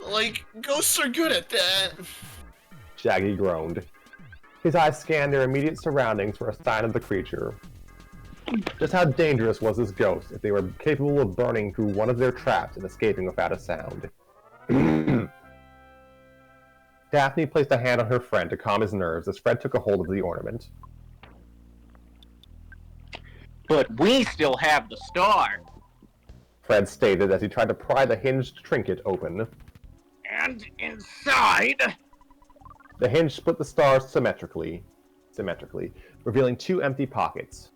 Like, ghosts are good at that! Shaggy groaned. His eyes scanned their immediate surroundings for a sign of the creature. Just how dangerous was this ghost if they were capable of burning through one of their traps and escaping without a sound? Daphne placed a hand on her friend to calm his nerves as Fred took a hold of the ornament. But we still have the star. Fred stated as he tried to pry the hinged trinket open. And inside... The hinge split the stars symmetrically, revealing 2 empty pockets.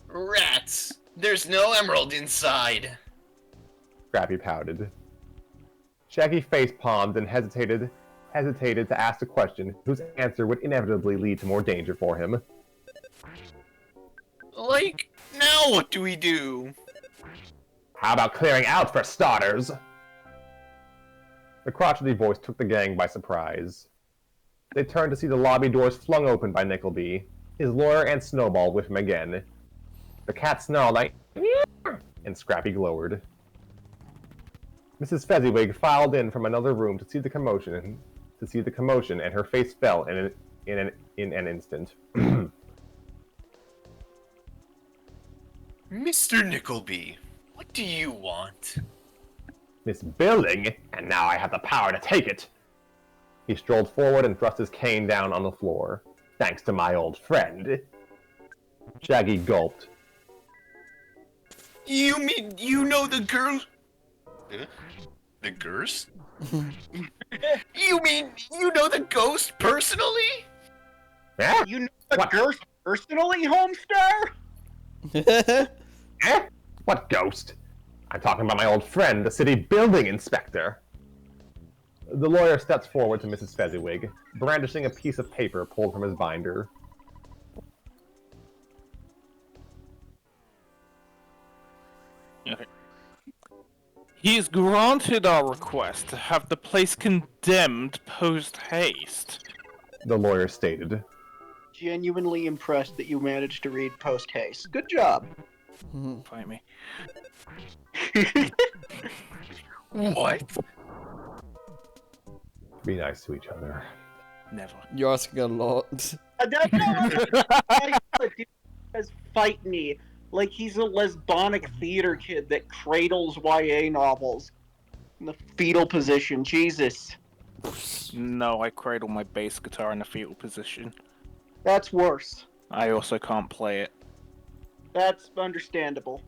Rats! There's no emerald inside! Scrappy pouted. Shaggy face-palmed and hesitated to ask a question whose answer would inevitably lead to more danger for him. Like, now what do we do? How about clearing out for starters? The crotchety voice took the gang by surprise. They turned to see the lobby doors flung open by Nickleby, his lawyer and Snowball with him again. The cat snarled like, "Meow," and Scrappy glowered. Mrs. Fezziwig filed in from another room to see the commotion, and her face fell in an instant. Mr. Nickleby, what do you want? This building, and now I have the power to take it. He strolled forward and thrust his cane down on the floor. Thanks to my old friend. Shaggy gulped. You mean you know the girl? The ghost? You mean you know the ghost personally? Eh? You know the What? ghost personally, Homestar? Eh? What ghost? I'm talking about my old friend, the city building inspector. The lawyer steps forward to Mrs. Fezziwig, brandishing a piece of paper pulled from his binder. Okay. He has granted our request to have the place condemned post-haste. The lawyer stated. Genuinely impressed that you managed to read post haste. Good job. Fight me. What? Be nice to each other. Never. You're asking a lot. I don't know. Says fight me like he's a lesbonic theater kid that cradles YA novels in the fetal position. Jesus, No, I cradle my bass guitar in the fetal position. that's worse. I also can't play it. That's understandable.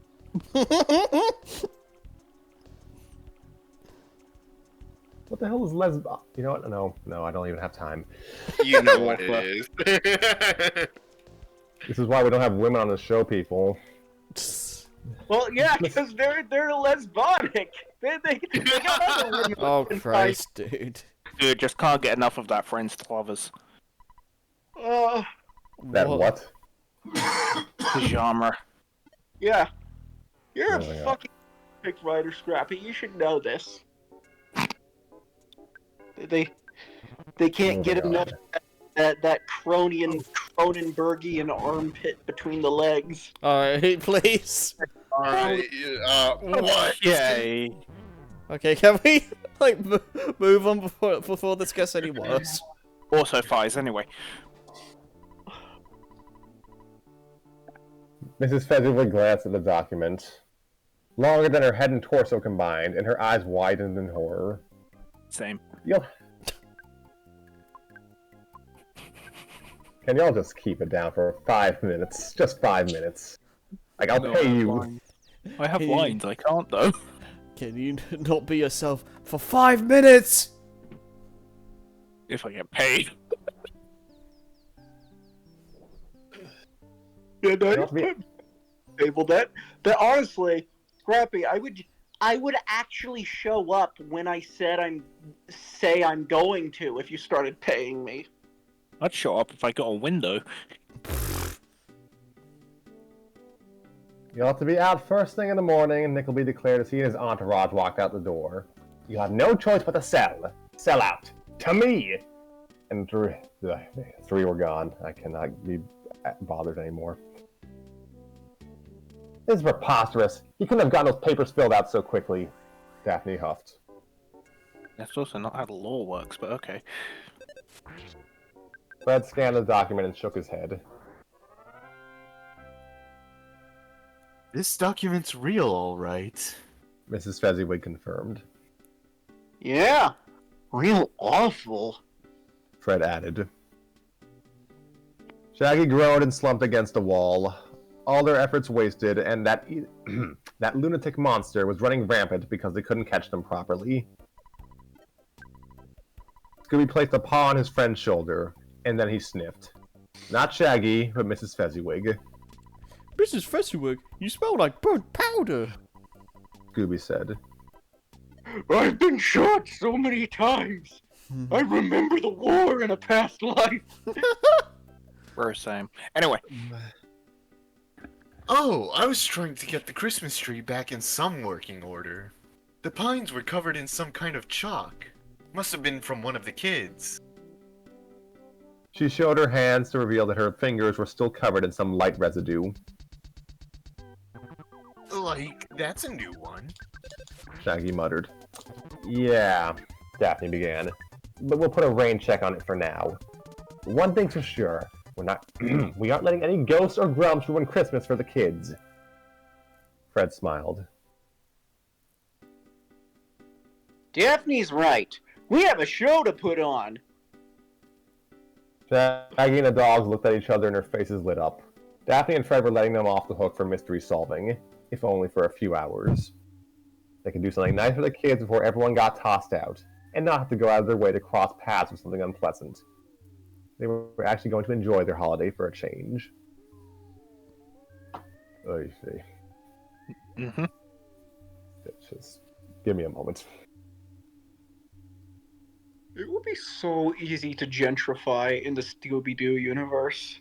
What the hell is lesb... You know what? No, I don't even have time. You know what it is. This is why we don't have women on the show, people. Well, yeah, because they're lesbonic. They got other women Oh in Christ, dude. Dude, just can't get enough of that friends to lovers. fight. That what? The genre. Yeah. You're a Oh, yeah. fucking pick writer, Scrappy. You should know this. They can't Oh, get my enough God. of that Cronenbergian armpit between the legs. Alright, please. Alright, what? Yay. Okay, can we like move on before this gets any worse? Also fires anyway. Mrs. Fezziwig glanced at the document. Longer than her head and torso combined, and her eyes widened in horror. Same. Can y'all just keep it down for 5 minutes? Just 5 minutes. Like, I'll No, pay I have you. lines. I have Hey. lines, I can't though. Can you not be yourself for 5 minutes? If I get paid. Yeah, no, Not me. table that honestly, Scrappy, I would actually show up when I say I'm going to if you started paying me. I'd show up if I got a window. You'll have to be out first thing in the morning, and Nickleby declared as he and his entourage walked out the door. You have no choice but to sell. Sell out. To me! And three were gone. I cannot be bothered anymore. This is preposterous. You couldn't have gotten those papers filled out so quickly. Daphne huffed. That's also not how the law works, but okay. Fred scanned the document and shook his head. This document's real, alright. Mrs. Fezziwig confirmed. Yeah, real awful. Fred added. Shaggy groaned and slumped against the wall. All their efforts wasted, and that that lunatic monster was running rampant because they couldn't catch them properly. Scooby placed a paw on his friend's shoulder, and then he sniffed. Not Shaggy, but Mrs. Fezziwig. Mrs. Fezziwig, you smell like burnt powder. Scooby said. I've been shot so many times. I remember the war in a past life. We're the same. Anyway, Oh, I was trying to get the Christmas tree back in some working order. The pines were covered in some kind of chalk. Must have been from one of the kids. She showed her hands to reveal that her fingers were still covered in some light residue. Like, that's a new one. Shaggy muttered. Yeah, Daphne began. But we'll put a rain check on it for now. One thing's for sure. We aren't letting any ghosts or grumps ruin Christmas for the kids. Fred smiled. Daphne's right. We have a show to put on. Shaggy and the dogs looked at each other and their faces lit up. Daphne and Fred were letting them off the hook for mystery solving, if only for a few hours. They could do something nice for the kids before everyone got tossed out, and not have to go out of their way to cross paths with something unpleasant. They were actually going to enjoy their holiday for a change. Oh, you see. mm-hmm. Just give me a moment. It would be so easy to gentrify in the Scooby-Doo universe.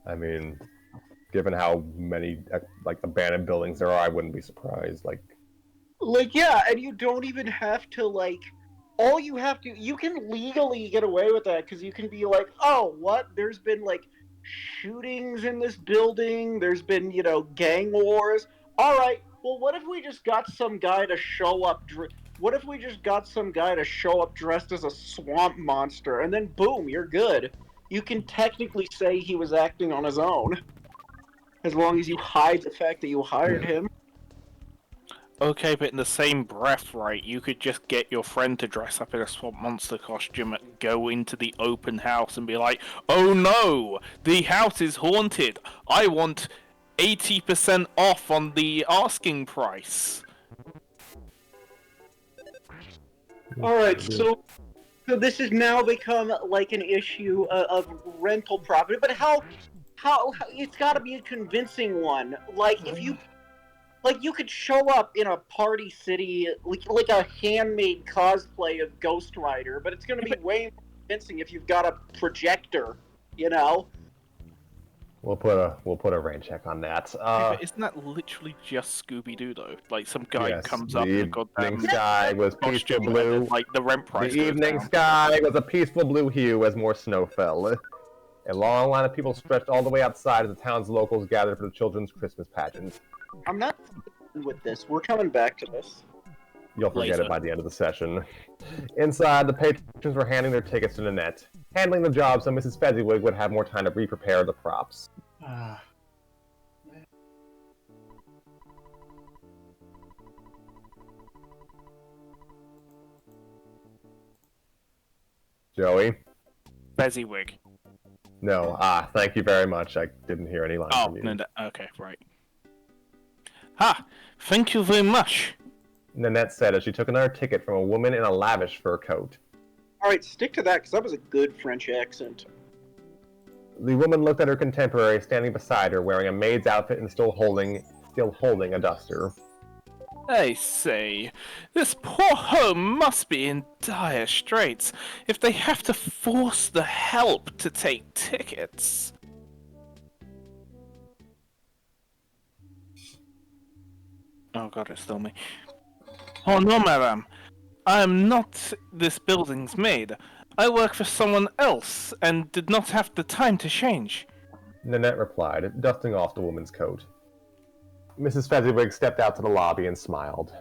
I mean, given how many like abandoned buildings there are, I wouldn't be surprised. Like, yeah, and you don't even have to, like, all you have to, you can legally get away with that, because you can be like, oh, what? There's been, like, shootings in this building, there's been, you know, gang wars. Alright, well, what if we just got some guy to show up, dressed as a swamp monster, and then boom, you're good. You can technically say he was acting on his own. As long as you hide the fact that you hired him. Okay, but in the same breath, right, you could just get your friend to dress up in a swamp monster costume and go into the open house and be like, oh no, the house is haunted. I want 80% off on the asking price. Alright, so this has now become like an issue of rental property, but how it's gotta be a convincing one. Like, if you, like, you could show up in a Party City, like a handmade cosplay of Ghost Rider, but it's gonna be way more convincing if you've got a projector, you know? We'll put a rain check on that. But isn't that literally just Scooby-Doo, though? Like, some guy Yes, comes the up in a evening goddamn sky was peaceful costume, and blue. then, like, the rent price The goes evening down. sky was a peaceful blue hue as more snow fell. A long line of people stretched all the way outside as the town's locals gathered for the children's Christmas pageant. I'm not with this. We're coming back to this. You'll forget Later. it by the end of the session. Inside, the patrons were handing their tickets to Nanette, handling the job so Mrs. Fezziwig would have more time to re-prepare the props. Ah. Joey? Fezziwig. No. Thank you very much. I didn't hear any lines Oh, from you. no, okay, right. Thank you very much. Nanette said as she took another ticket from a woman in a lavish fur coat. Alright, stick to that, because that was a good French accent. The woman looked at her contemporary standing beside her, wearing a maid's outfit and still holding a duster. I say, this poor home must be in dire straits if they have to force the help to take tickets. Oh god, it's still me. Oh no, madam. I am not this building's maid. I work for someone else and did not have the time to change. Nanette replied, dusting off the woman's coat. Mrs. Fezziwig stepped out to the lobby and smiled.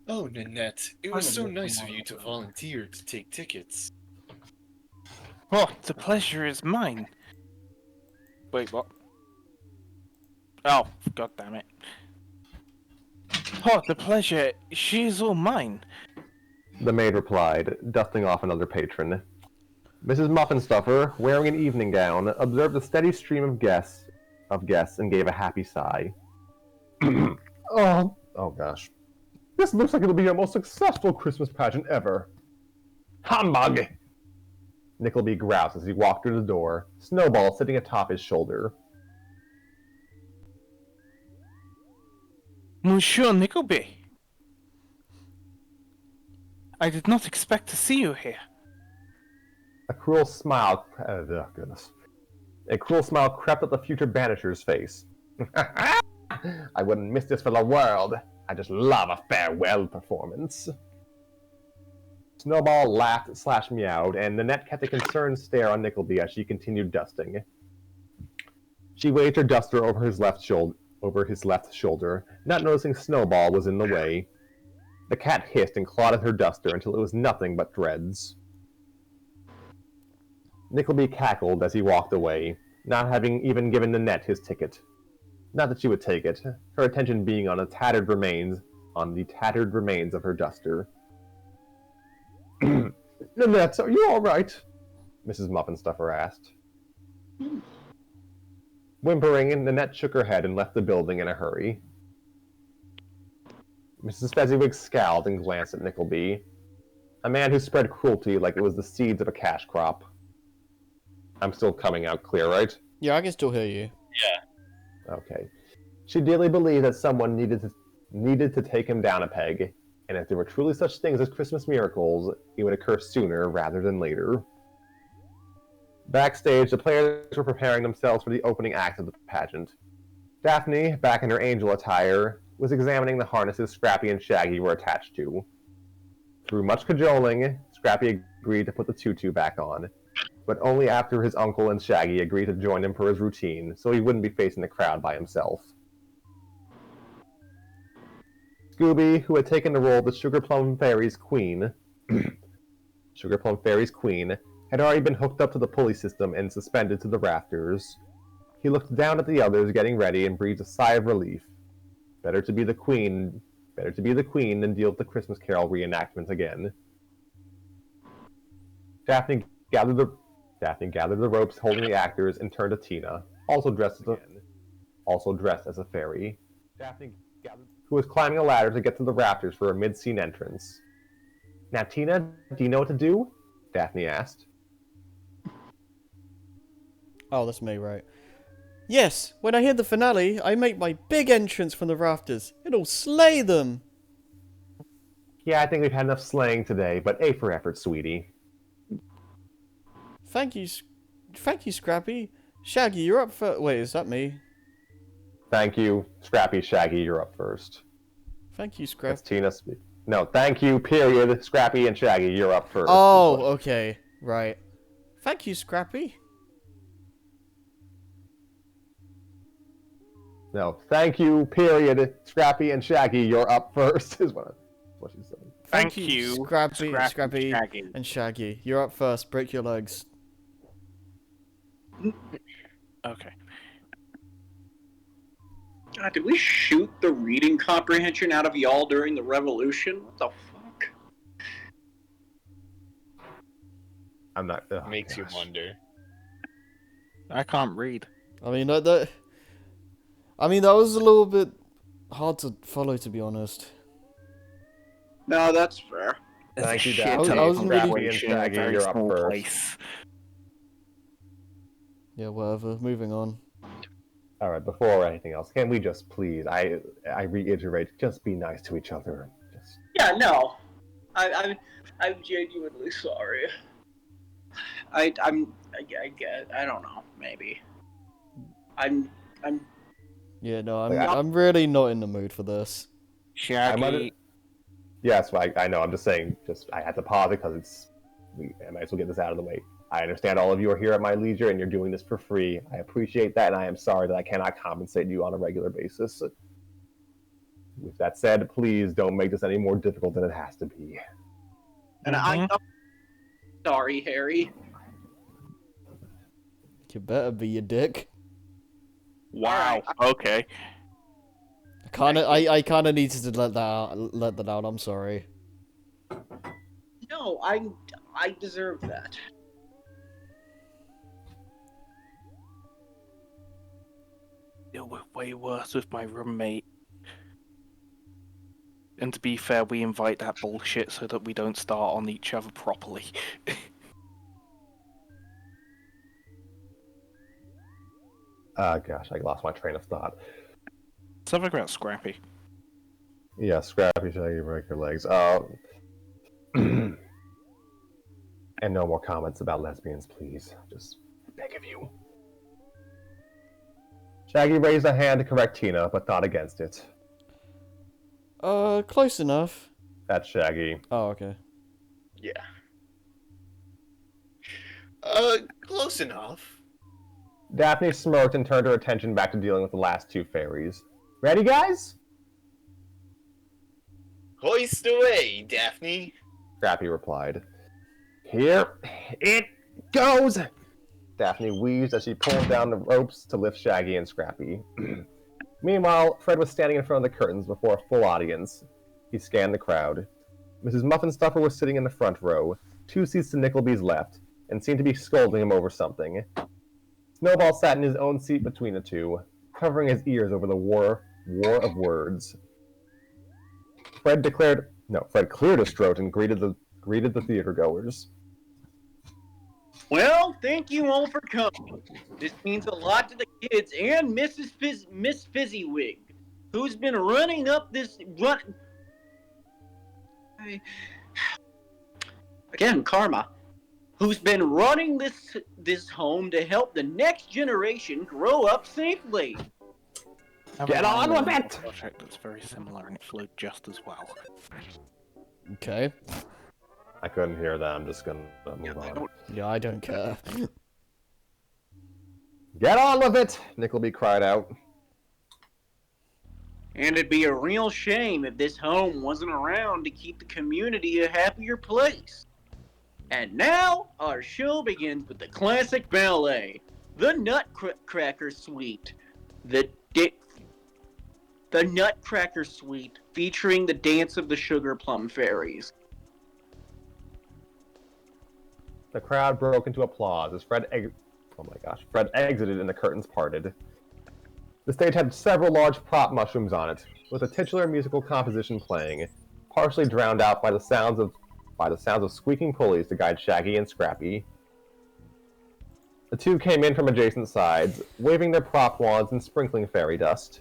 Oh, Nanette, it was so nice of you to volunteer to take tickets. Oh, the pleasure is mine. Wait, what? Oh, god damn it. Oh, the pleasure, she is all mine. The maid replied, dusting off another patron. Mrs. Muffinstuffer, wearing an evening gown, observed a steady stream of guests and gave a happy sigh. Oh gosh. This looks like it'll be our most successful Christmas pageant ever. Humbug! Nickleby groused as he walked through the door, Snowball sitting atop his shoulder. Monsieur Nickleby. I did not expect to see you here. A cruel smile crept up the future banisher's face. I wouldn't miss this for the world. I just love a farewell performance. Snowball laughed / meowed, and Nanette kept a concerned stare on Nickleby as she continued dusting. She waved her duster over his left shoulder, not noticing Snowball was in the way. The cat hissed and clawed at her duster until it was nothing but dreads. Nickleby cackled as he walked away, not having even given Nanette his ticket. Not that she would take it, her attention being on the tattered remains of her duster. Nanette, are you all right? Mrs. Muffinstuffer asked. Whimpering, Nanette shook her head and left the building in a hurry. Mrs. Fezziwig scowled and glanced at Nickleby, a man who spread cruelty like it was the seeds of a cash crop. I'm still coming out clear, right? Yeah, I can still hear you. Okay. She dearly believed that someone needed to take him down a peg, and if there were truly such things as Christmas miracles, it would occur sooner rather than later. Backstage, the players were preparing themselves for the opening act of the pageant. Daphne, back in her angel attire, was examining the harnesses Scrappy and Shaggy were attached to. Through much cajoling, Scrappy agreed to put the tutu back on, but only after his uncle and Shaggy agreed to join him for his routine, so he wouldn't be facing the crowd by himself. Scooby, who had taken the role of the Sugar Plum Fairy's queen, had already been hooked up to the pulley system and suspended to the rafters. He looked down at the others getting ready and breathed a sigh of relief. Better to be the queen than deal with the Christmas Carol reenactment again. Daphne gathered the ropes holding the actors and turned to Tina, also dressed as a fairy, who was climbing a ladder to get to the rafters for a mid-scene entrance. Now, Tina, do you know what to do? Daphne asked. Oh, that's me, right. Yes, when I hear the finale, I make my big entrance from the rafters. It'll slay them! Yeah, I think we've had enough slaying today, but A for effort, sweetie. Thank you, Scrappy. Shaggy, you're up for... Wait, is that me? Thank you, Scrappy. Shaggy, you're up first. Thank you, That's Scrappy. Tina. No, thank you, period. Scrappy and Shaggy, you're up first. Oh, okay. Right. Thank you, Scrappy. No, thank you, period. Scrappy and Shaggy, you're up first, is what she's saying. Thank you, Scrappy, Shaggy. and Shaggy. You're up first. Break your legs. Okay. God, did we shoot the reading comprehension out of y'all during the revolution? What the fuck? I'm not. Oh, Makes you gosh. wonder. I can't read. I mean, that was a little bit hard to follow, to be honest. No, that's fair. Thank you, Shit Daphne. I wasn't really- Scrappy and Shaggy, you're up first. Place. Yeah, whatever. Moving on. All right, before anything else, can we just please, I reiterate, just be nice to each other. Just... Yeah, no. I'm genuinely sorry. I guess, I don't know, maybe. I'm Yeah, no, Yeah. I'm really not in the mood for this. Shaggy. Yes, I know. I'm just saying. I had to pause it because I might as well get this out of the way. I understand all of you are here at my leisure and you're doing this for free. I appreciate that, and I am sorry that I cannot compensate you on a regular basis. With that said, please don't make this any more difficult than it has to be. and I'm sorry, Harry. You better be, you dick. Wow. Okay. I kind of needed to let that out. I'm sorry. No, I deserve that. Deal with way worse with my roommate. And to be fair, we invite that bullshit so that we don't start on each other properly. Gosh, I lost my train of thought. Something about Scrappy. Yeah, Scrappy, Shaggy, break your legs. And no more comments about lesbians, please. Just beg of you. Shaggy raised a hand to correct Tina, but not against it. Close enough. That's Shaggy. Oh, okay. Yeah. Close enough. Daphne smirked and turned her attention back to dealing with the last two fairies. Ready, guys? Hoist away, Daphne. Scrappy replied. Here it goes! Daphne wheezed as she pulled down the ropes to lift Shaggy and Scrappy. Meanwhile, Fred was standing in front of the curtains before a full audience. He scanned the crowd. Mrs. Muffin Stuffer was sitting in the front row, 2 seats to Nickleby's left, and seemed to be scolding him over something. Snowball sat in his own seat between the two, covering his ears over the war of words. Fred cleared his throat and greeted the theater-goers. Well, thank you all for coming. This means a lot to the kids and Miss Fizzywig, who's been running up this again, karma. Who's been running this home to help the next generation grow up safely. Get on with it! Project that's very similar and it flowed just as well. Okay. I couldn't hear that. I'm just gonna move on. Yeah, I don't care. Get on with it! Nickleby cried out. And it'd be a real shame if this home wasn't around to keep the community a happier place. And now, our show begins with the classic ballet, The Nutcracker Suite. The Nutcracker Suite, featuring the Dance of the Sugar Plum Fairies. The crowd broke into applause as Fred exited and the curtains parted. The stage had several large prop mushrooms on it, with a titular musical composition playing, partially drowned out by the sounds of squeaking pulleys to guide Shaggy and Scrappy. The two came in from adjacent sides, waving their prop wands and sprinkling fairy dust.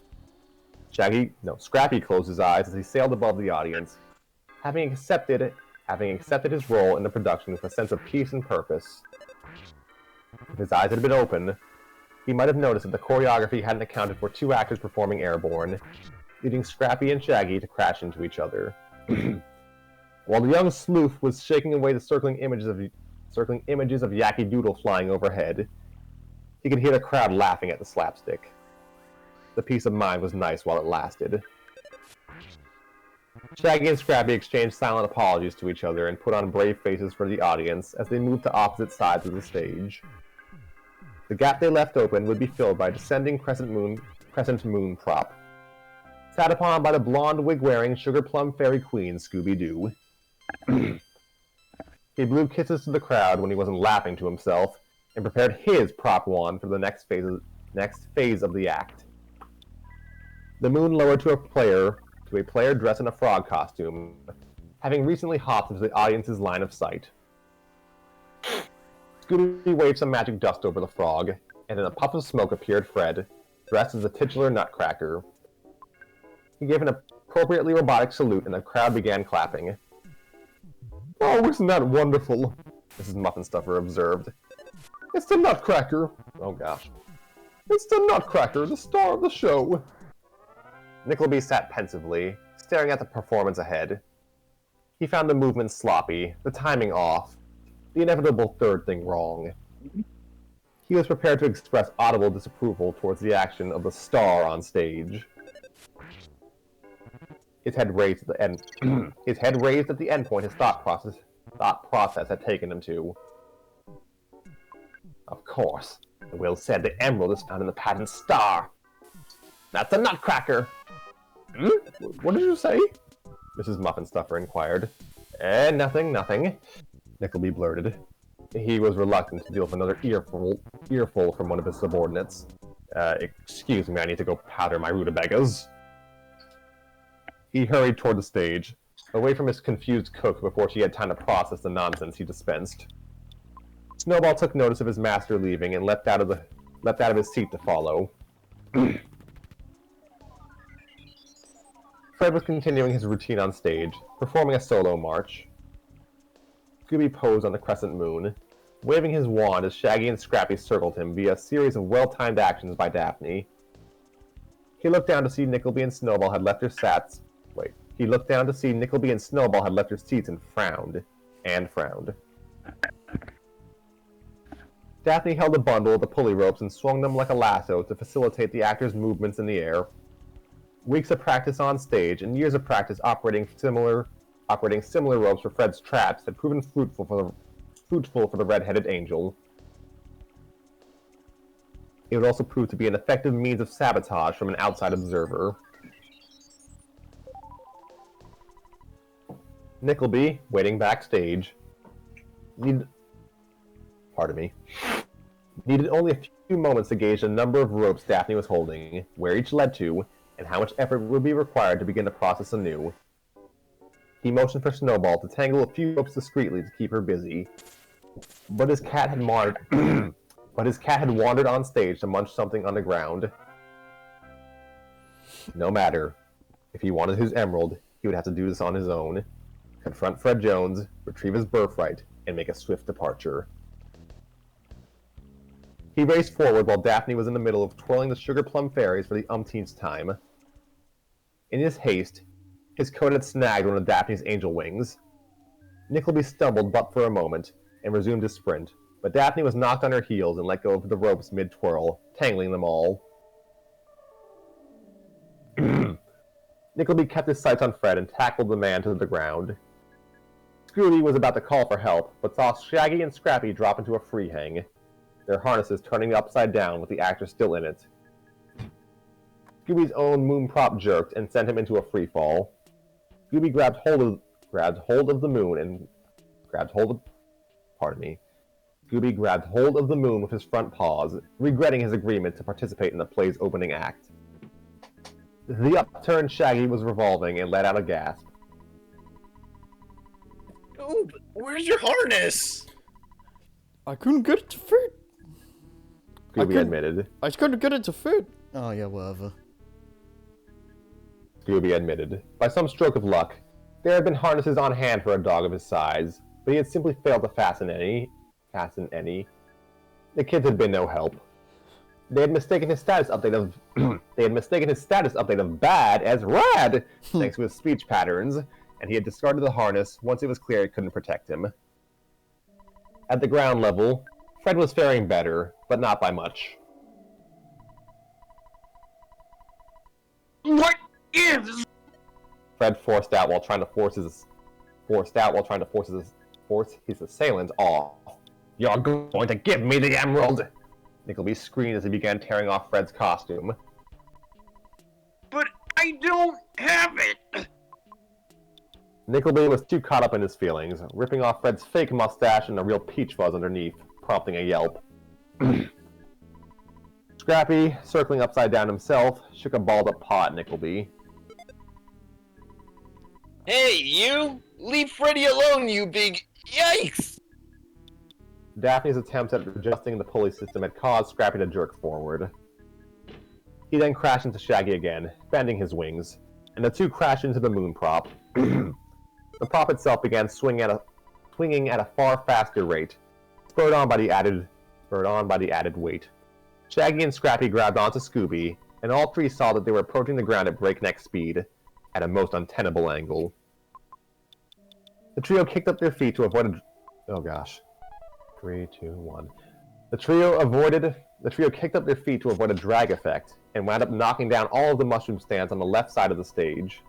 Scrappy closed his eyes as he sailed above the audience, having accepted his role in the production with a sense of peace and purpose. If his eyes had been open, he might have noticed that the choreography hadn't accounted for 2 actors performing airborne, leading Scrappy and Shaggy to crash into each other. While the young sleuth was shaking away the circling images of Yacky Doodle flying overhead, he could hear the crowd laughing at the slapstick. The peace of mind was nice while it lasted. Shaggy and Scrappy exchanged silent apologies to each other and put on brave faces for the audience as they moved to opposite sides of the stage. The gap they left open would be filled by a descending crescent moon prop, sat upon by the blonde wig-wearing sugar plum fairy queen Scooby-Doo. He blew kisses to the crowd when he wasn't laughing to himself, and prepared his prop wand for the next phase of the act. The moon lowered to a player dressed in a frog costume, having recently hopped into the audience's line of sight. Scooby waved some magic dust over the frog, and in a puff of smoke appeared Fred, dressed as the titular Nutcracker. He gave an appropriately robotic salute, and the crowd began clapping. "Oh, isn't that wonderful?" Mrs. Muffinstuffer observed. "It's the Nutcracker!" Oh gosh. "It's the Nutcracker, the star of the show!" Nickleby sat pensively, staring at the performance ahead. He found the movement sloppy, the timing off, the inevitable third thing wrong. He was prepared to express audible disapproval towards the action of the star on stage. His head raised at the end. His head raised at the endpoint his thought process had taken him to. Of course, the Will said the emerald is found in the patent star. That's the Nutcracker! What did you say? Mrs. Muffinstuffer inquired. Nothing. Nickleby blurted. He was reluctant to deal with another earful from one of his subordinates. Excuse me, I need to go powder my rutabagas. He hurried toward the stage, away from his confused cook before she had time to process the nonsense he dispensed. Snowball took notice of his master leaving and leapt out of his seat to follow. Fred was continuing his routine on stage, performing a solo march. Scooby posed on the crescent moon, waving his wand as Shaggy and Scrappy circled him via a series of well-timed actions by Daphne. He looked down to see Nickleby and Snowball had left their seats. He looked down to see Nickleby and Snowball had left their seats and frowned. Daphne held a bundle of the pulley ropes and swung them like a lasso to facilitate the actors' movements in the air. Weeks of practice on stage and years of practice operating similar ropes for Fred's traps had proven fruitful for the red-headed angel. It would also prove to be an effective means of sabotage from an outside observer. Nickleby, waiting backstage, needed only a few moments to gauge the number of ropes Daphne was holding, where each led to, and how much effort would be required to begin the process anew. He motioned for Snowball to tangle a few ropes discreetly to keep her busy, but his cat had wandered on stage to munch something on the ground. No matter. If he wanted his emerald, he would have to do this on his own. Confront Fred Jones, retrieve his birthright, and make a swift departure. He raced forward while Daphne was in the middle of twirling the sugar plum fairies for the umpteenth time. In his haste, his coat had snagged one of Daphne's angel wings. Nickleby stumbled but for a moment, and resumed his sprint, but Daphne was knocked on her heels and let go of the ropes mid-twirl, tangling them all. Nickleby kept his sights on Fred and tackled the man to the ground. Scooby was about to call for help, but saw Shaggy and Scrappy drop into a free hang, their harnesses turning upside down with the actor still in it. Scooby's own moon prop jerked and sent him into a free fall. Scooby grabbed hold of the moon with his front paws, regretting his agreement to participate in the play's opening act. The upturned Shaggy was revolving and let out a gasp. Oh, where's your harness? I couldn't get it to fit. Scooby admitted. I couldn't get it to fit. Oh yeah, whatever. Scooby admitted. By some stroke of luck, there had been harnesses on hand for a dog of his size, but he had simply failed to fasten any. The kids had been no help. They had mistaken his status update of bad as rad, thanks to his speech patterns, and he had discarded the harness once it was clear it couldn't protect him. At the ground level, Fred was faring better, but not by much. lives! Fred forced out while trying to force his assailant off. You're going to give me the emerald! Nickleby screamed as he began tearing off Fred's costume. But I don't have it! Nickleby was too caught up in his feelings, ripping off Fred's fake mustache and a real peach fuzz underneath, prompting a yelp. Scrappy, circling upside down himself, shook a balled up paw at Nickleby. Hey, you! Leave Freddy alone, you big... Yikes! Daphne's attempts at adjusting the pulley system had caused Scrappy to jerk forward. He then crashed into Shaggy again, bending his wings, and the two crashed into the moon prop. The prop itself began swinging at a far faster rate, spurred on by the added weight. Shaggy and Scrappy grabbed onto Scooby, and all three saw that they were approaching the ground at breakneck speed, at a most untenable angle. The trio kicked up their feet to avoid Oh gosh. 3, 2, 1. The trio kicked up their feet to avoid a drag effect, and wound up knocking down all of the mushroom stands on the left side of the stage.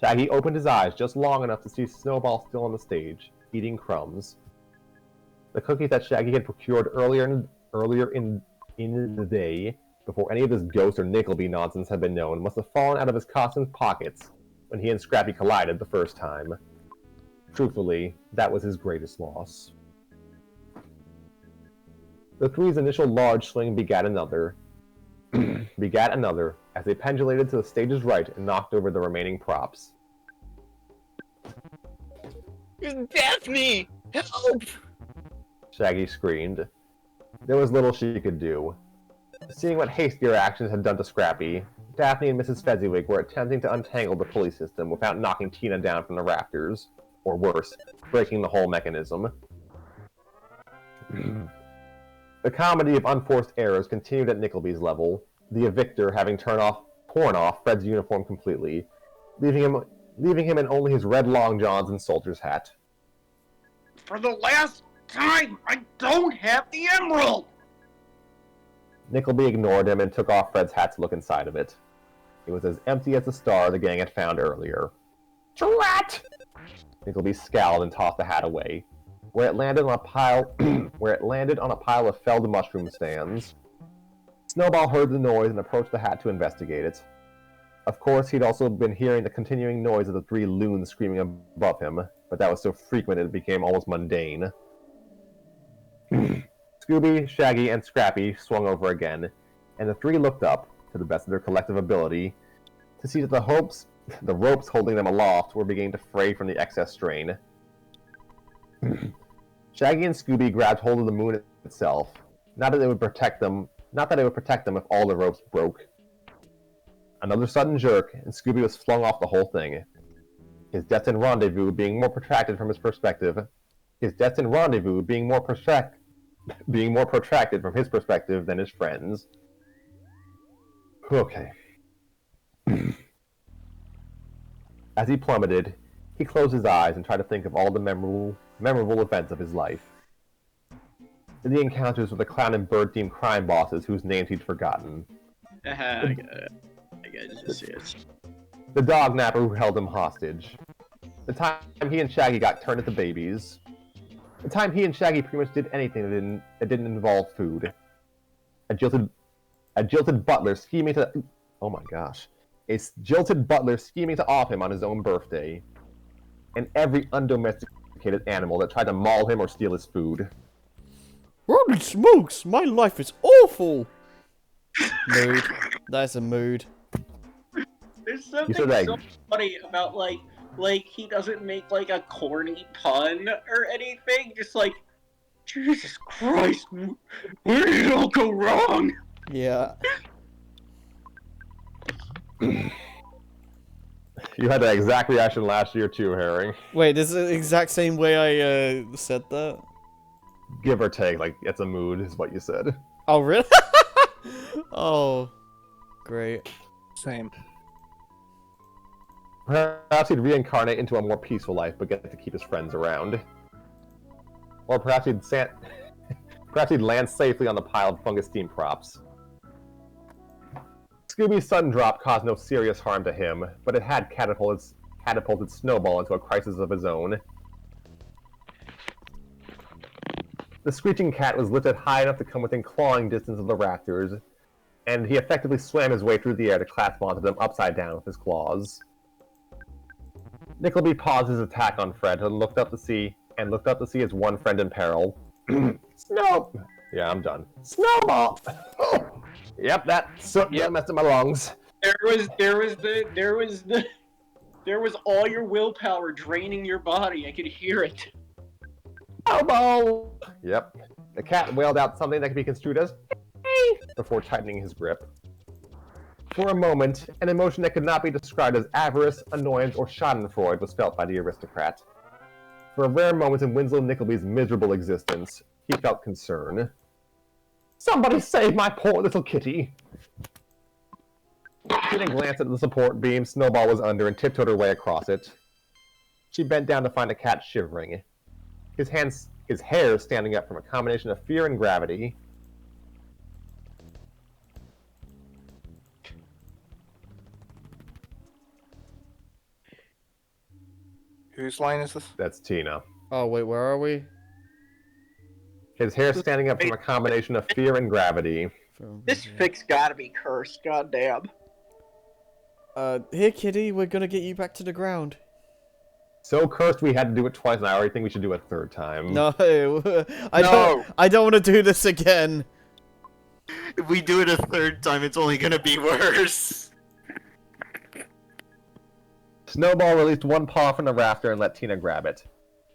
Shaggy opened his eyes just long enough to see Snowball still on the stage, eating crumbs. The cookies that Shaggy had procured earlier in the day, before any of this ghost or Nickleby nonsense had been known, must have fallen out of his costume's pockets when he and Scrappy collided the first time. Truthfully, that was his greatest loss. The three's initial large swing begat another, as they pendulated to the stage's right and knocked over the remaining props. Daphne! Help! Shaggy screamed. There was little she could do. Seeing what hastier actions had done to Scrappy, Daphne and Mrs. Fezziwig were attempting to untangle the pulley system without knocking Tina down from the rafters, or worse, breaking the whole mechanism. The comedy of unforced errors continued at Nickleby's level, the evictor having torn off Fred's uniform completely, leaving him in only his red long johns and soldier's hat. For the last time, I don't have the emerald! Nickleby ignored him and took off Fred's hat to look inside of it. It was as empty as the star the gang had found earlier. Drat! Nickleby scowled and tossed the hat away, where it landed on a pile of felled mushroom stands. Snowball heard the noise and approached the hat to investigate it. Of course, he'd also been hearing the continuing noise of the three loons screaming above him, but that was so frequent it became almost mundane. Scooby, Shaggy, and Scrappy swung over again, and the three looked up, to the best of their collective ability, to see that the ropes holding them aloft were beginning to fray from the excess strain. Shaggy and Scooby grabbed hold of the moon itself, not that it would protect them if all the ropes broke. Another sudden jerk, and Scooby was flung off the whole thing. His destined rendezvous being more protracted from his perspective than his friends. Okay. As he plummeted, he closed his eyes and tried to think of all the memorable events of his life. The encounters with the clown and bird-themed crime bosses whose names he'd forgotten. I gotta see it. The dog napper who held him hostage. The time he and Shaggy got turned into babies. The time he and Shaggy pretty much did anything that didn't involve food. A jilted butler scheming to... Oh my gosh. A jilted butler scheming to off him on his own birthday. And every undomesticated animal that tried to maul him or steal his food. Holy smokes, my life is awful! Mood. That's a mood. There's something so funny about, like he doesn't make, like, a corny pun or anything. Just like, Jesus Christ, where did it all go wrong? Yeah. You had that exact reaction last year too, Herring. Wait, this is the exact same way I said that? Give or take, like, it's a mood, is what you said. Oh, really? Oh, great. Same. Perhaps he'd reincarnate into a more peaceful life, but get to keep his friends around. Or perhaps he'd land safely on the pile of fungus steam props. Scooby's sudden drop caused no serious harm to him, but it had catapulted Snowball into a crisis of his own. The screeching cat was lifted high enough to come within clawing distance of the rafters, and he effectively swam his way through the air to clasp onto them upside down with his claws. Nickleby paused his attack on Fred and looked up to see his one friend in peril. Yeah, I'm done. Snowball! Yep, that soot messed up my lungs. There was all your willpower draining your body. I could hear it. Snowball! Yep. The cat wailed out something that could be construed as before tightening his grip. For a moment, an emotion that could not be described as avarice, annoyance, or schadenfreude was felt by the aristocrat. For a rare moment in Winslow Nickleby's miserable existence, he felt concern. Somebody save my poor little kitty! Tina glanced at the support beam Snowball was under and tiptoed her way across it. She bent down to find the cat shivering. His hair standing up from a combination of fear and gravity. Whose line is this? That's Tina. Oh, wait, where are we? His hair standing up from a combination of fear and gravity. This fix gotta be cursed, goddamn. Here, kitty, we're gonna get you back to the ground. So cursed we had to do it twice, and I already think we should do it a third time. No, I don't want to do this again. If we do it a third time, it's only gonna be worse. Snowball released one paw from the rafter and let Tina grab it.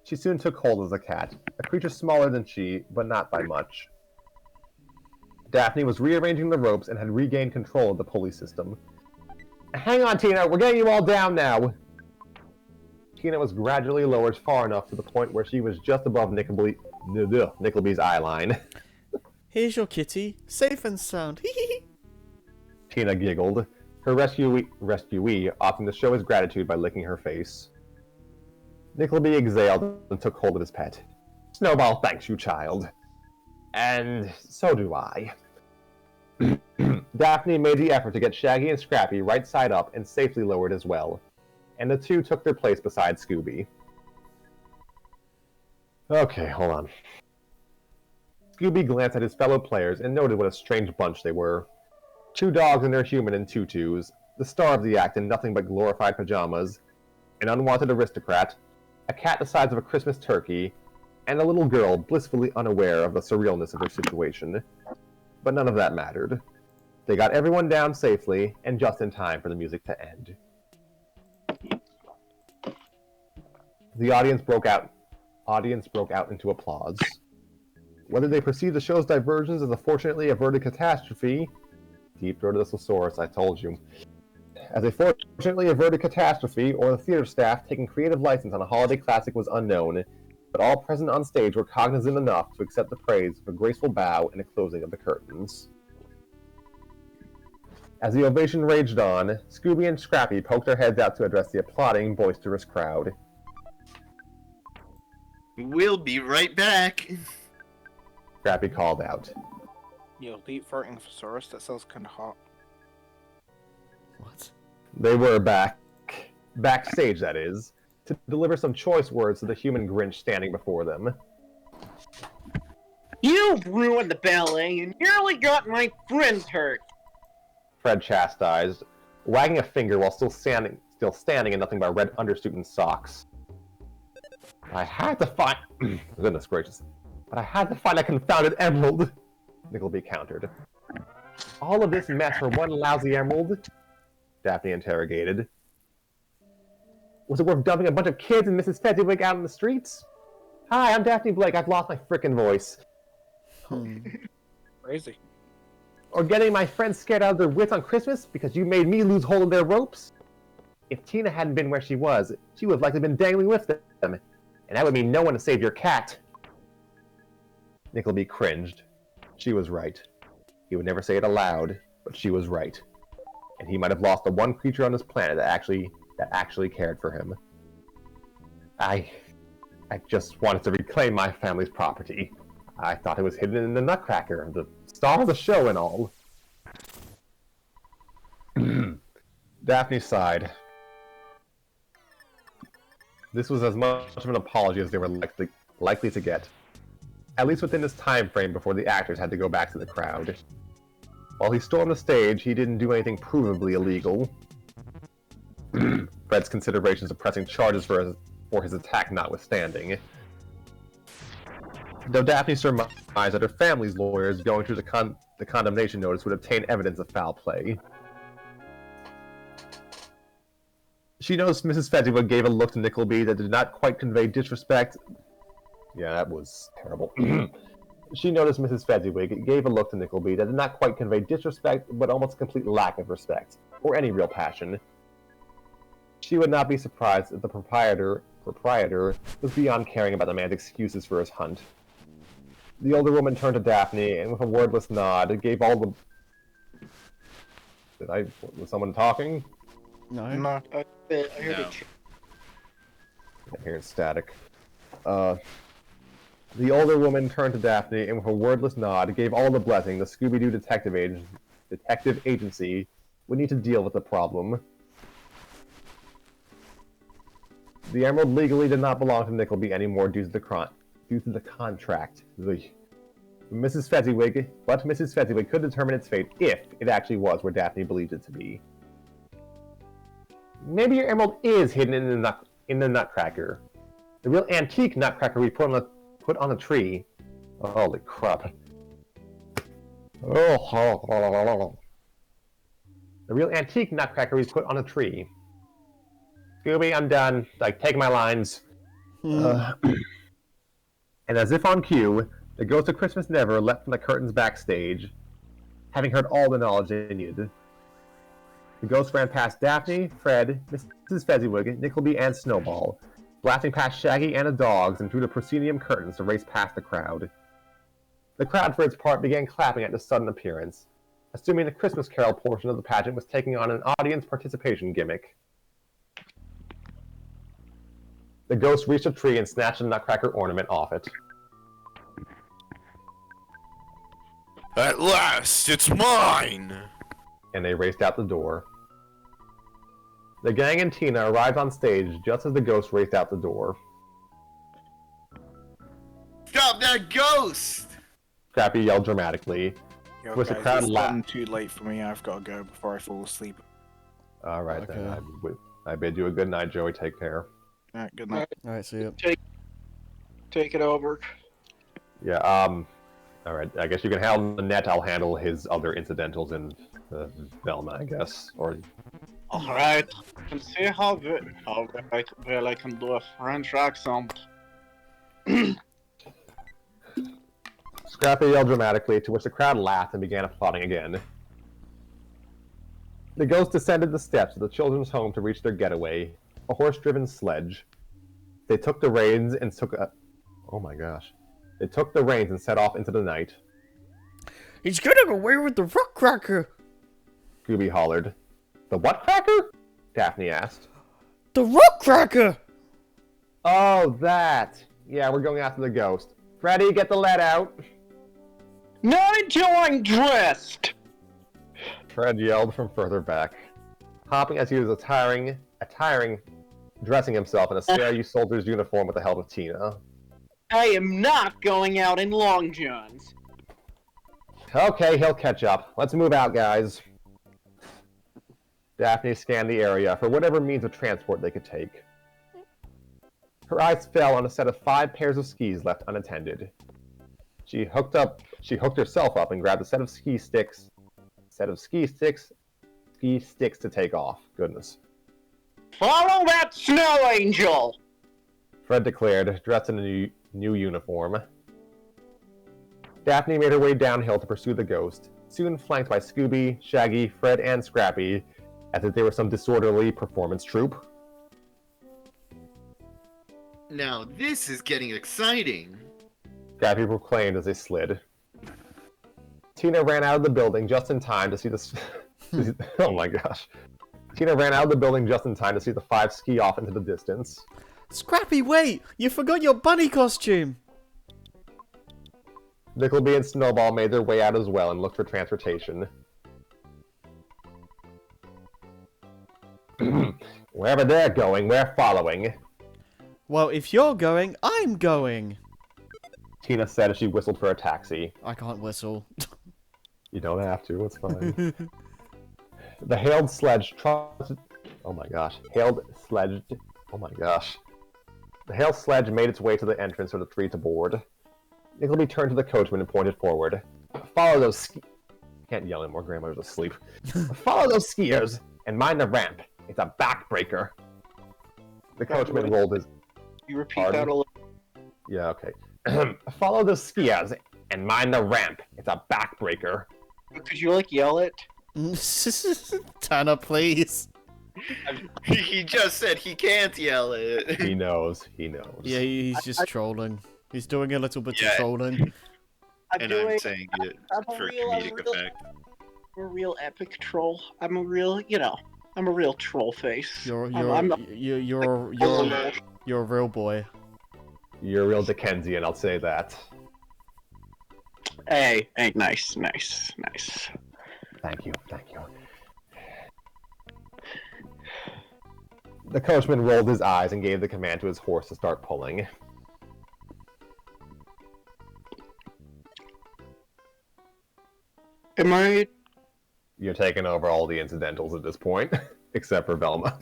She soon took hold of the cat, a creature smaller than she, but not by much. Daphne was rearranging the ropes and had regained control of the pulley system. Hang on, Tina, we're getting you all down now! Tina was gradually lowered far enough to the point where she was just above Nickleby's eye line. Here's your kitty, safe and sound. Tina giggled, her rescuee opting to show his gratitude by licking her face. Nickleby exhaled and took hold of his pet. Snowball thanks you, child. And so do I. Daphne made the effort to get Shaggy and Scrappy right side up and safely lowered as well, and the two took their place beside Scooby. Okay, hold on. Scooby glanced at his fellow players and noted what a strange bunch they were. 2 dogs and their human in tutus, the star of the act in nothing but glorified pajamas, an unwanted aristocrat, a cat the size of a Christmas turkey, and a little girl blissfully unaware of the surrealness of her situation. But none of that mattered. They got everyone down safely, and just in time for the music to end. The audience broke out into applause. Whether they perceived the show's diversions as a fortunately averted catastrophe, deep-throated thesaurus, I told you, as a fortunately averted catastrophe, or the theater staff taking creative license on a holiday classic was unknown, but all present on stage were cognizant enough to accept the praise of a graceful bow and a closing of the curtains. As the ovation raged on, Scooby and Scrappy poked their heads out to address the applauding, boisterous crowd. We'll be right back. Scrappy called out. Yo, deep-throating thesaurus, that sounds kinda hot. What? They were backstage that is, to deliver some choice words to the human Grinch standing before them. You ruined the ballet and nearly got my friends hurt. Fred chastised, wagging a finger while still standing in nothing but red undersuit and socks. I had to find... Goodness gracious. But I had to find a confounded emerald! Nickleby countered. All of this mess for one lousy emerald? Daphne interrogated. Was it worth dumping a bunch of kids and Mrs. Fezziwig out in the streets? Hi, I'm Daphne Blake. I've lost my frickin' voice. Crazy. Or getting my friends scared out of their wits on Christmas because you made me lose hold of their ropes? If Tina hadn't been where she was, she would have likely been dangling with them. And that would mean no one to save your cat. Nickleby cringed. She was right. He would never say it aloud, but she was right. And he might have lost the one creature on this planet that actually cared for him. I just wanted to reclaim my family's property. I thought it was hidden in the Nutcracker, the star of the show and all. Daphne sighed. This was as much of an apology as they were likely to get. At least within this time frame before the actors had to go back to the crowd. While he stormed the stage, he didn't do anything provably illegal. Fred's considerations of pressing charges for his attack notwithstanding. Though Daphne surmised that her family's lawyers going through the condemnation notice would obtain evidence of foul play. She noticed Mrs. Fezziwig gave a look to Nickleby that did not quite convey disrespect. Yeah, that was terrible. She noticed Mrs. Fezziwig gave a look to Nickleby that did not quite convey disrespect, but almost a complete lack of respect, or any real passion. She would not be surprised if the proprietor was beyond caring about the man's excuses for his hunt. The older woman turned to Daphne, and with a wordless nod, gave all the... Was someone talking? No. I heard No. it. I hear it's static. The older woman turned to Daphne, and with a wordless nod, gave all the blessing the Scooby-Doo detective agency would need to deal with the problem. The emerald legally did not belong to Nickleby anymore due to the contract. Mrs. Fezziwig could determine its fate if it actually was where Daphne believed it to be. Maybe your emerald is hidden in the nutcracker. The real antique nutcracker we put on a tree. Holy crap. Oh. The real antique nutcracker we put on a tree. Scooby, I'm done. Take my lines. And as if on cue, the Ghost of Christmas Never leapt from the curtains backstage, having heard all the knowledge they needed. The ghost ran past Daphne, Fred, Mrs. Fezziwig, Nickleby, and Snowball, blasting past Shaggy and the dogs and through the proscenium curtains to race past the crowd. The crowd, for its part, began clapping at this sudden appearance, assuming the Christmas Carol portion of the pageant was taking on an audience participation gimmick. The ghost reached a tree and snatched a nutcracker ornament off it. At last, it's mine! And they raced out the door. The gang and Tina arrived on stage just as the ghost raced out the door. Stop that ghost! Scrappy yelled dramatically. Yo, Was the guys, crowd it's laugh? gotten too late for me. I've got to go before I fall asleep. Alright Okay. then, I bid you a good night, Joey. Take care. Alright, good night. Alright, see ya. Take it over. Yeah, alright, I guess you can handle the net, I'll handle his other incidentals in Velma, I guess. Or Alright, let's see how well I can do a French accent. Scrappy yelled dramatically, to which the crowd laughed and began applauding again. The ghost descended the steps of the children's home to reach their getaway, a horse-driven sledge. They took the reins and oh my gosh. They took the reins and set off into the night. He's getting away with the rock cracker! Scooby hollered. The what cracker? Daphne asked. The rock cracker! Oh, that! Yeah, we're going after the ghost. Freddy, get the lead out! Not until I'm dressed! Fred yelled from further back, hopping as he was dressing himself in a spare you soldier's uniform with the help of Tina. I am not going out in long johns. Okay, he'll catch up. Let's move out, guys. Daphne scanned the area for whatever means of transport they could take. Her eyes fell on a set of 5 pairs of skis left unattended. She hooked herself up and grabbed a set of ski sticks to take off. Goodness. Follow that snow angel! Fred declared, dressed in a new uniform. Daphne made her way downhill to pursue the ghost, soon flanked by Scooby, Shaggy, Fred, and Scrappy, as if they were some disorderly performance troupe. Now this is getting exciting. Scrappy proclaimed as they slid. Tina ran out of the building just in time to see the... oh my gosh. Tina ran out of the building just in time to see the 5 ski off into the distance. Scrappy, wait! You forgot your bunny costume! Nickleby and Snowball made their way out as well and looked for transportation. Wherever they're going, we're following. Well, if you're going, I'm going. Tina said as she whistled for a taxi. I can't whistle. You don't have to, it's fine. The hailed sledge trotted... Oh my gosh. Oh my gosh. The hailed sledge made its way to the entrance for the three to board. Nickleby turned to the coachman and pointed forward. Follow those Can't yell anymore, Grandmother's asleep. Follow those skiers and mind the ramp. It's a backbreaker. The coachman rolled his... You repeat Pardon? that a little. Yeah, okay. Follow the skiers and mind the ramp. It's a backbreaker. Could you, like, yell it? Tanner, please. He just said he can't yell it. He knows. He knows. Yeah, he's just trolling. He's doing a little bit Yeah. of trolling. And I'm saying it for comedic effect. I'm a real epic troll. I'm a real, I'm a real troll face. You're I'm a real boy. You're a real Dickensian, I'll say that. Hey, nice. Thank you. The coachman rolled his eyes and gave the command to his horse to start pulling. Am I? You're taking over all the incidentals at this point, except for Velma.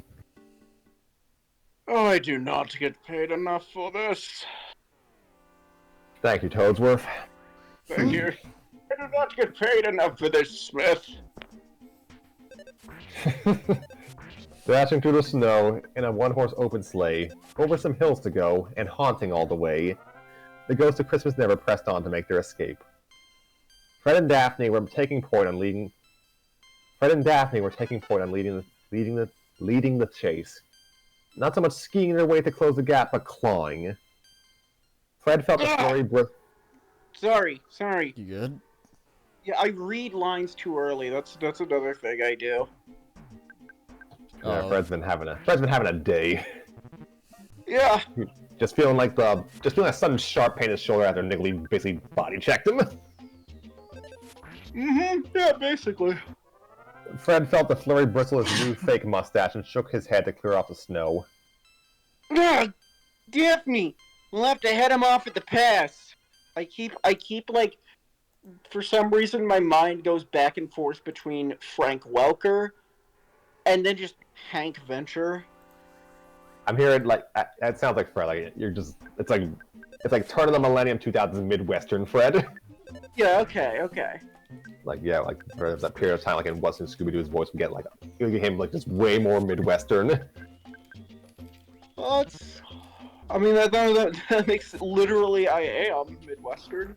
Oh, I do not get paid enough for this. Thank you, Toadsworth. Thank you. I do not get paid enough for this, Smith. Dashing through the snow in a one-horse open sleigh, over some hills to go, and haunting all the way, the ghosts of Christmas Never pressed on to make their escape. Fred and Daphne were taking point on leading the chase. Not so much skiing their way to close the gap, but clawing. Fred felt the flurry Sorry. You good? Yeah, I read lines too early. That's another thing I do. Yeah, Fred's been having a day. Yeah. Just feeling like a sudden sharp pain in his shoulder after Niggly basically body checked him. Yeah, basically. Fred felt the flurry bristle his new fake mustache and shook his head to clear off the snow. Daphne! We'll have to head him off at the pass. I keep like, for some reason my mind goes back and forth between Frank Welker and then just Hank Venture. I'm hearing like that sounds like Fred. Like it's like turn of the millennium 2000s Midwestern Fred. Yeah. Okay. Like there was that period of time like in What's in Scooby-Doo's voice would get him like just way more Midwestern. Well, that makes it literally I am Midwestern.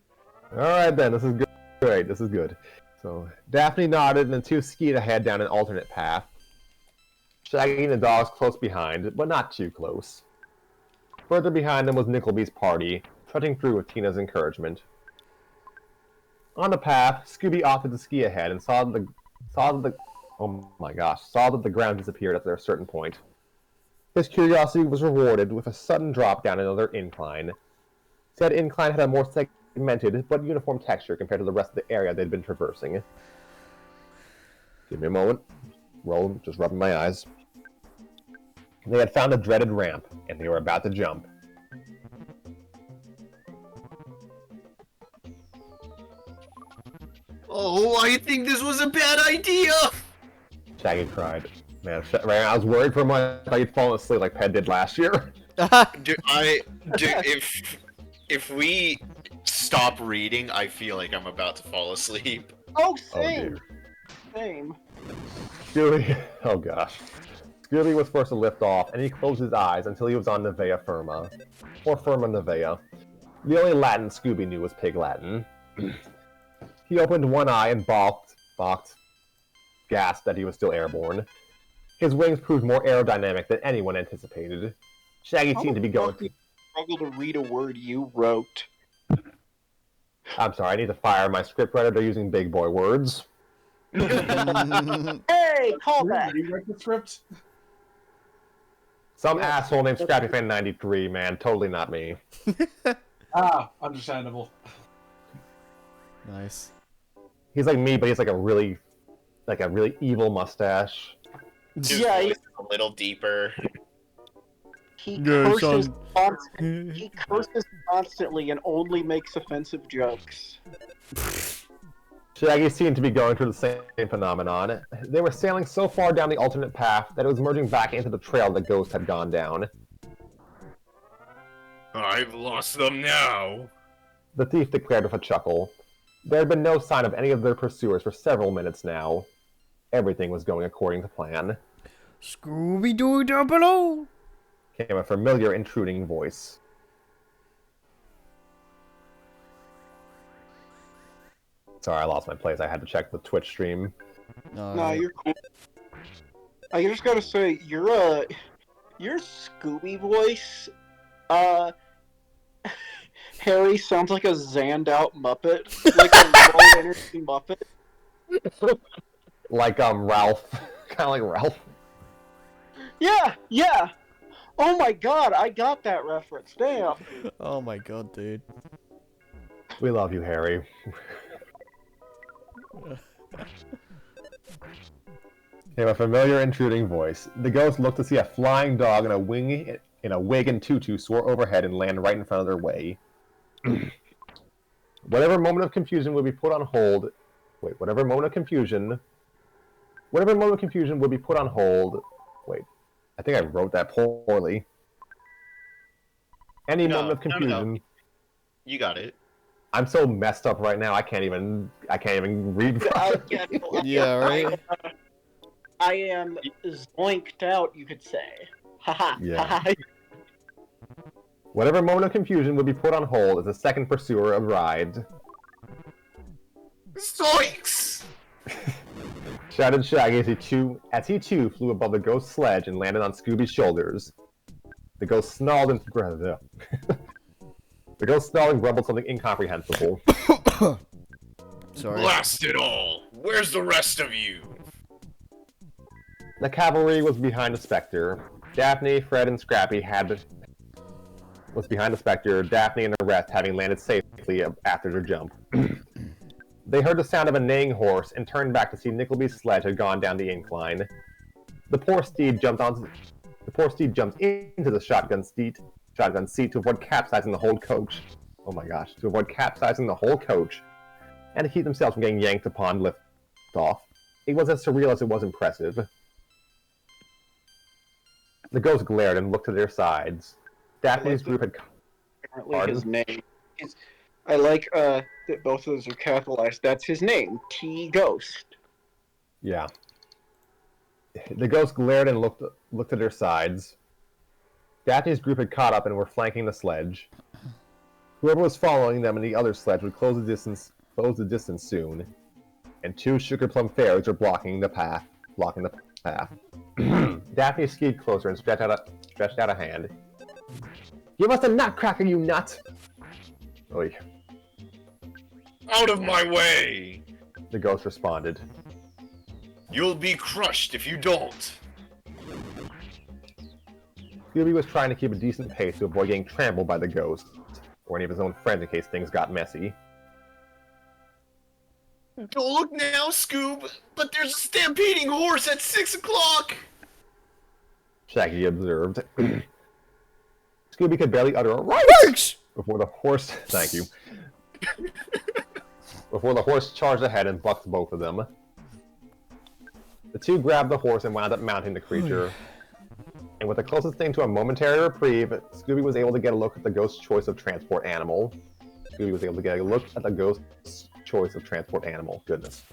Alright then, this is good. Great, this is good. So Daphne nodded and the two skied ahead down an alternate path. Shaggy and the dogs close behind, but not too close. Further behind them was Nickleby's party, trudging through with Tina's encouragement. On the path, Scooby opted to ski ahead and saw that the ground disappeared at a certain point. His curiosity was rewarded with a sudden drop down another incline. Said incline had a more segmented but uniform texture compared to the rest of the area they'd been traversing. Give me a moment. Just rubbing my eyes. They had found a dreaded ramp, and they were about to jump. Oh, I think this was a bad idea! Shaggy cried. Man, I was worried for a moment I thought you'd fallen asleep like Ped did last year. If we stop reading, I feel like I'm about to fall asleep. Oh, Oh same. dear. Same. Scooby, oh gosh. Scooby was first to lift off, and he closed his eyes until he was on Nevea Firma. Or Firma Nevea. The only Latin Scooby knew was Pig Latin. He opened one eye and gasped that he was still airborne. His wings proved more aerodynamic than anyone anticipated. Shaggy seemed to be going... Struggle to read a word you wrote. I'm sorry, I need to fire my scriptwriter. They're using big boy words. Hey, call back. You write the script? Some asshole named ScrappyFan93, man. Totally not me. Understandable. Nice. He's like me, but he's like a really evil mustache. His Yeah, voice is a little deeper. he Yeah, curses. son. He curses constantly and only makes offensive jokes. Shaggy seemed to be going through the same phenomenon. They were sailing so far down the alternate path that it was merging back into the trail the ghost had gone down. I've lost them now. The thief declared with a chuckle. There had been no sign of any of their pursuers for several minutes now. Everything was going according to plan. Scooby-Doo down below! Came a familiar, intruding voice. Sorry, I lost my place. I had to check the Twitch stream. Nah, you're cool. I just gotta say, your Scooby voice, Harry sounds like a zanned out Muppet, like a low energy Muppet. Like, Ralph. Kind of like Ralph. Yeah. Oh my god, I got that reference. Damn. Oh my god, dude. We love you, Harry. Came a familiar, intruding voice. The ghost looked to see a flying dog in a wig and tutu soar overhead and land right in front of their way. Whatever moment of confusion would be put on hold. Wait, whatever moment of confusion would be put on hold. Wait, I think I wrote that poorly. Any moment of confusion. No. You got it. I'm so messed up right now. I can't even read. Yeah, right? I am zoinked out, you could say. Haha. Yeah. Whatever moment of confusion would be put on hold as the second pursuer arrived. Zoinks! Shouted Shaggy as he too flew above the ghost sledge and landed on Scooby's shoulders. The ghost snarled and the ghost snarled and grumbled something incomprehensible. Sorry. Blast it all! Where's the rest of you? The cavalry was behind the Spectre. Daphne, Fred, and Scrappy was behind the Spectre, Daphne and the rest having landed safely after their jump. They heard the sound of a neighing horse and turned back to see Nickleby's sledge had gone down the incline. The poor steed jumped into the shotgun seat to avoid capsizing the whole coach. Oh my gosh, to avoid capsizing the whole coach and to keep themselves from getting yanked upon lift-off. It was as surreal as it was impressive. The ghost glared and looked to their sides. Daphne's group had... Apparently his name. I like that both of those are capitalized. That's his name, T Ghost. Yeah. The ghost glared and looked to their sides. Daphne's group had caught up and were flanking the sledge. Whoever was following them in the other sledge would close the distance soon. And two sugar plum fairies were blocking the path. Daphne skied closer and stretched out a hand. Give us a nutcracker, you nut! Oy. Out of my way! The ghost responded. You'll be crushed if you don't. Scooby was trying to keep a decent pace to avoid getting trampled by the ghost, or any of his own friends in case things got messy. Don't look now, Scoob, but there's a stampeding horse at 6 o'clock! Shaggy observed. Scooby could barely utter a right before the horse... Thank you. Before the horse charged ahead and bucked both of them. The two grabbed the horse and wound up mounting the creature. And with the closest thing to a momentary reprieve, Scooby was able to get a look at the ghost's choice of transport animal. Goodness.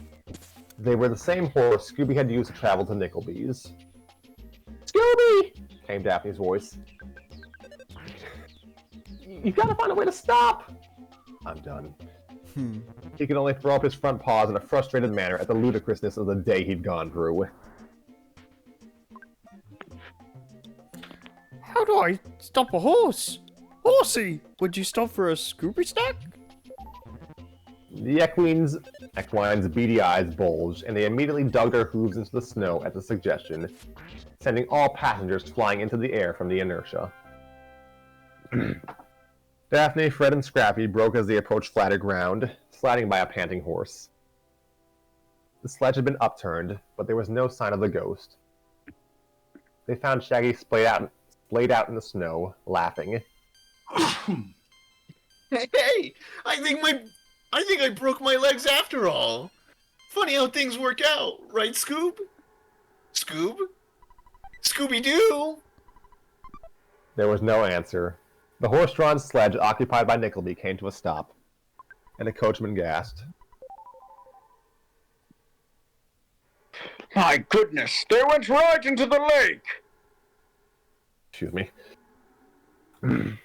They were the same horse Scooby had used to travel to Nickleby's. Scooby! Came Daphne's voice. You gotta find a way to stop! I'm done. He could only throw up his front paws in a frustrated manner at the ludicrousness of the day he'd gone through. How do I stop a horse? Horsey, would you stop for a Scooby snack? The equine's beady eyes bulged, and they immediately dug their hooves into the snow at the suggestion, sending all passengers flying into the air from the inertia. Daphne, Fred, and Scrappy broke as they approached flatter ground, sliding by a panting horse. The sledge had been upturned, but there was no sign of the ghost. They found Shaggy splayed out in the snow, laughing. Hey, I think I broke my legs after all. Funny how things work out, right, Scoob? Scoob? Scooby-Doo? There was no answer. The horse-drawn sledge occupied by Nickleby came to a stop, and the coachman gasped. My goodness, they went right into the lake! Excuse me.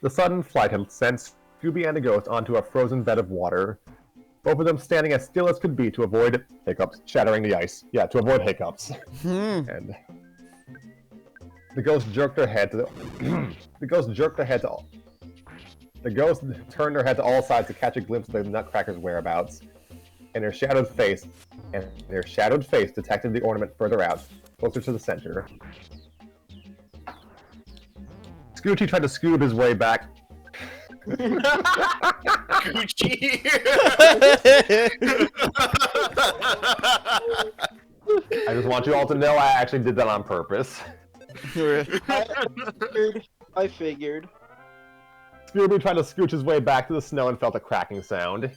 The sudden flight had sent Scooby and the ghost onto a frozen bed of water, both of them standing as still as could be to avoid hiccups, shattering the ice. Yeah, to avoid hiccups. And the ghost jerked her head to the ghost turned her head to all sides to catch a glimpse of the Nutcracker's whereabouts, and her shadowed face detected the ornament further out, closer to the center. Scoochie tried to Scoob his way back. Gucci! I just want you all to know I actually did that on purpose. I figured. Scooby tried to scooch his way back to the snow and felt a cracking sound.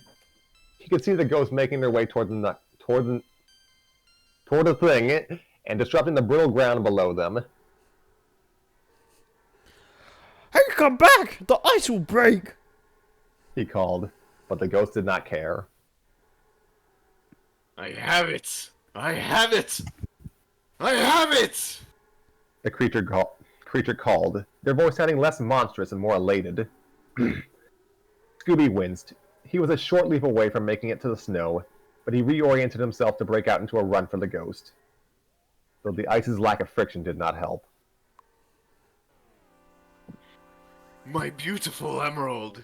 He could see the ghosts making their way toward the thing and disrupting the brittle ground below them. Hey, come back! The ice will break! He called, but the ghost did not care. I have it! I have it! I have it! The creature called, their voice sounding less monstrous and more elated. Scooby winced. He was a short leap away from making it to the snow, but he reoriented himself to break out into a run for the ghost. Though the ice's lack of friction did not help. My beautiful emerald.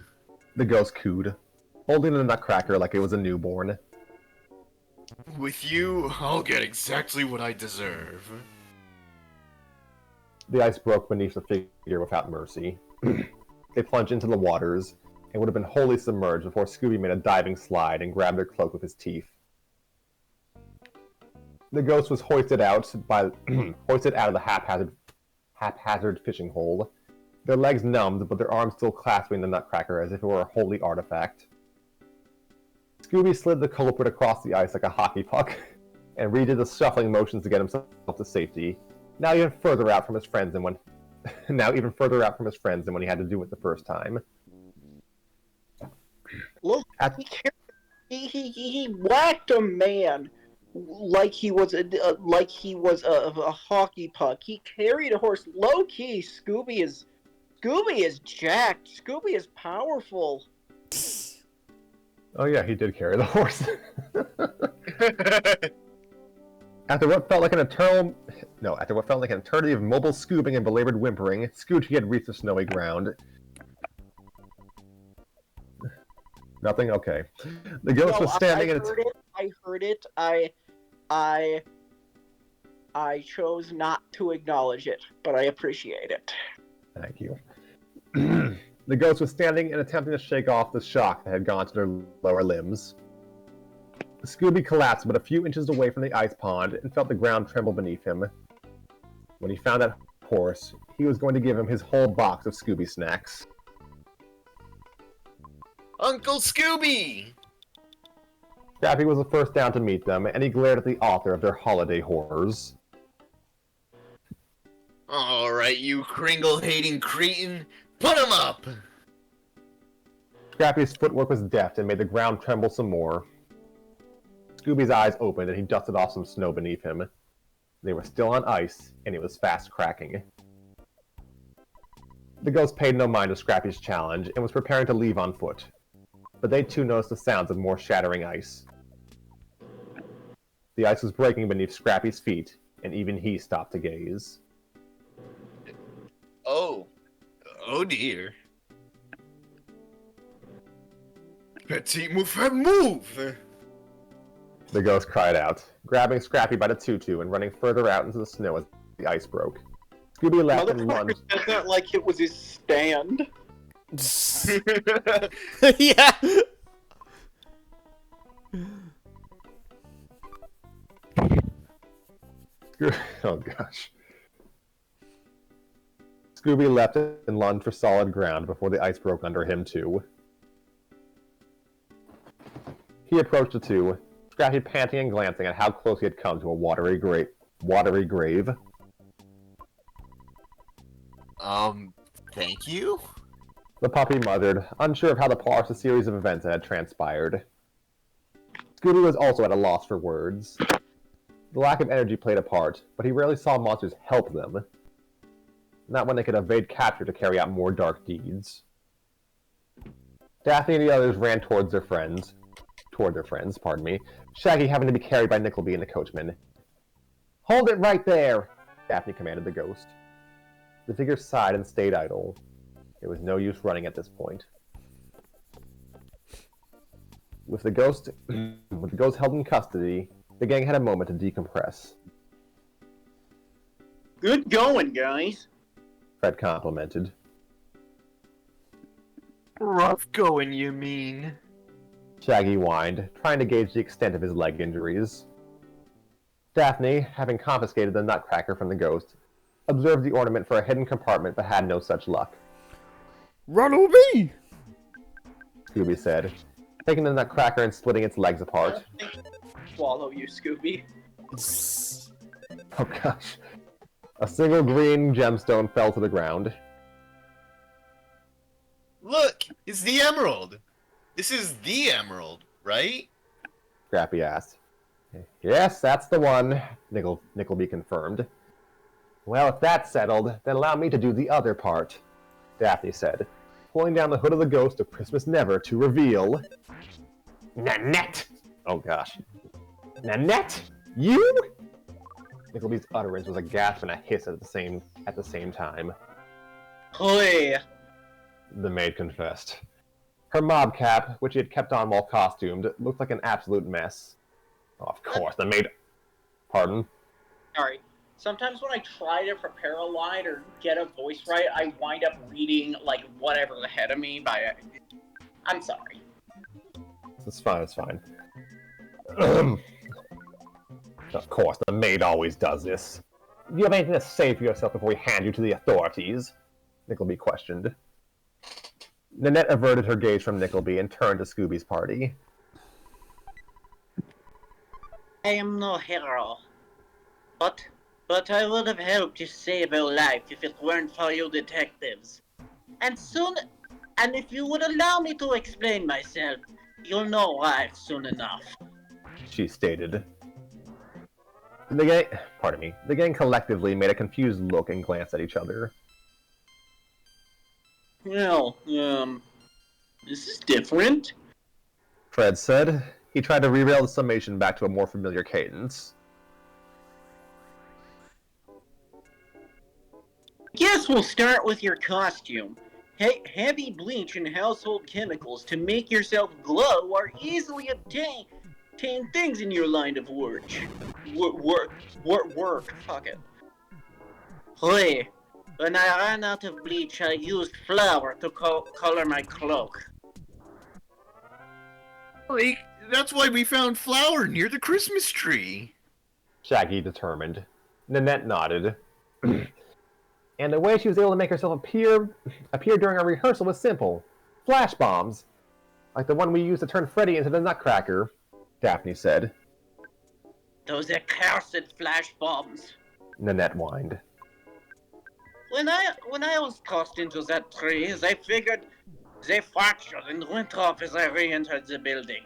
The ghost cooed, holding the Nutcracker like it was a newborn. With you, I'll get exactly what I deserve. The ice broke beneath the figure without mercy. They plunged into the waters, and would have been wholly submerged before Scooby made a diving slide and grabbed their cloak with his teeth. The ghost was hoisted out of the haphazard fishing hole, their legs numbed, but their arms still clasping the Nutcracker as if it were a holy artifact. Scooby slid the culprit across the ice like a hockey puck, and redid the shuffling motions to get himself to safety, now even further out from his friends than when he had to do it the first time. Look, he whacked a man like he was a hockey puck. He carried a horse. Low key, Scooby is jacked. Scooby is powerful. Oh yeah, he did carry the horse. After what felt like an eternity of mobile scooping and belabored whimpering, Scoochie had reached the snowy ground. Nothing? Okay. The ghost was standing in its... I heard it. I chose not to acknowledge it, but I appreciate it. Thank you. The ghost was standing and attempting to shake off the shock that had gone to their lower limbs. Scooby collapsed but a few inches away from the ice pond and felt the ground tremble beneath him. When he found that horse, he was going to give him his whole box of Scooby snacks. Uncle Scooby! Scrappy was the first down to meet them, and he glared at the author of their holiday horrors. Alright, you Kringle-hating cretin, put him up! Scrappy's footwork was deft and made the ground tremble some more. Scooby's eyes opened and he dusted off some snow beneath him. They were still on ice, and it was fast cracking. The ghost paid no mind to Scrappy's challenge and was preparing to leave on foot. But they too noticed the sounds of more shattering ice. The ice was breaking beneath Scrappy's feet, and even he stopped to gaze. Oh dear. Petit move! The ghost cried out, grabbing Scrappy by the tutu and running further out into the snow as the ice broke. Scooby laughed and lunged. Said that like it was his stand. Yeah. Oh gosh. Scooby leapt and lunged for solid ground before the ice broke under him, too. He approached the two, Scrappy panting and glancing at how close he had come to a watery grave. Thank you? The puppy muttered, unsure of how to parse the series of events that had transpired. Scooby was also at a loss for words. The lack of energy played a part, but he rarely saw monsters help them. Not when they could evade capture to carry out more dark deeds. Daphne and the others ran toward their friends, Shaggy having to be carried by Nickleby and the coachman. "Hold it right there!" Daphne commanded the ghost. The figure sighed and stayed idle. There was no use running at this point. With the ghost held in custody, the gang had a moment to decompress. Good going, guys. Fred complimented. Rough going, you mean? Shaggy whined, trying to gauge the extent of his leg injuries. Daphne, having confiscated the nutcracker from the ghost, observed the ornament for a hidden compartment but had no such luck. Run me! Scooby said, taking the nutcracker and splitting its legs apart. Swallow you, Scooby. Oh gosh. A single green gemstone fell to the ground. Look, it's the emerald. This is the emerald, right? Scrappy asked. Yes, that's the one, Nickleby confirmed. Well, if that's settled, then allow me to do the other part, Daphne said, pulling down the hood of the ghost of Christmas Never to reveal... Nanette! Oh gosh. Nanette? You? Nickleby's utterance was a gasp and a hiss at the same time. Hoy! The maid confessed. Her mob cap, which she had kept on while costumed, looked like an absolute mess. Oh, of course, the maid... Pardon? Sorry. Sometimes when I try to prepare a line or get a voice right, I wind up reading, like, whatever's ahead of me by... I'm sorry. It's fine. Of course, the maid always does this. Do you have anything to say for yourself before we hand you to the authorities? Nickleby questioned. Nanette averted her gaze from Nickleby and turned to Scooby's party. I am no hero. But I would have helped to save your life if it weren't for you detectives. And if you would allow me to explain myself, you'll know why soon enough. She stated. The gang collectively made a confused look and glanced at each other. Well, this is different. Fred said. He tried to derail the summation back to a more familiar cadence. Guess we'll start with your costume. Heavy bleach and household chemicals to make yourself glow are easily obtained things in your line of work. Fuck it. Hey, when I ran out of bleach, I used flour to color my cloak. Like, that's why we found flour near the Christmas tree. Shaggy determined. Nanette nodded. And the way she was able to make herself appear during our rehearsal was simple. Flash bombs. Like the one we used to turn Freddy into the Nutcracker, Daphne said. Those accursed flash bombs. Nanette whined. When I was tossed into that tree, they figured they fractured and went off as I re-entered the building.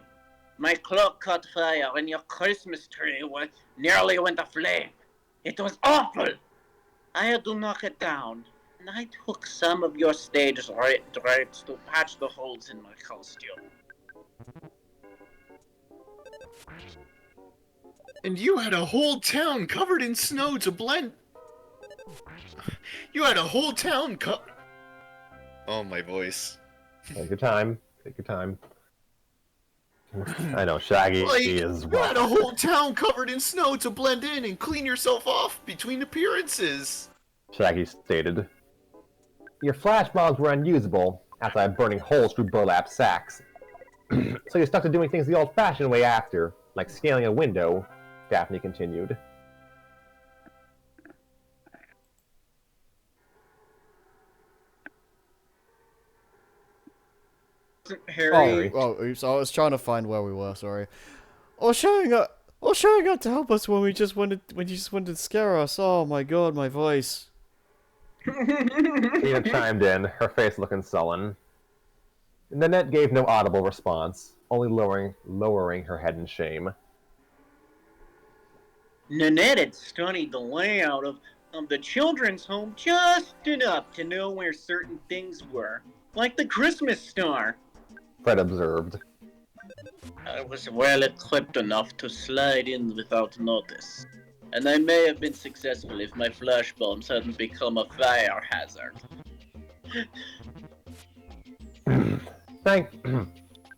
My cloak caught fire and your Christmas tree nearly went aflame. It was awful. I had to knock it down, and I took some of your stage drapes to patch the holes in my costume. And you had a whole town covered in snow to blend... You had a whole town Oh, my voice. Take your time. I know, Shaggy is You had a whole town covered in snow to blend in and clean yourself off between appearances. Shaggy stated. Your flash bombs were unusable after I burning holes through burlap sacks. So you stuck to doing things the old-fashioned way after, like scaling a window, Daphne continued. Harry. Oh, oops! I was trying to find where we were. Sorry. Or showing up to help us when you just wanted to scare us. Oh my god, my voice. Tina chimed in, her face looking sullen. Nanette gave no audible response, only lowering her head in shame. Nanette had studied the layout of the children's home just enough to know where certain things were, like the Christmas star. Fred observed. I was well equipped enough to slide in without notice, and I may have been successful if my flash bombs hadn't become a fire hazard.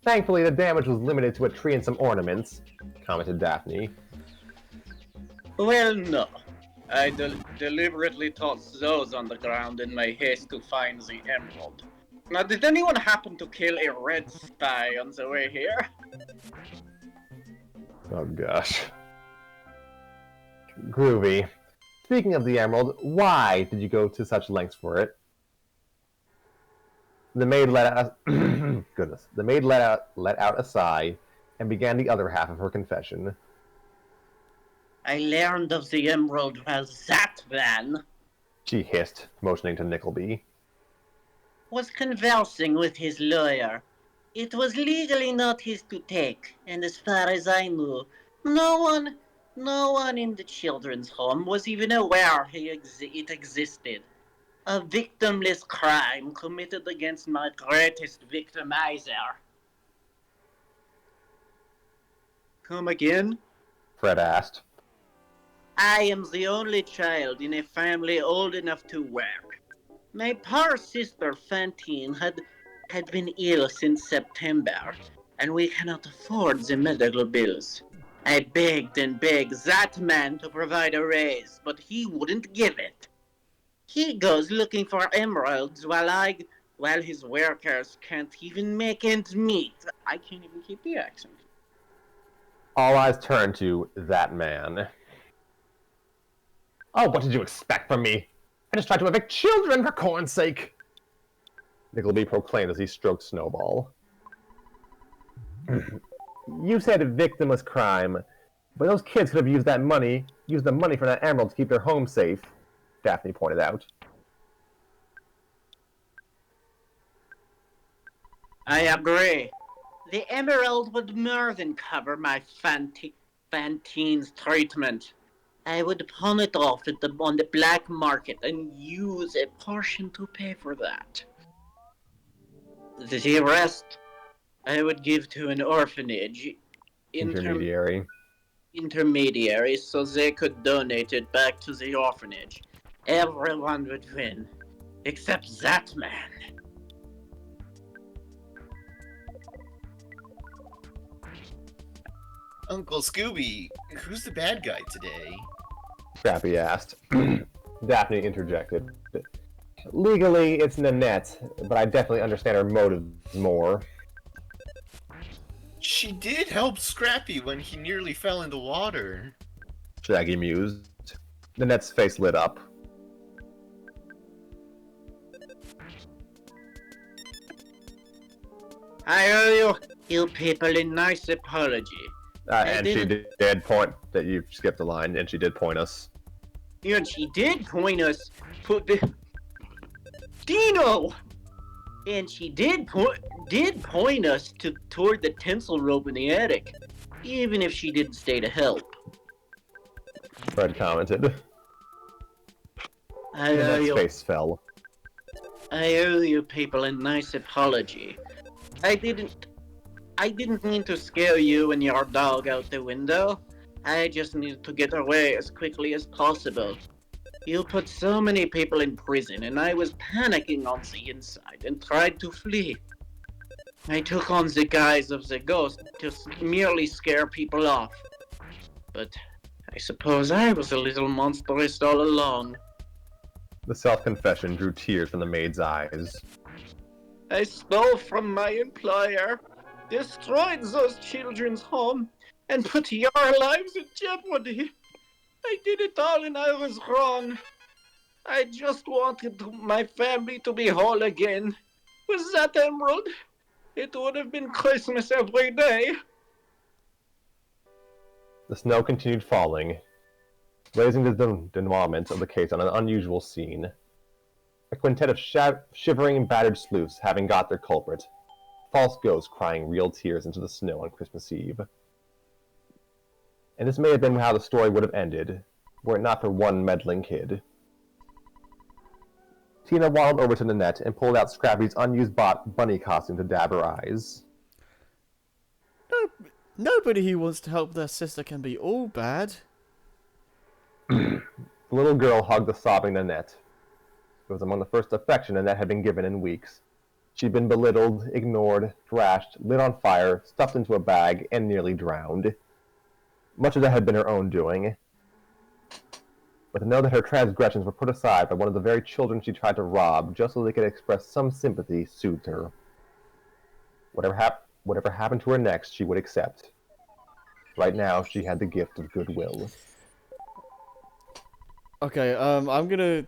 Thankfully, the damage was limited to a tree and some ornaments, commented Daphne. Well, no. I deliberately tossed those on the ground in my haste to find the emerald. Now, did anyone happen to kill a red spy on the way here? Oh gosh. Groovy. Speaking of the emerald, why did you go to such lengths for it? The maid let out goodness. The maid let out a sigh and began the other half of her confession. I learned of the emerald while that man She hissed, motioning to Nickleby. was conversing with his lawyer. It was legally not his to take, and as far as I knew, no one in the children's home was even aware it existed. A victimless crime committed against my greatest victimizer. Come again? Fred asked. I am the only child in a family old enough to work. My poor sister Fantine had been ill since September, and we cannot afford the medical bills. I begged and begged that man to provide a raise, but he wouldn't give it. He goes looking for emeralds while his workers can't even make ends meet. I can't even keep the accent. All eyes turned to that man. Oh, what did you expect from me? I just tried to evict children, for corn's sake! Nickleby proclaimed as he stroked Snowball. You said a victimless crime, but those kids could have used the money from that emerald to keep their home safe, Daphne pointed out. I agree. The emerald would more than cover my Fantine's treatment. I would pawn it off on the black market and use a portion to pay for that. The rest I would give to an orphanage Intermediary. intermediaries so they could donate it back to the orphanage. Everyone would win, except that man. Uncle Scooby, who's the bad guy today? Scrappy asked. Daphne interjected. Legally, it's Nanette, but I definitely understand her motives more. She did help Scrappy when he nearly fell in the water. Shaggy mused. Nanette's face lit up. I owe you people a nice apology. And she did point that you skipped the line, and she did point us. And she did point us Dino! And she did point us toward the tinsel rope in the attic, even if she didn't stay to help. Fred commented. Nanette's face fell. I owe you people a nice apology. I didn't mean to scare you and your dog out the window. I just needed to get away as quickly as possible. You put so many people in prison, and I was panicking on the inside and tried to flee. I took on the guise of the ghost to merely scare people off. But I suppose I was a little monstrous all along. The self-confession drew tears from the maid's eyes. I stole from my employer, destroyed those children's home, and put your lives in jeopardy. I did it all and I was wrong. I just wanted my family to be whole again. With that emerald, It would have been Christmas every day. The snow continued falling, raising the denouement of the case on an unusual scene. A quintet of shivering and battered sleuths having got their culprit. False ghosts crying real tears into the snow on Christmas Eve. And this may have been how the story would have ended, were it not for one meddling kid. Tina waddled over to Nanette and pulled out Scrappy's unused bunny costume to dab her eyes. No, nobody who wants to help their sister can be all bad. The little girl hugged the sobbing Nanette. It was among the first affection Nanette had been given in weeks. She'd been belittled, ignored, thrashed, lit on fire, stuffed into a bag, and nearly drowned. Much of that had been her own doing. But to know that her transgressions were put aside by one of the very children she tried to rob just so they could express some sympathy soothed her. Whatever happened to her next, she would accept. Right now, she had the gift of goodwill. Okay, I'm gonna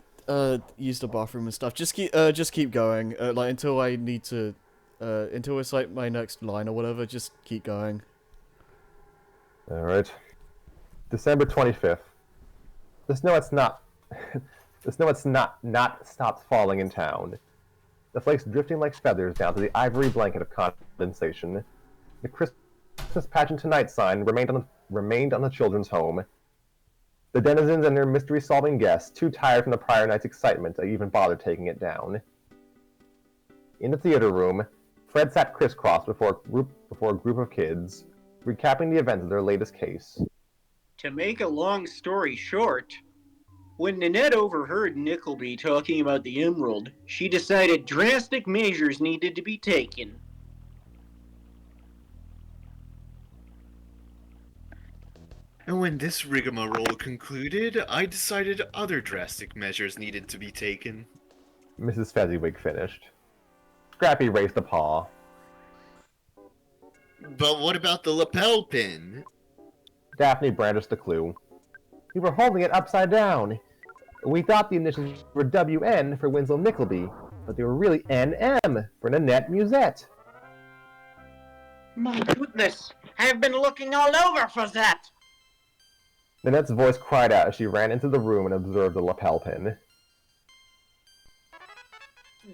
use the bathroom and stuff. Just keep going. Like until I need to, until it's like my next line or whatever. Just keep going. All right. December 25th. The snow had not stopped falling in town. The flakes drifting like feathers down to the ivory blanket of condensation. The Christmas pageant tonight sign remained on the children's home. The denizens and their mystery-solving guests, too tired from the prior night's excitement to even bother taking it down. In the theater room, Fred sat crisscrossed before a group of kids, recapping the events of their latest case. To make a long story short, when Nanette overheard Nickleby talking about the emerald, she decided drastic measures needed to be taken. And when this rigmarole concluded, I decided other drastic measures needed to be taken. Mrs. Fezziwig finished. Scrappy raised a paw. But what about the lapel pin? Daphne brandished the clue. We were holding it upside down. We thought the initials were WN for Winslow Nickleby, but they were really NM for Nanette Musette. My goodness, I've been looking all over for that. Nanette's voice cried out as she ran into the room and observed the lapel pin.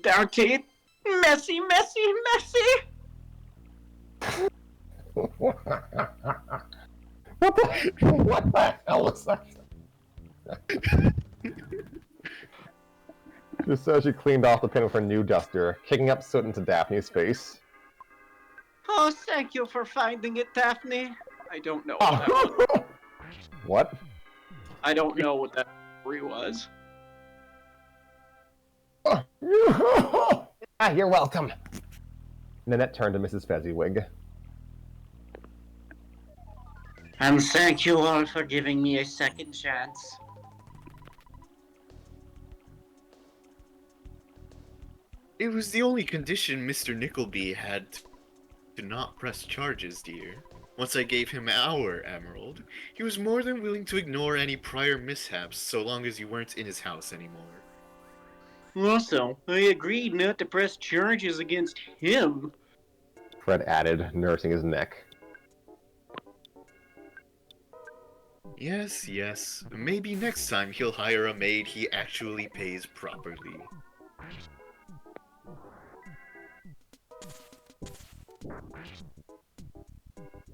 Dirty, messy, messy, messy. What the hell was that? Just so she cleaned off the pin with her new duster, kicking up soot into Daphne's face. Oh, thank you for finding it, Daphne. I don't know what that was. What? I don't know what that story was. You're welcome. Nanette turned to Mrs. Fezziwig. And thank you all for giving me a second chance. It was the only condition Mr. Nickleby had to not press charges, dear. Once I gave him our emerald, he was more than willing to ignore any prior mishaps so long as you weren't in his house anymore. Also, I agreed not to press charges against him. Fred added, nursing his neck. Yes, yes. Maybe next time he'll hire a maid he actually pays properly.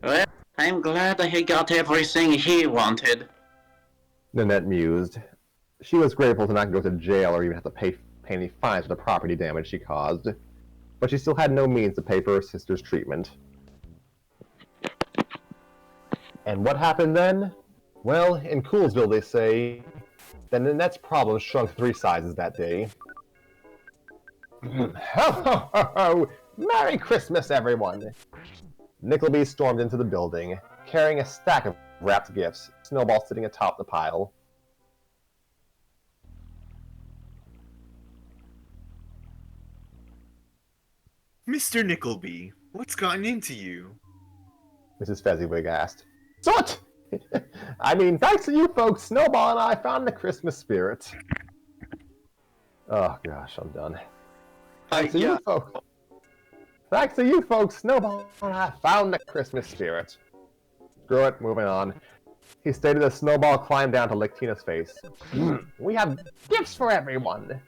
Well, I'm glad that he got everything he wanted. Nanette mused. She was grateful to not go to jail or even have to pay any fines for the property damage she caused, but she still had no means to pay for her sister's treatment. And what happened then? Well, in Coolsville they say that Nanette's problems shrunk 3 sizes that day. Ho ho ho ho! Merry Christmas, everyone! Nickleby stormed into the building, carrying a stack of wrapped gifts, Snowball sitting atop the pile. Mr. Nickleby, what's gotten into you? Mrs. Fezziwig asked. Soot! I mean, thanks to you folks, Snowball and I found the Christmas spirit. Oh gosh, I'm done. Thanks to you folks. Thanks to you folks, Snowball and I found the Christmas spirit. Screw it, moving on. He stated as Snowball climbed down to lick Tina's face. We have gifts for everyone!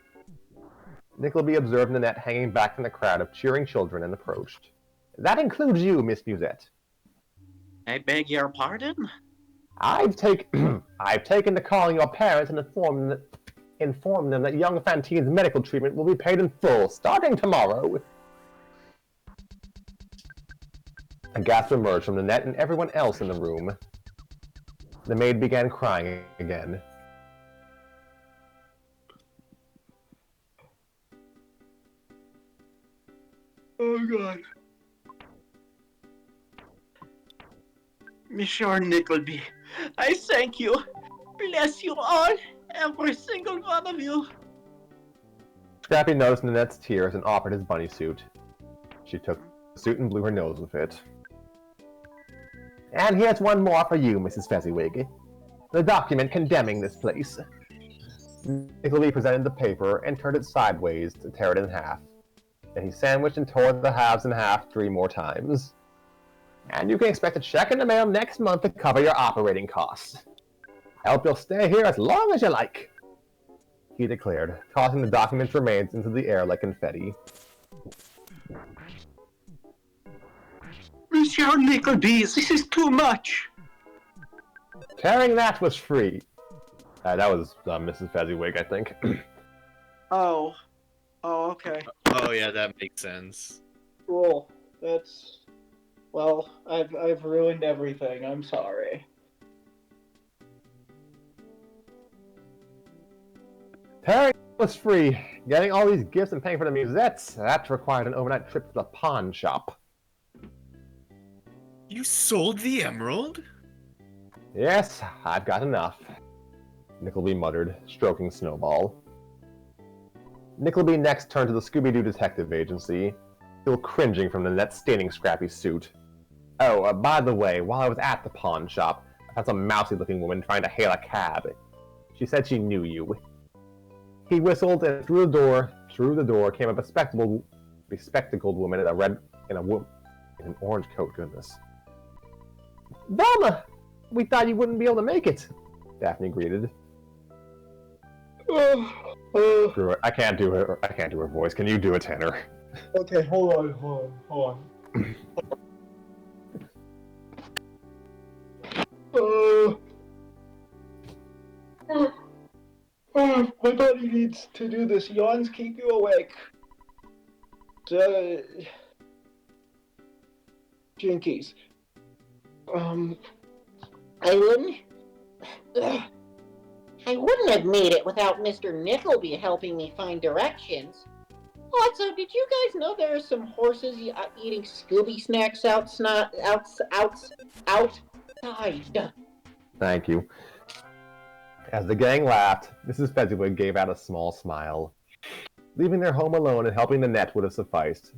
Nickleby observed Nanette hanging back from the crowd of cheering children and approached. That includes you, Miss Musette. I beg your pardon? I've taken to calling your parents and inform them that young Fantine's medical treatment will be paid in full, starting tomorrow. A gasp emerged from Nanette and everyone else in the room. The maid began crying again. Oh God. Monsieur Nickleby, I thank you. Bless you all, every single one of you. Scrappy noticed Nanette's tears and offered his bunny suit. She took the suit and blew her nose with it. And here's one more for you, Mrs. Fezziwig. The document condemning this place. Nickleby presented the paper and turned it sideways to tear it in half. Then he sandwiched and tore the halves in half 3 more times. And you can expect a check in the mail next month to cover your operating costs. I hope you'll stay here as long as you like, he declared, tossing the document's remains into the air like confetti. Monsieur Nickleby, this is too much. Carrying that was free. That was Mrs. Fezziwig, I think. Oh, okay. Oh yeah, that makes sense. Cool. That's... Well, I've ruined everything. I'm sorry. Carrying was free. Getting all these gifts and paying for the musettes, that required an overnight trip to the pawn shop. You sold the emerald? Yes, I've got enough, Nickleby muttered, stroking Snowball. Nickleby next turned to the Scooby-Doo Detective Agency, still cringing from Nanette's staining Scrappy's suit. Oh, by the way, while I was at the pawn shop, I found some mousy-looking woman trying to hail a cab. She said she knew you. He whistled, and through the door came a bespectacled woman in an orange coat. Goodness. Velma! We thought you wouldn't be able to make it, Daphne greeted. Screw it. I can't do her voice. Can you do it, Tanner? Okay, hold on. My body needs to do this. Yawns keep you awake. Jinkies. I wouldn't have made it without Mr. Nickleby helping me find directions. Also, did you guys know there are some horses eating Scooby snacks outside? Thank you. As the gang laughed, Mrs. Fezziwig gave out a small smile. Leaving their home alone and helping Nanette would have sufficed.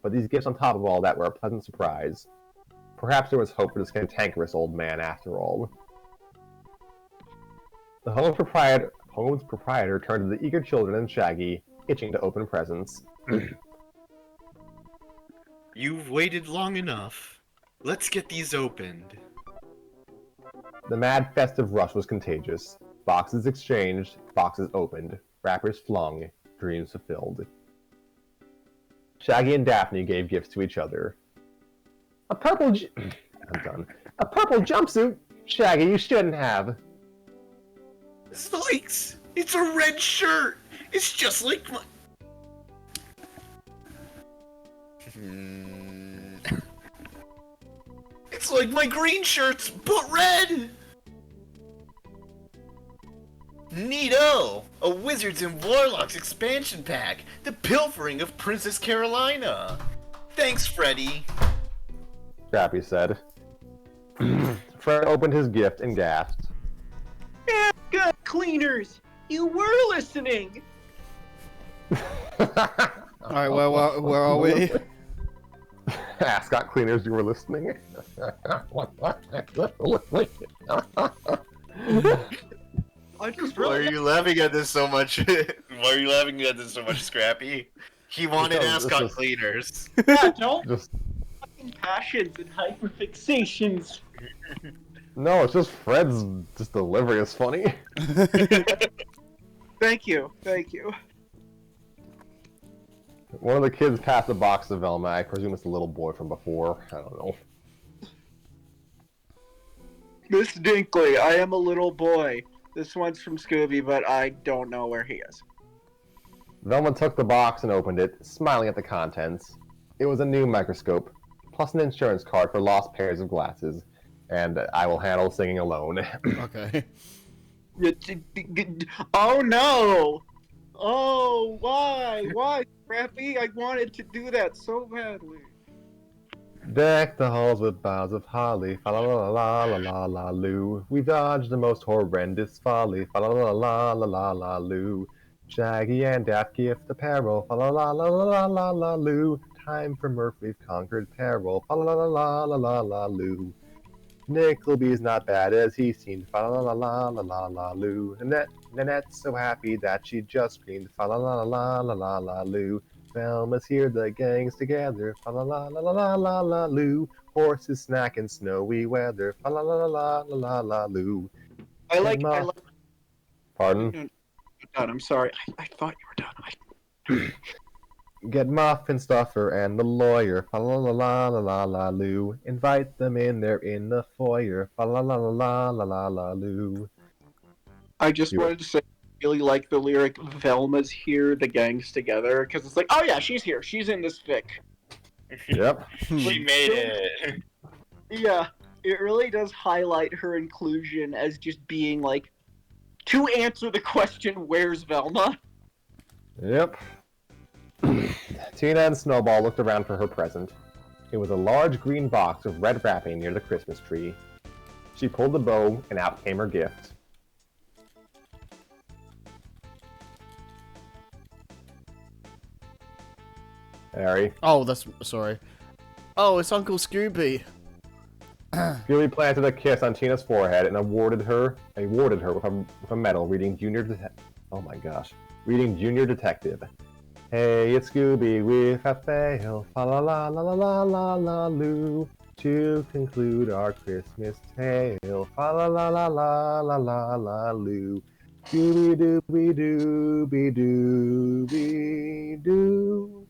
But these gifts on top of all that were a pleasant surprise. Perhaps there was hope for this cantankerous old man after all. The home's proprietor turned to the eager children and Shaggy, itching to open presents. You've waited long enough. Let's get these opened. The mad festive rush was contagious. Boxes exchanged, boxes opened, wrappers flung, dreams fulfilled. Shaggy and Daphne gave gifts to each other. A purple jumpsuit? Shaggy, you shouldn't have. Spikes! It's a red shirt! It's just like my... It's like my green shirts, but red! Neato! A Wizards and Warlocks expansion pack! The Pilfering of Princess Carolina! Thanks, Freddy! Scrappy said. Fred opened his gift and gasped. Yeah, good cleaners! You were listening! Alright, where are we? Ascot cleaners, you were listening? Why are you laughing at this so much? Why are you laughing at this so much, Scrappy? He wanted This ascot is- cleaners. Yeah, don't Just fucking passions and hyperfixations. no, it's just Fred's just delivery is funny. Thank you, thank you. One of the kids passed the box to Velma. I presume it's the little boy from before. I don't know. Miss Dinkley, I am a little boy. This one's from Scooby, but I don't know where he is. Velma took the box and opened it, smiling at the contents. It was a new microscope, plus an insurance card for lost pairs of glasses, and I will handle singing alone. Okay. Oh no! Oh, why? Why, Scrappy? I wanted to do that so badly. Deck the halls with boughs of holly, fa la la la la la la loo. We dodged the most horrendous folly, fa la la la la la la loo. Shaggy and Daft gift apparel, fa la la la la la la loo. Time for Murph, we've conquered peril, fa la la la la la la loo. Nickleby's not bad as he seemed, fa la la la la la la loo. Nanette's so happy that she just screamed, fa la la la la la la loo. Velma's here, the gang's together, fa la la la la la la la loo. Horses snack in snowy weather, fa la la la la la la loo. I like. Pardon? No, done. I'm sorry. I thought you were done. Get Muffin Stuffer and the lawyer, fa la la la la la la loo. Invite them in, they're in the foyer, fa la la la la la la la loo. I just You- wanted to say, I really like the lyric "Velma's here, the gang's together," because it's like, oh yeah, she's here. She's in this fic. Yep. She made it. Yeah, it really does highlight her inclusion as just being like, to answer the question, "Where's Velma?" Yep. Tina and Snowball looked around for her present. It was a large green box with red wrapping near the Christmas tree. She pulled the bow, and out came her gift. Harry. Oh, that's sorry. Oh, it's Uncle Scooby. Scooby planted a kiss on Tina's forehead and awarded her with a medal reading reading Junior Detective. Hey, it's Scooby with a fail, fa la la la la la la la loo. To conclude our Christmas tale, fa la la la la la la la loo. Dooby dooby dooby dooby doo.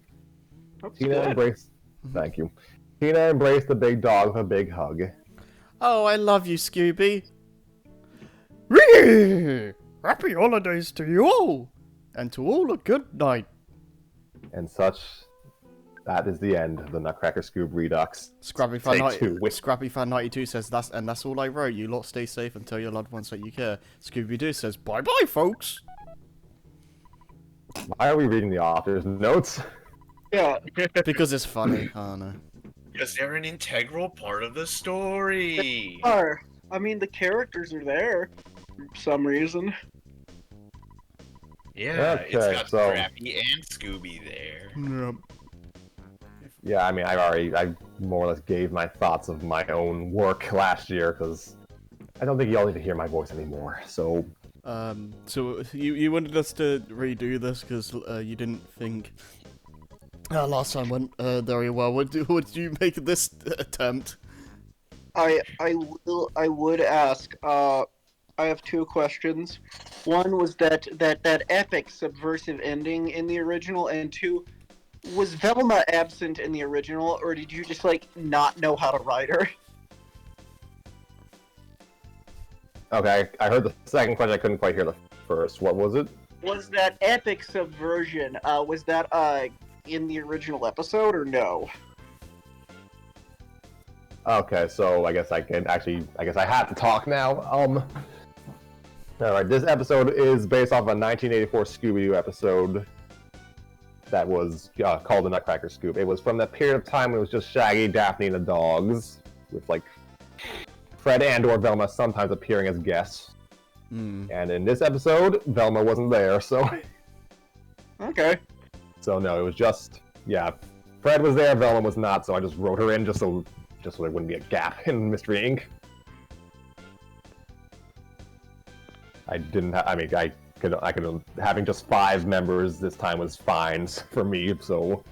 That's Tina good. embraced. Thank you. Tina embraced the big dog with a big hug. Oh, I love you, Scooby. Whee! Happy holidays to you all, and to all a good night. And such. That is the end of the Nutcracker Scoob Redux. Scrappy fan Take two. 92 says that's all I wrote. You lot stay safe and tell your loved ones that you care. Scooby Doo says bye bye, folks. Why are we reading the author's notes? Yeah, Because it's funny. I don't know. Because they're an integral part of the story. are. I mean, the characters are there for some reason. Yeah, it's Okay, got so- Scrappy and Scooby there. Yeah, I mean, I more or less gave my thoughts of my own work last year, because I don't think y'all need to hear my voice anymore, so... So you wanted us to redo this because you didn't think last time went very well. Would you make this attempt? I would ask. I have two questions. One was that epic subversive ending in the original, and two, was Velma absent in the original, or did you just like not know how to write her? Okay, I heard the second question, I couldn't quite hear the first. What was it? Was that epic subversion? Was that in the original episode or no? Okay, so I guess I have to talk now. Alright, this episode is based off a 1984 Scooby-Doo episode that was called the Nutcracker Scoop. It was from that period of time when it was just Shaggy, Daphne, and the dogs, with like Fred and or Velma sometimes appearing as guests. And in this episode, Velma wasn't there, so Okay. so no, it was just Fred was there, Velma was not, so I just wrote her in just so there wouldn't be a gap in Mystery Inc. I having just 5 members this time was fine for me. So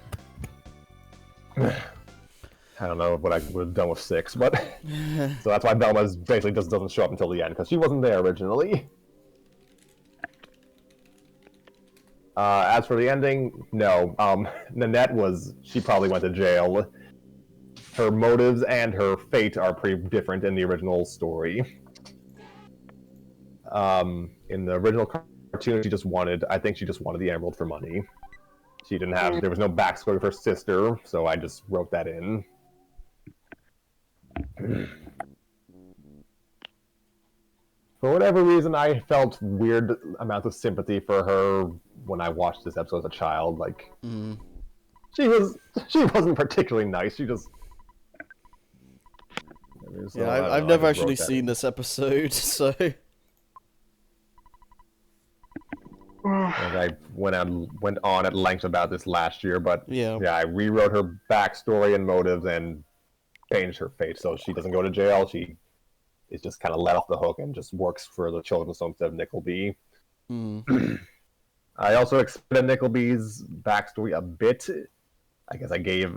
I don't know what I would have done with 6, but so that's why Velma basically just doesn't show up until the end because she wasn't there originally. As for the ending, no. Nanette she probably went to jail. Her motives and her fate are pretty different in the original story. In the original cartoon, I think she just wanted the emerald for money. There was no backstory of her sister, so I just wrote that in. For whatever reason, I felt weird amounts of sympathy for her when I watched this episode as a child. Like, she wasn't particularly nice. She just. Yeah, I've never actually seen this episode, so. And I went on at length about this last year, but yeah, I rewrote her backstory and motives and changed her fate so she doesn't go to jail. She is just kind of let off the hook and just works for the Children's Home instead of Nickleby. I also expanded Nickleby's backstory a bit. I guess I gave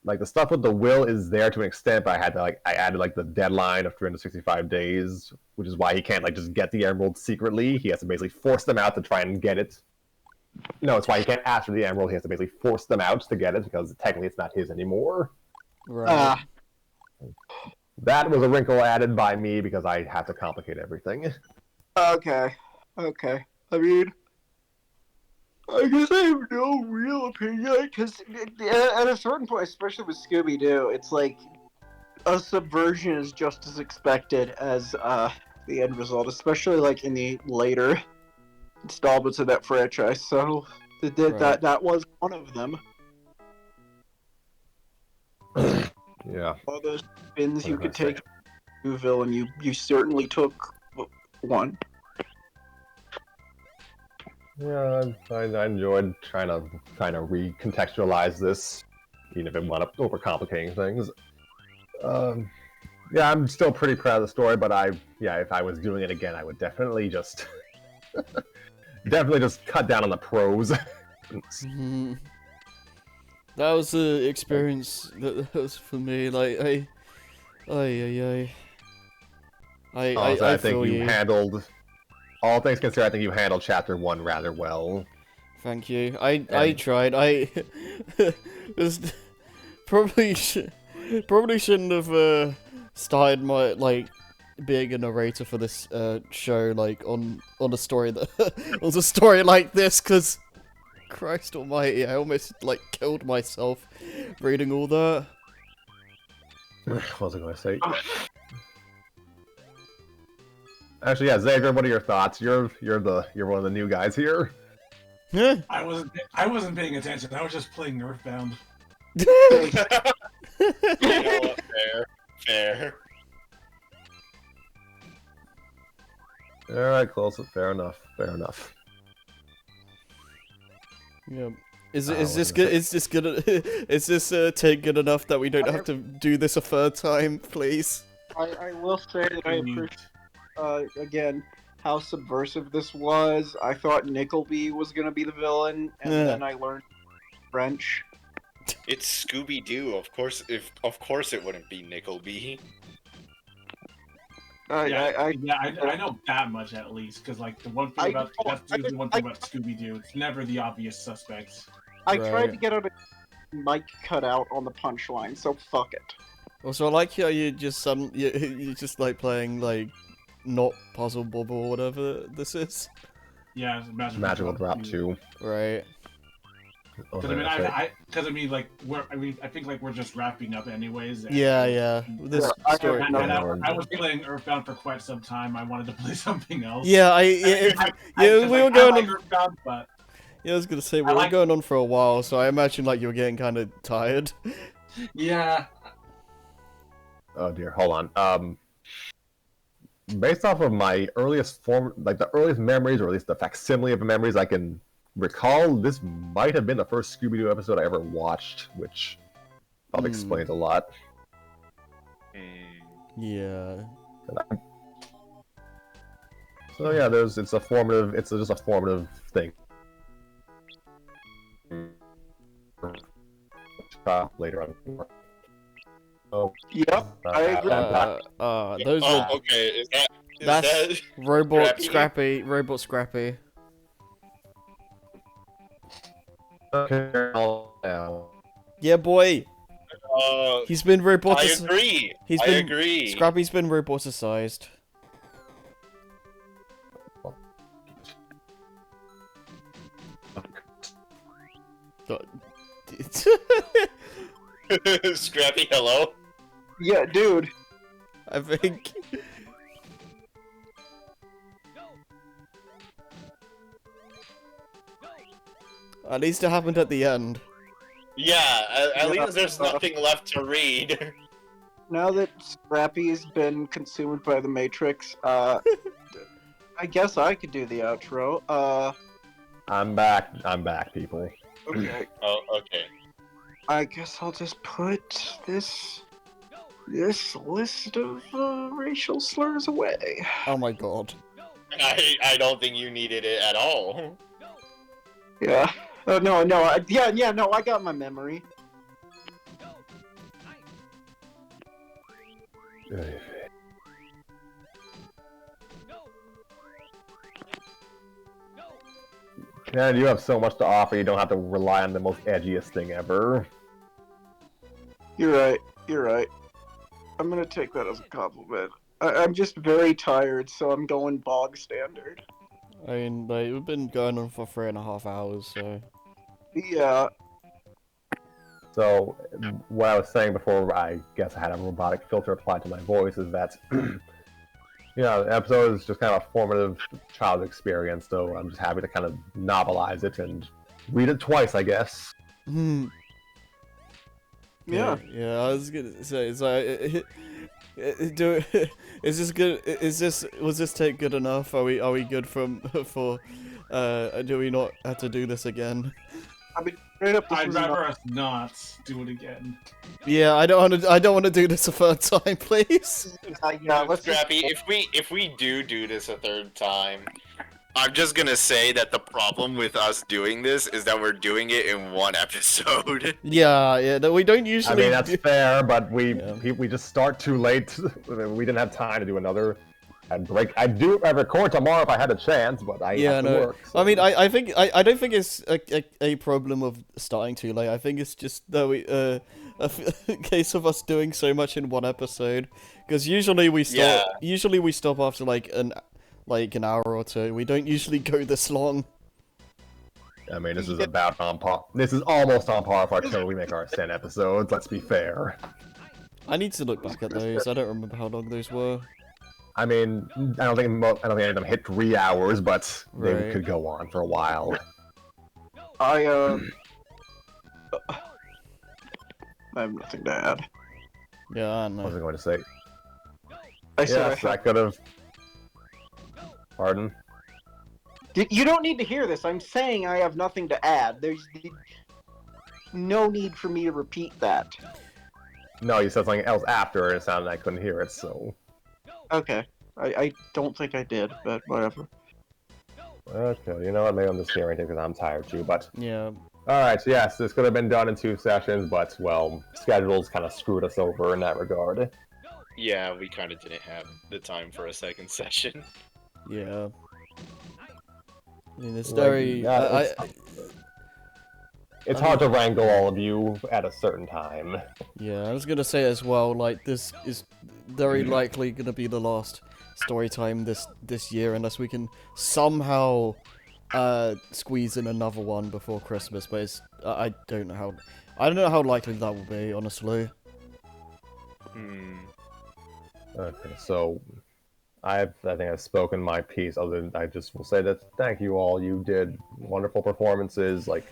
the stuff with the will is there to an extent, but I added the deadline of 365 days, which is why he can't just get the emerald secretly. He has to basically force them out to try and get it. No, it's why he can't ask for the emerald. He has to basically force them out to get it because technically it's not his anymore. Right. That was a wrinkle added by me because I had to complicate everything. Okay. I mean, I guess I have no real opinion, because at a certain point, especially with Scooby-Doo, it's like a subversion is just as expected as the end result, especially in the later installments of that franchise. So that was one of them. Yeah. All those spins you could take to villain, you certainly took one. Yeah, I enjoyed trying to recontextualize this, even if it wound up overcomplicating things. Yeah, I'm still pretty proud of the story, but if I was doing it again, I would definitely just cut down on the prose. That was the experience that was for me. I think you handled. All things considered, I think you handled Chapter 1 rather well. Thank you. I tried. I probably shouldn't have started my being a narrator for this show on a story that was a story like this, because Christ Almighty, I almost killed myself reading all that. What was I going to say? Actually, yeah, Xavier, what are your thoughts? You're one of the new guys here. Yeah. I wasn't paying attention. I was just playing Earthbound. You know what? Fair. All right, close. Fair enough. Yeah. Is this good? Is this good? Is this take good enough that we don't have to do this a third time, please? I will say that I appreciate. Again, how subversive this was. I thought Nickleby was gonna be the villain, and then I learned French. It's Scooby-Doo, of course. Of course, it wouldn't be Nickleby. I know that much at least, because the one thing about Scooby-Doo, it's never the obvious suspects. I tried to get out a mic cut out on the punchline, so fuck it. Also, I like how you just you just playing not Puzzle Bob or whatever this is. Yeah, Magical Drop 2. Right. Because I think we're just wrapping up anyways. Yeah. This story. I was playing Earthbound for quite some time. I wanted to play something else. Yeah, we were going on. Earthbound, but yeah, I was gonna say we were going on for a while, so I imagine you were getting kind of tired. Yeah. Oh dear, hold on. Based off of my earliest the earliest memories, or at least the facsimile of memories I can recall, this might have been the first Scooby-Doo episode I ever watched, which probably explains a lot. Yeah. So yeah, it's a formative. It's just a formative thing. Later on. Oh, Yep, I agree. Those were okay. Is that's that Robot Scrappy? Robot Scrappy. okay now. Yeah, boy. He's been I roboticized. agree. He's I been agree. Scrappy's been roboticized. Scrappy, hello. Yeah, dude. I think. At least it happened at the end. Yeah, at least there's nothing left to read. Now that Scrappy's been consumed by the Matrix, I guess I could do the outro. I'm back. I'm back, people. Okay. Oh, okay. I guess I'll just put this list of racial slurs away. Oh my god. I don't think you needed it at all. Yeah. No. No, I got my memory. Yeah, you have so much to offer. You don't have to rely on the most edgiest thing ever. You're right. You're right. I'm gonna take that as a compliment. I'm just very tired, so I'm going bog standard. I mean, like, we've been going on for 3.5 hours, so. Yeah. So, what I was saying before, I guess I had a robotic filter applied to my voice, is that, yeah, the episode is just kind of a formative child experience, so I'm just happy to kind of novelize it and read it twice, I guess. Hmm. Yeah. Yeah, I was gonna say, it's like, is this good? Was this take good enough? Are we good for? Do we not have to do this again? I mean, straight up, I'd rather us not do it again. Yeah, I don't want to do this a third time, please. Yeah, let's Scrappy, if we do this a third time, I'm just gonna say that the problem with us doing this is that we're doing it in one episode. Yeah, that we don't usually. I mean, that's fair, but we just start too late. We didn't have time to do another. I'd record tomorrow if I had a chance, but I have to work. So. I mean, I think I don't think it's a problem of starting too late. I think it's just that we a case of us doing so much in one episode. Because usually we stop. Yeah. Usually we stop after like an hour or two. We don't usually go this long. I mean, this is about on par. This is almost on par with our Till We Make Our Ascent episodes. Let's be fair. I need to look back at those. I don't remember how long those were. I mean, I don't think any of them hit 3 hours, but they Right. could go on for a while. I have nothing to add. Yeah, I What was I know. going to say? I said Yes, I could have. Pardon? You don't need to hear this. I'm saying I have nothing to add. There's no need for me to repeat that. No, you said something else after, and it sounded like I couldn't hear it, so... Okay. I don't think I did, but whatever. Okay, you know what, maybe I'm just hearing it because I'm tired too, but... Yeah. Alright, so yes, this could have been done in 2 sessions, but, well, schedules kind of screwed us over in that regard. Yeah, we kind of didn't have the time for a second session. Yeah. I mean, it's Like, very. yeah, it's hard to wrangle all of you at a certain time. Yeah, I was gonna say as well. Like, this is very likely gonna be the last story time this year, unless we can somehow squeeze in another one before Christmas. But it's, I don't know how likely that will be, honestly. Okay, so I think I've spoken my piece. Other than I just will say that thank you all. You did wonderful performances. Like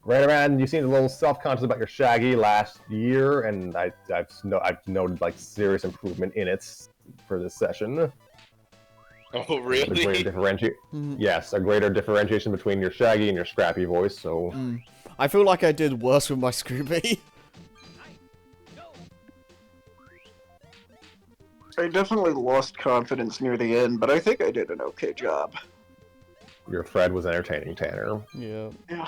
right around, you seemed a little self-conscious about your Shaggy last year, and I've noted like serious improvement in it for this session. Oh, really? Yes, a greater differentiation between your Shaggy and your Scrappy voice. So I feel like I did worse with my Scooby. I definitely lost confidence near the end, but I think I did an okay job. Your thread was entertaining, Tanner. Yeah. Yeah.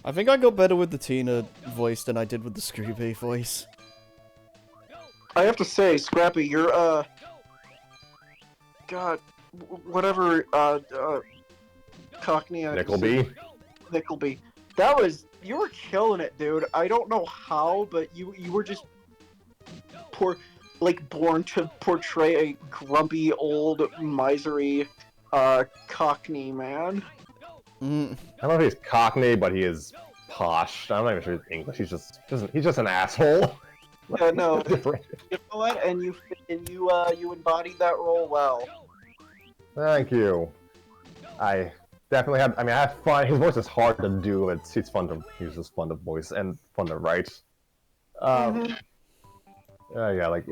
I think I got better with the Tina voice than I did with the Scooby voice. I have to say, Scrappy, you're, God, whatever, Cockney... Nickleby. You were killing it, dude. I don't know how, but you were just born to portray a grumpy, old, misery, Cockney man. I don't know if he's Cockney, but he is posh. I'm not even sure he's English. He's just an asshole. Yeah, no. You know what? And you embodied that role well. Thank you. I definitely had. I mean, I had fun. His voice is hard to do. It's fun to. He's just fun to voice and fun to write. Yeah, like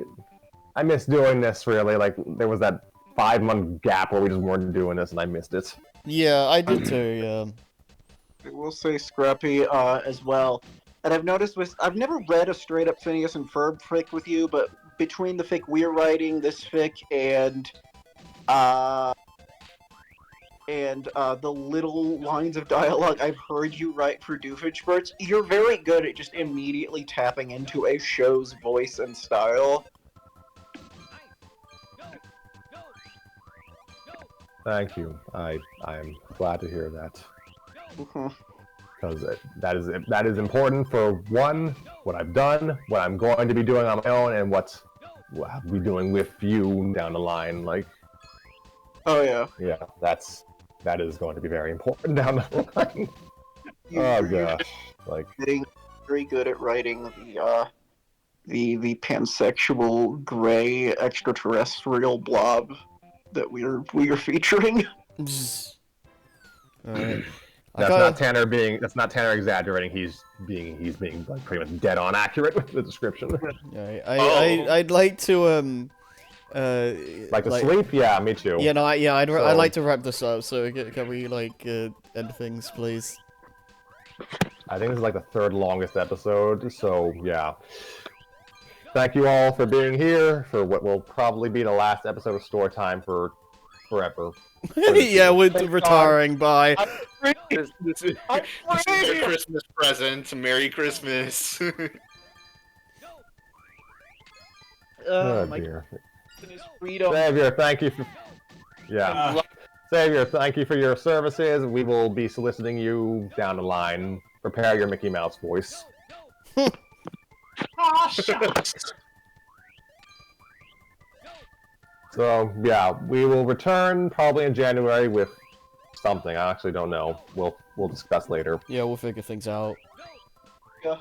I miss doing this. Really, like there was that 5-month gap where we just weren't doing this, and I missed it. Yeah, I did too. Yeah. I will say Scrappy as well. And I've noticed I've never read a straight up Phineas and Ferb fic with you, but between the fic we're writing, this fic, and the little lines of dialogue I've heard you write for Doofenshmirtz, you're very good at just immediately tapping into a show's voice and style. Thank you. I am glad to hear that. Because that is important for one, what I've done, what I'm going to be doing on my own, and what I'll be doing with you down the line. Like, oh yeah, yeah, that is going to be very important down the line. Oh gosh, like getting very good at writing the pansexual gray extraterrestrial blob that we're featuring. Alright. That's not Tanner exaggerating. He's being like pretty much dead on accurate with the description. I'd like to like to sleep. Yeah, me too. Yeah, no, I'd like to wrap this up. So can we like end things, please? I think this is like the 3rd longest episode. So yeah. Thank you all for being here for what will probably be the last episode of Story Time for forever. Yeah, we're retiring. Bye. This is your Christmas present. Merry Christmas. Oh my dear. Freedom. Savior, thank you for Savior, thank you for your services. We will be soliciting you down the line. Prepare your Mickey Mouse voice. Oh, shucks. So yeah, we will return probably in January with something. I actually don't know. We'll discuss later. Yeah, we'll figure things out. Yeah.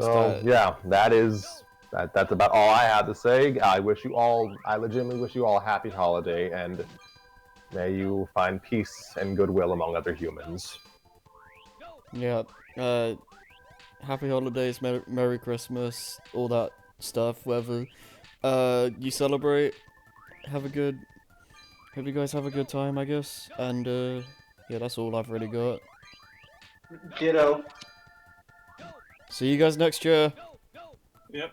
So yeah, that's about all I have to say. I legitimately wish you all a happy holiday, and may you find peace and goodwill among other humans. Yeah. Happy holidays, Merry Christmas, all that stuff. Whether you celebrate, hope you guys have a good time, I guess. And yeah, that's all I've really got. Ditto. See you guys next year. Yep.